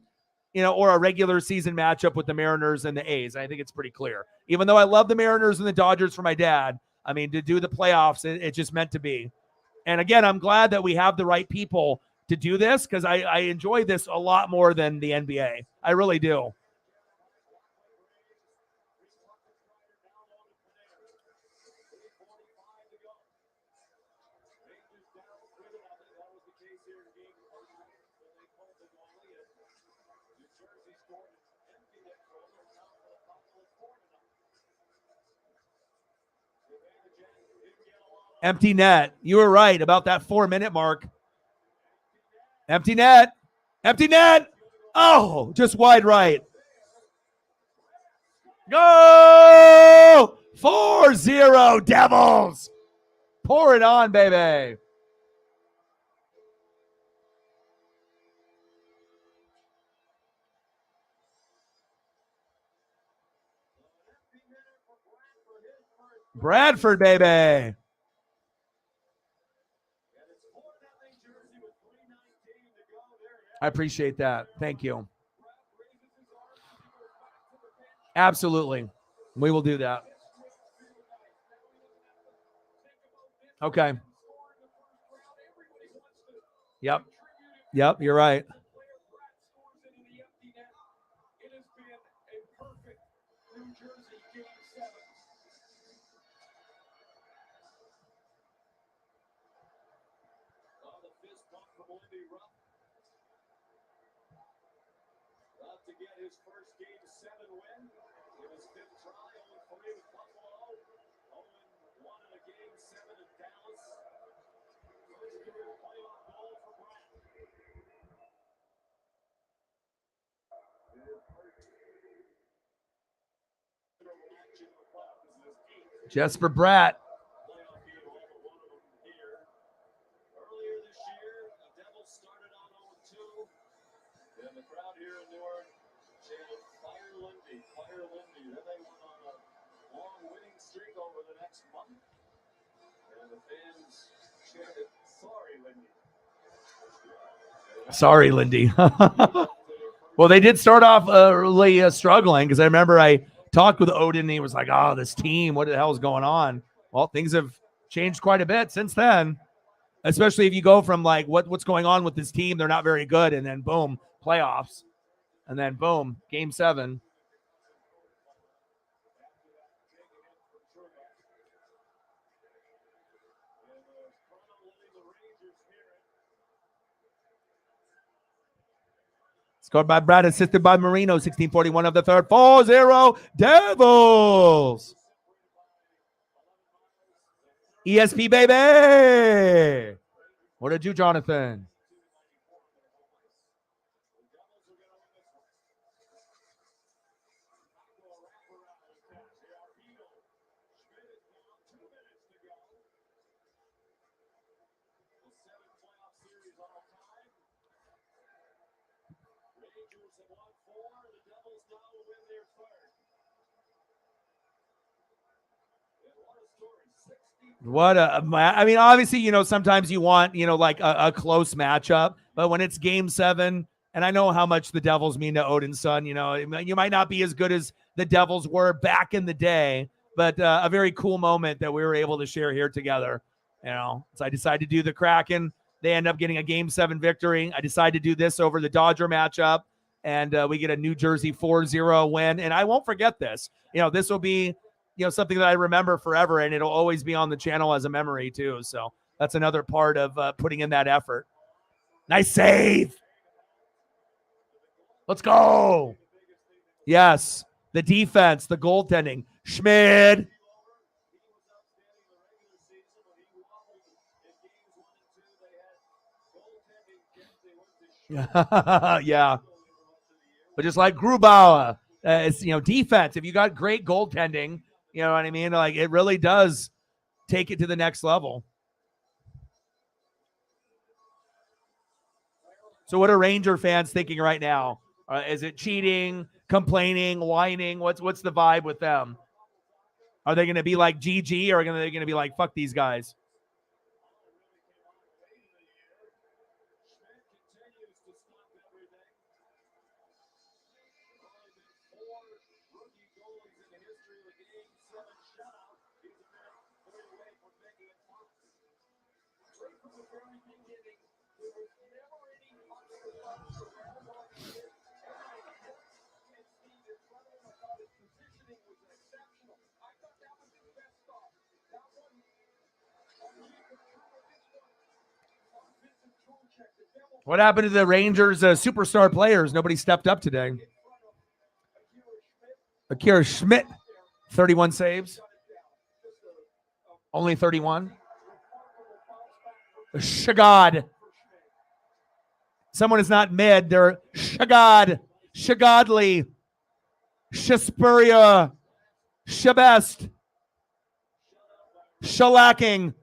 or a regular season matchup with the Mariners and the A's? I think it's pretty clear. Even though I love the Mariners and the Dodgers for my dad, to do the playoffs, it's just meant to be. And again, I'm glad that we have the right people to do this because I enjoy this a lot more than the NBA. I really do. Empty net. You were right about that 4-minute mark. Empty net. Empty net. Oh, just wide right. Go! 4-0 Devils. Pour it on, baby. Bradford, baby. I appreciate that. Thank you. Absolutely. We will do that. Okay. Yep. Yep, you're right. To get his first Game 7 win in his 5th try, 0-3 with Buffalo, 0-1 in a Game 7 in Dallas. First career playoff goal for Brett. Jesper Bratt. Playoff game, all but one of them here. Earlier this year, the Devils started on 0-2, and the crowd here in Newark chanted, "Fire Lindy, Fire Lindy." Then they went on a long winning streak over the next month, and the fans chanted, "Sorry, Lindy." Sorry, Lindy. Well, they did start off really struggling because I remember I talked with Odin and he was like, oh, this team, what the hell is going on? Well, things have changed quite a bit since then, especially if you go from like what's going on with this team. They're not very good. And then boom, playoffs. And then boom, Game 7. Scored by Brad, assisted by Marino, 16:41 of the third. 4-0 Devils. ESP, baby. What did you, Jonathan? I mean, obviously, sometimes you want, like a close matchup, but when it's Game 7, and I know how much the Devils mean to Odin's son, you might not be as good as the Devils were back in the day, but a very cool moment that we were able to share here together. So I decided to do the Kraken. They end up getting a Game 7 victory. I decided to do this over the Dodger matchup, and we get a New Jersey 4-0 win. And I won't forget this. This will be something that I remember forever, and it'll always be on the channel as a memory too. So that's another part of putting in that effort. Nice save. Let's go. Yes. The defense, the goaltending. Schmid. Yeah. But just like Grubauer, it's, defense. If you got great goaltending, you know what I mean? Like, it really does take it to the next level. So what are Ranger fans thinking right now? Is it cheating, complaining, whining? What's the vibe with them? Are they going to be like GG, or are they going to be like, fuck these guys? What happened to the Rangers superstar players? Nobody stepped up today. Akira Schmidt, 31 saves. Only 31. Shagad. Someone is not mid. They're Shagad. Shagadli. Shaspuria. Shabest. Shellacking.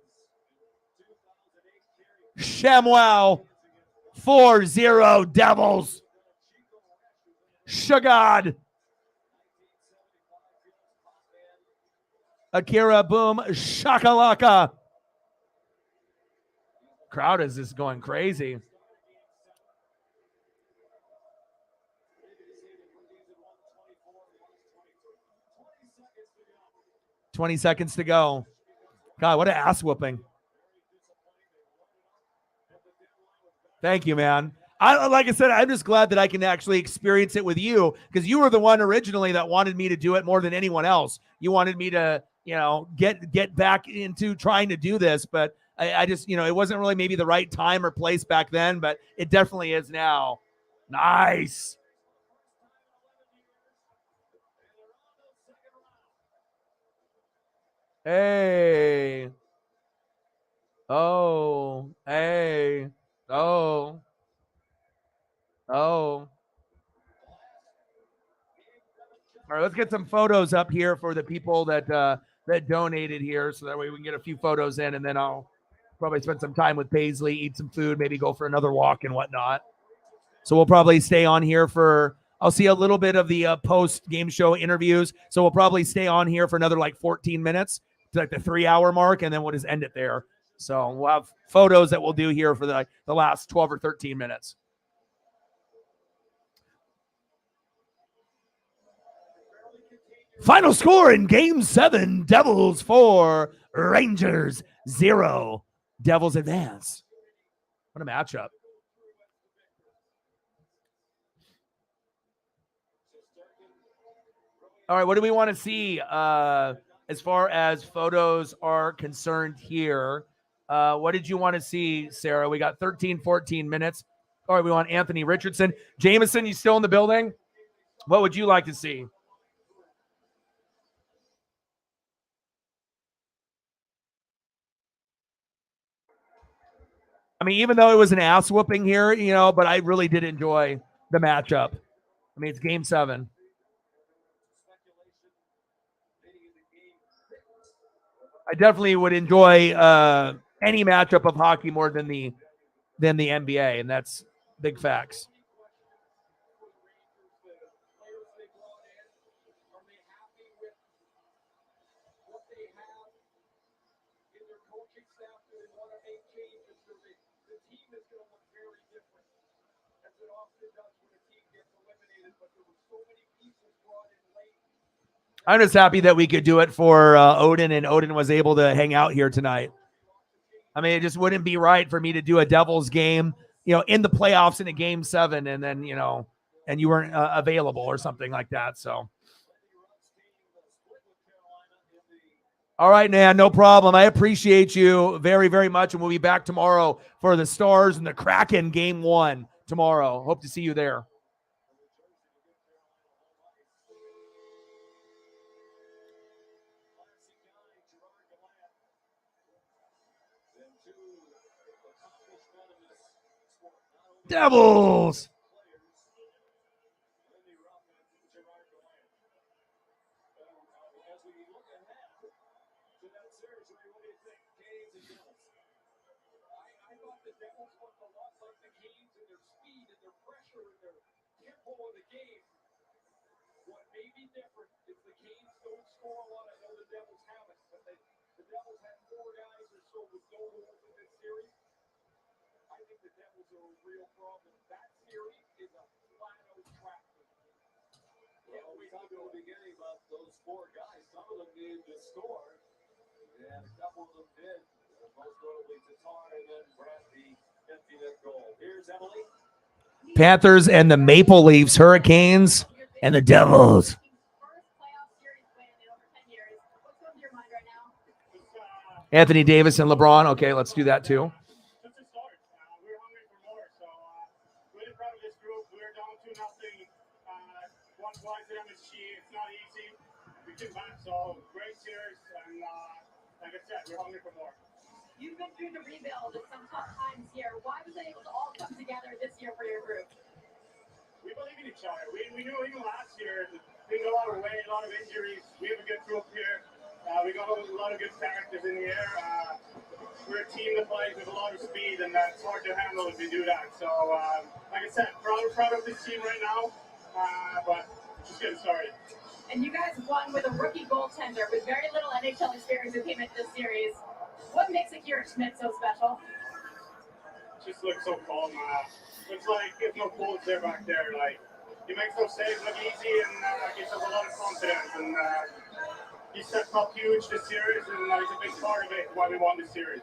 Shamwow. 4-0 Devils. Shagad. Akira Boom Shakalaka. Crowd is just going crazy. $20 seconds to go. God, what an ass whooping. Thank you, man. Like I said, I'm just glad that I can actually experience it with you, because you were the one originally that wanted me to do it more than anyone else. You wanted me to, get back into trying to do this, but I just, it wasn't really maybe the right time or place back then, but it definitely is now. Nice. Hey. Oh. Hey. Oh. Oh. All right, let's get some photos up here for the people that donated here, so that way we can get a few photos in, and then I'll probably spend some time with Paisley, eat some food, maybe go for another walk and whatnot. So we'll probably stay on here I'll see a little bit of the post-game show interviews, so we'll probably stay on here for another 14 minutes, to the 3-hour mark, and then we'll just end it there. So we'll have photos that we'll do here for the last 12 or 13 minutes. Final score in Game 7, Devils 4, Rangers 0. Devils advance. What a matchup. All right, what do we want to see as far as photos are concerned here? What did you want to see, Sarah? We got 13, 14 minutes. All right, we want Anthony Richardson. Jameson, you still in the building? What would you like to see? I mean, even though it was an ass whooping here, but I really did enjoy the matchup. I mean, it's Game 7. I definitely would enjoy any matchup of hockey more than the NBA, and that's big facts. I'm just happy that we could do it for Odin, and Odin was able to hang out here tonight. I mean, it just wouldn't be right for me to do a Devils game, in the playoffs in a Game 7, and then, and you weren't available or something like that. So, all right, man, no problem. I appreciate you very, very much, and we'll be back tomorrow for the Stars and the Kraken Game 1 tomorrow. Hope to see you there. Devils. Panthers and the Maple Leafs, Hurricanes and the Devils. Anthony Davis and LeBron. Okay, let's do that too. not easy. We came back, so great series, and like I said, we're hungry for more. You've been through the rebuild at some tough times here. Why was it able to all come together this year for your group? We believe in each other. We knew even last year that we got a lot of weight, a lot of injuries. We have a good group here. We got a lot of good characters in the air. We're a team that plays with a lot of speed, and it's hard to handle if we do that. So, like I said, proud of this team right now, but just getting started. And you guys won with a rookie goaltender with very little NHL experience who came into this series. What makes Akira Schmidt so special? Just looks so calm. Looks like there's no bullets there back there. Like, he makes those saves look easy and gives us a lot of confidence. And he stepped up huge this series, and he's a big part of it why we won this series.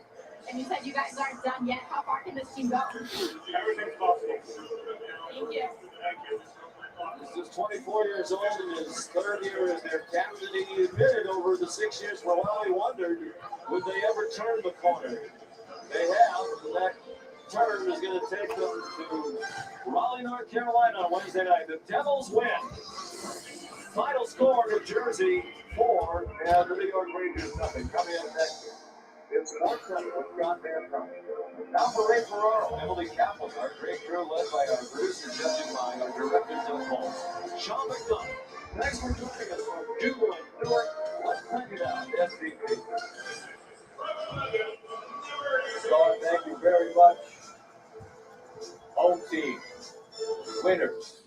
And you said you guys aren't done yet. How far can this team go? Everything's possible. Thank you. Thank you. This is 24 years old and his third year as their captain. He admitted over the 6 years for a while he wondered, would they ever turn the corner? They have. And that turn is going to take them to Raleigh, North Carolina on Wednesday night. The Devils win. Final score, New Jersey 4 and the New York Rangers nothing. Coming up next, it's Sports Center with Scott Van Pelt. Now for Ray Ferraro, Emily Kaplan, our great crew led by our producer, Justin Mine, our director, Doug Holmes, Sean McDonough. Thanks for joining us from Dublin, Newark. Let's bring it out, SVP. Scott, thank you very much. Home team, winners,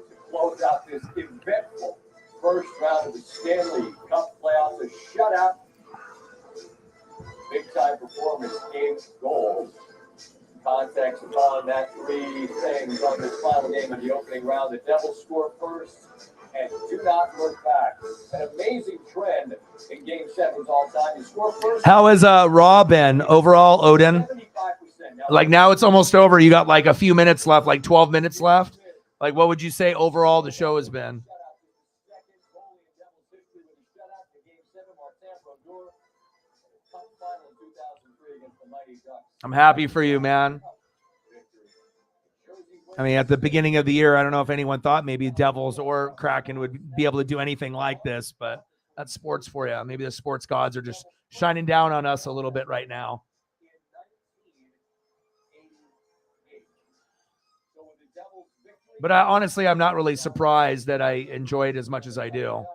to close out this eventful first round of the Stanley Cup playoffs, a shutout. Big time performance in goals. Context upon that, three things on this final game of the opening round. The Devils score first and do not look back. An amazing trend in Game 7's all time. You score first. How is Raw been overall, Odin? 75%. Like now it's almost over. You got like a few minutes left, like 12 minutes left. Like what would you say overall the show has been? I'm happy for you, man. I mean, at the beginning of the year, I don't know if anyone thought maybe Devils or Kraken would be able to do anything like this, but that's sports for you. Maybe the sports gods are just shining down on us a little bit right now. But honestly, I'm not really surprised that I enjoy it as much as I do.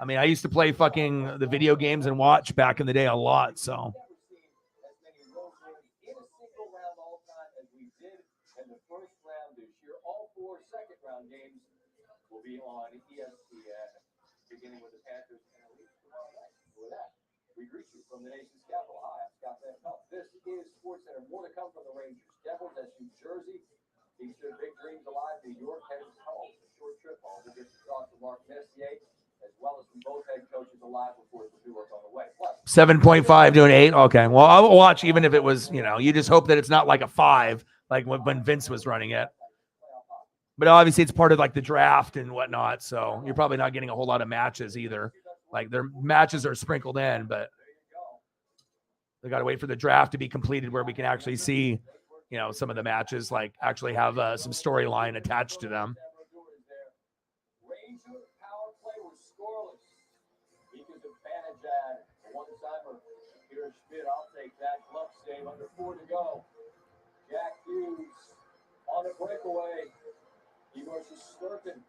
I mean, I used to play fucking the video games and watch back in the day a lot, so. All four second round games will be on ESPN, beginning with the Panthers and the Leafs tomorrow night. With that, we greet you from the nation's capital. Hi, I'm Scott Van Pelt. This is Sports Center. More to come from the Rangers. Devils at New Jersey. These two big dreams alive. New York headed home. A short trip home. We'll get to talk to Mark Messier, as well as from both head coaches alive before the Newark on the way. Plus 7.5 to an 8. Okay. Well, I'll watch even if it was, you know, you just hope that it's not like a 5, like when Vince was running it. But obviously it's part of like the draft and whatnot. So you're probably not getting a whole lot of matches either. Like their matches are sprinkled in, but they got to wait for the draft to be completed where we can actually see, you know, some of the matches like actually have some storyline attached to them. Ranger power play was scoreless. Eagles advantage at one-timer. Here Schmidt, I'll take that. Glove save under 4 to go. Jack Hughes on a breakaway. Igor Shesterkin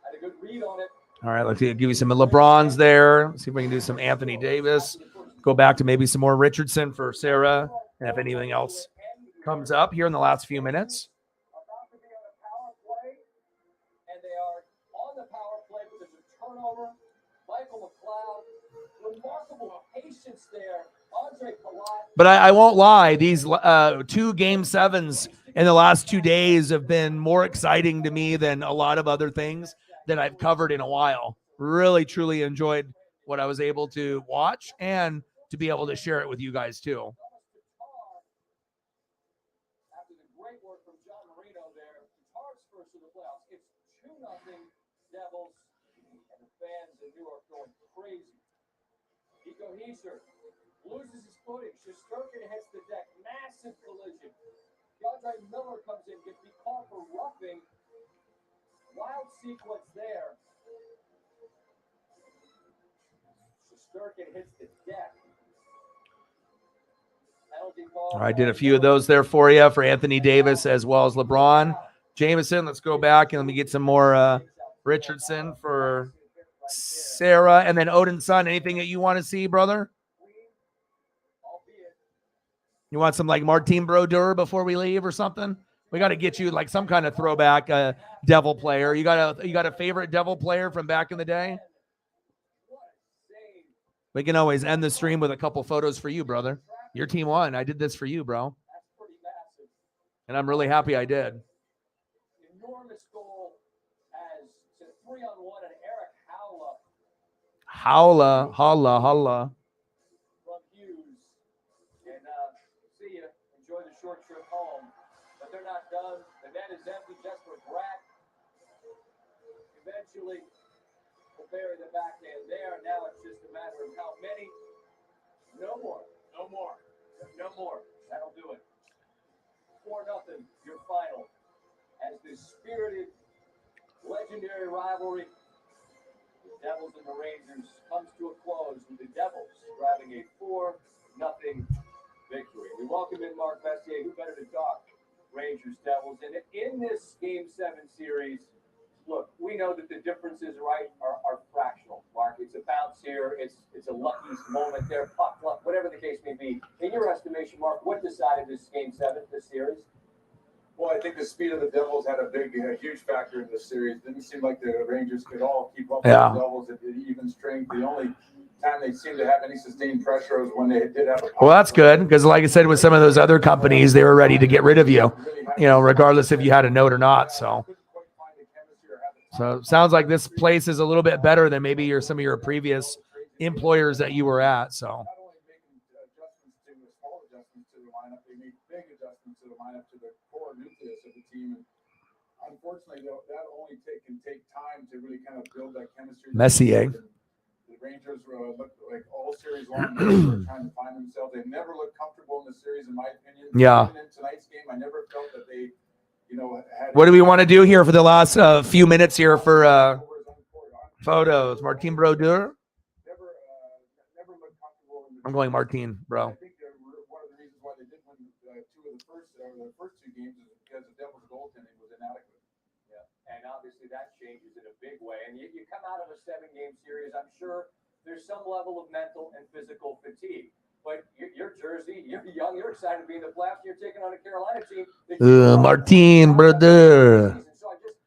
had a good read on it. All right, let's give you some LeBrons there. Let's see if we can do some Anthony Davis. Go back to maybe some more Richardson for Sarah. And if anything else comes up here in the last few minutes. About to be on a power play, and they are on the power play, but there's a turnover. Michael McLeod, remarkable patience there. Andre Palat. But I won't lie, these 2 Game 7s in the last 2 days have been more exciting to me than a lot of other things that I've covered in a while. Really, truly enjoyed what I was able to watch and to be able to share it with you guys too. After the great work from John Marino there, Tatar's first in the playoffs. It's 2-0 Devils, and the fans in Newark going crazy. Nico Heiser loses his footing. Shesterkin hits the deck. Massive collision. DeAndre Miller comes in, gets the call for roughing. Wild sequence there. Shesterkin hits the deck. Penalty ball. I did a few of those there for you for Anthony Davis as well as LeBron. Jameson, let's go back and let me get some more Richardson for Sarah. And then Odin's son, anything that you want to see, brother? You want some like Martin Brodeur before we leave or something? We got to get you like some kind of throwback Devil player. You got a favorite Devil player from back in the day? We can always end the stream with a couple photos for you, brother. Your team won. I did this for you, bro. And I'm really happy I did. Enormous goal as to 3-on-1 and Eric Holla. from Hughes. And see you. Enjoy the short trip home. But they're not done. The net is empty just for Brack. Eventually, we'll bury the backhand there. Now it's just a matter of how many. No more. That'll do it. 4-0, your final. As this spirited, legendary rivalry, the Devils and the Rangers, comes to a close with the Devils grabbing a 4-0 victory. We welcome in Mark Messier. Who better to talk Rangers Devils? And in this Game 7 series, look, we know that the differences, right, are fractional. Mark, it's a bounce here. It's a lucky moment there, puck luck, whatever the case may be. In your estimation, Mark, what decided this Game 7, this series? Well, I think the speed of the Devils had a huge factor in this series. Didn't seem like the Rangers could all keep up with the Devils at even strength. The only time they seemed to have any sustained pressure was when they did have a Well, that's good because, like I said, with some of those other companies, they were ready to get rid of you, regardless if you had a note or not. So it sounds like this place is a little bit better than maybe some of your previous employers that you were at. So. not only making small adjustments to the lineup, they made big adjustments to the lineup, to the core nucleus of the team. And unfortunately, that only can take time to really kind of build that chemistry. Messier. The Rangers looked like all series long they were trying to find themselves. They never looked comfortable in the series, in my opinion. Yeah. Even in tonight's game, I never felt that they, had. What do we want to do here for the last few minutes here for photos? Martin Brodeur? I'm going Martin, bro. I think one of the reasons why they did win the first two games is because the Devils' goaltending was inadequate. Yeah, and obviously that changes in a big way. And you come out of a 7-game series, I'm sure there's some level of mental and physical fatigue. But you're Jersey, you're young, you're excited to be in the playoffs, you're taking on a Carolina team. Martin Brodeur. So I just,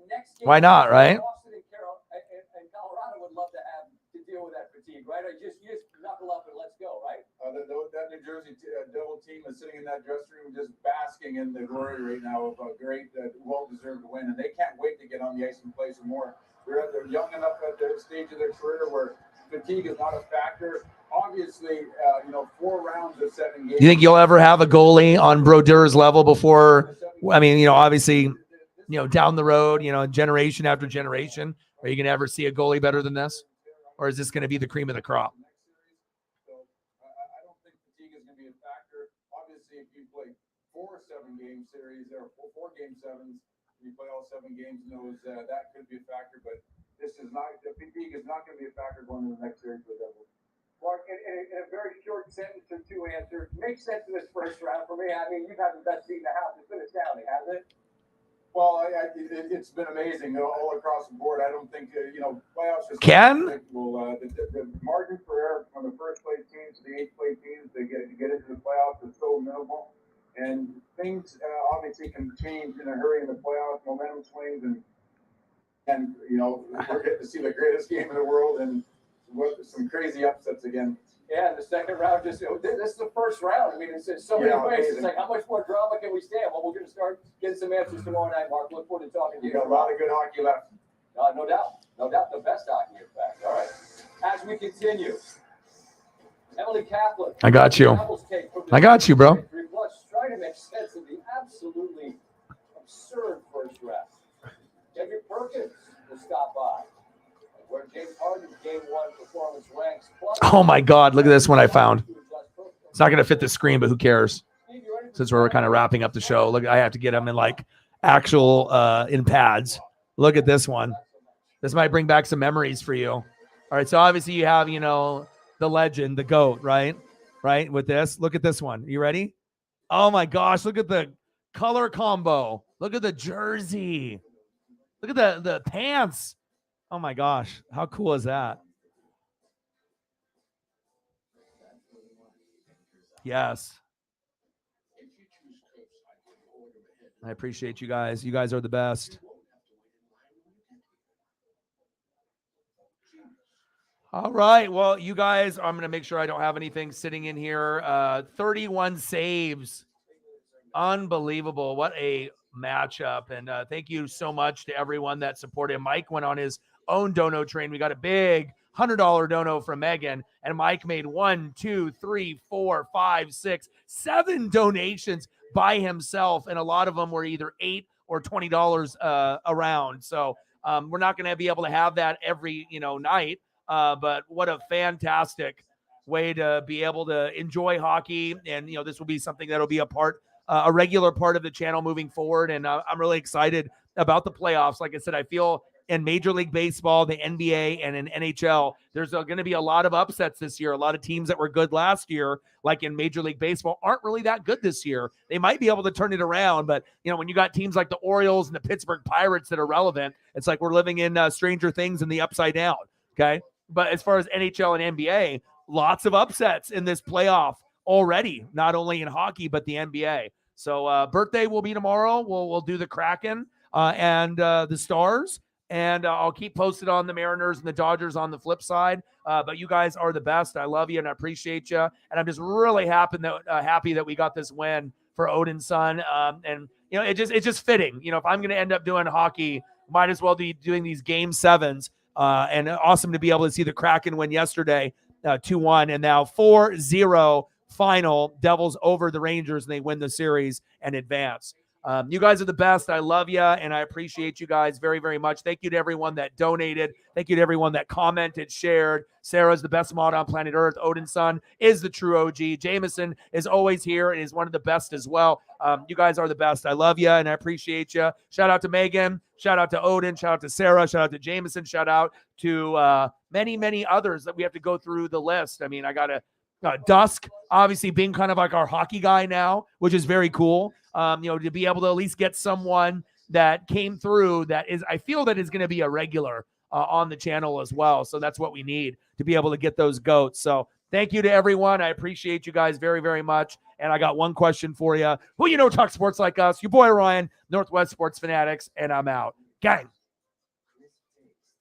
next game, Why not, right? Boston and Colorado would love to have to deal with that fatigue, right? You just knuckle up and let's go, right? That New Jersey Devil team is sitting in that dressing room just basking in the glory right now of a great, well-deserved win. And they can't wait to get on the ice and play some more. They're young enough at the stage of their career where fatigue is not a factor. Obviously, 4 rounds of 7 games. Do you think you'll ever have a goalie on Brodeur's level before? I mean, obviously, down the road, generation after generation, are you going to ever see a goalie better than this? Or is this going to be the cream of the crop? I don't think fatigue is going to be a factor. Obviously, if you play 4 7-game series or 4 Game 7s, you play all 7 games, that could be a factor. But fatigue is not going to be a factor going into the next series for the Devils. Mark, in a very short sentence or 2 answers, makes sense in this first round for me. I mean, you've had the best seat in the house. It's been astounding, hasn't it? Well, it's been amazing all across the board. I don't think, playoffs is unpredictable. The margin for error from the first place teams to the 8th place teams to get into the playoffs is so minimal. And things obviously can change in a hurry in the playoffs, momentum swings, and we're getting to see the greatest game in the world and some crazy upsets again. Yeah, the second round this is the first round. I mean, it's in so many ways. Amazing. It's like, how much more drama can we stand? Well, we're going to start getting some answers tomorrow night, Mark. Look forward to talking to you. You got a lot of good hockey left. No doubt. No doubt. The best hockey, in fact. All right. As we continue, Emily Kaplan. I got you. I got you, bro. Plus, trying to make sense of the absolutely absurd first round. David Perkins will stop by. Where James Harden's Game 1 performance ranks. Oh my God, look at this one I found. It's not going to fit the screen, but who cares? Since we're kind of wrapping up the show, look, I have to get them in like actual in pads. Look at this one. This might bring back some memories for you. All right, so obviously you have, the legend, the GOAT, right? Right, with this. Look at this one. You ready? Oh my gosh, look at the color combo. Look at the jersey. Look at the pants. Oh my gosh, how cool is that? Yes. I appreciate you guys. You guys are the best. All right. Well, you guys, I'm going to make sure I don't have anything sitting in here. 31 saves. Unbelievable. What a matchup. And thank you so much to everyone that supported. Mike went on his own dono train. We got a big $100 dono from Megan, and Mike made 1, 2, 3, 4, 5, 6, 7 donations by himself. And a lot of them were either $8 or $20 around. So we're not going to be able to have that every, night. But what a fantastic way to be able to enjoy hockey. And, this will be something that'll be a regular part of the channel moving forward. And I'm really excited about the playoffs. Like I said, I feel in Major League Baseball, the NBA, and in NHL, there's going to be a lot of upsets this year. A lot of teams that were good last year, like in Major League Baseball, aren't really that good this year. They might be able to turn it around, but when you got teams like the Orioles and the Pittsburgh Pirates that are relevant, it's like we're living in Stranger Things in the upside down. Okay, but as far as NHL and NBA, lots of upsets in this playoff already, not only in hockey but the NBA. So birthday will be tomorrow. We'll do the Kraken and the Stars. And I'll keep posted on the Mariners and the Dodgers on the flip side. But you guys are the best. I love you and I appreciate you. And I'm just really happy that we got this win for Odin's son. And it's just fitting. If I'm going to end up doing hockey, might as well be doing these game 7s. And awesome to be able to see the Kraken win yesterday, 2-1, and now 4-0 final. Devils over the Rangers, and they win the series and advance. You guys are the best. I love you, and I appreciate you guys very, very much. Thank you to everyone that donated. Thank you to everyone that commented, shared. Sarah's the best mod on planet Earth. Odin's son is the true OG. Jameson is always here and is one of the best as well. You guys are the best. I love you, and I appreciate you. Shout out to Megan. Shout out to Odin. Shout out to Sarah. Shout out to Jameson. Shout out to many, many others that we have to go through the list. I mean, I got to Dusk, obviously being kind of like our hockey guy now, which is very cool. To be able to at least get someone that came through that is, I feel that is going to be a regular on the channel as well. So that's what we need to be able to get those goats. So thank you to everyone. I appreciate you guys very, very much. And I got one question for you. Who talk sports like us? Your boy Ryan, Northwest Sports Fanatics, and I'm out. Gang.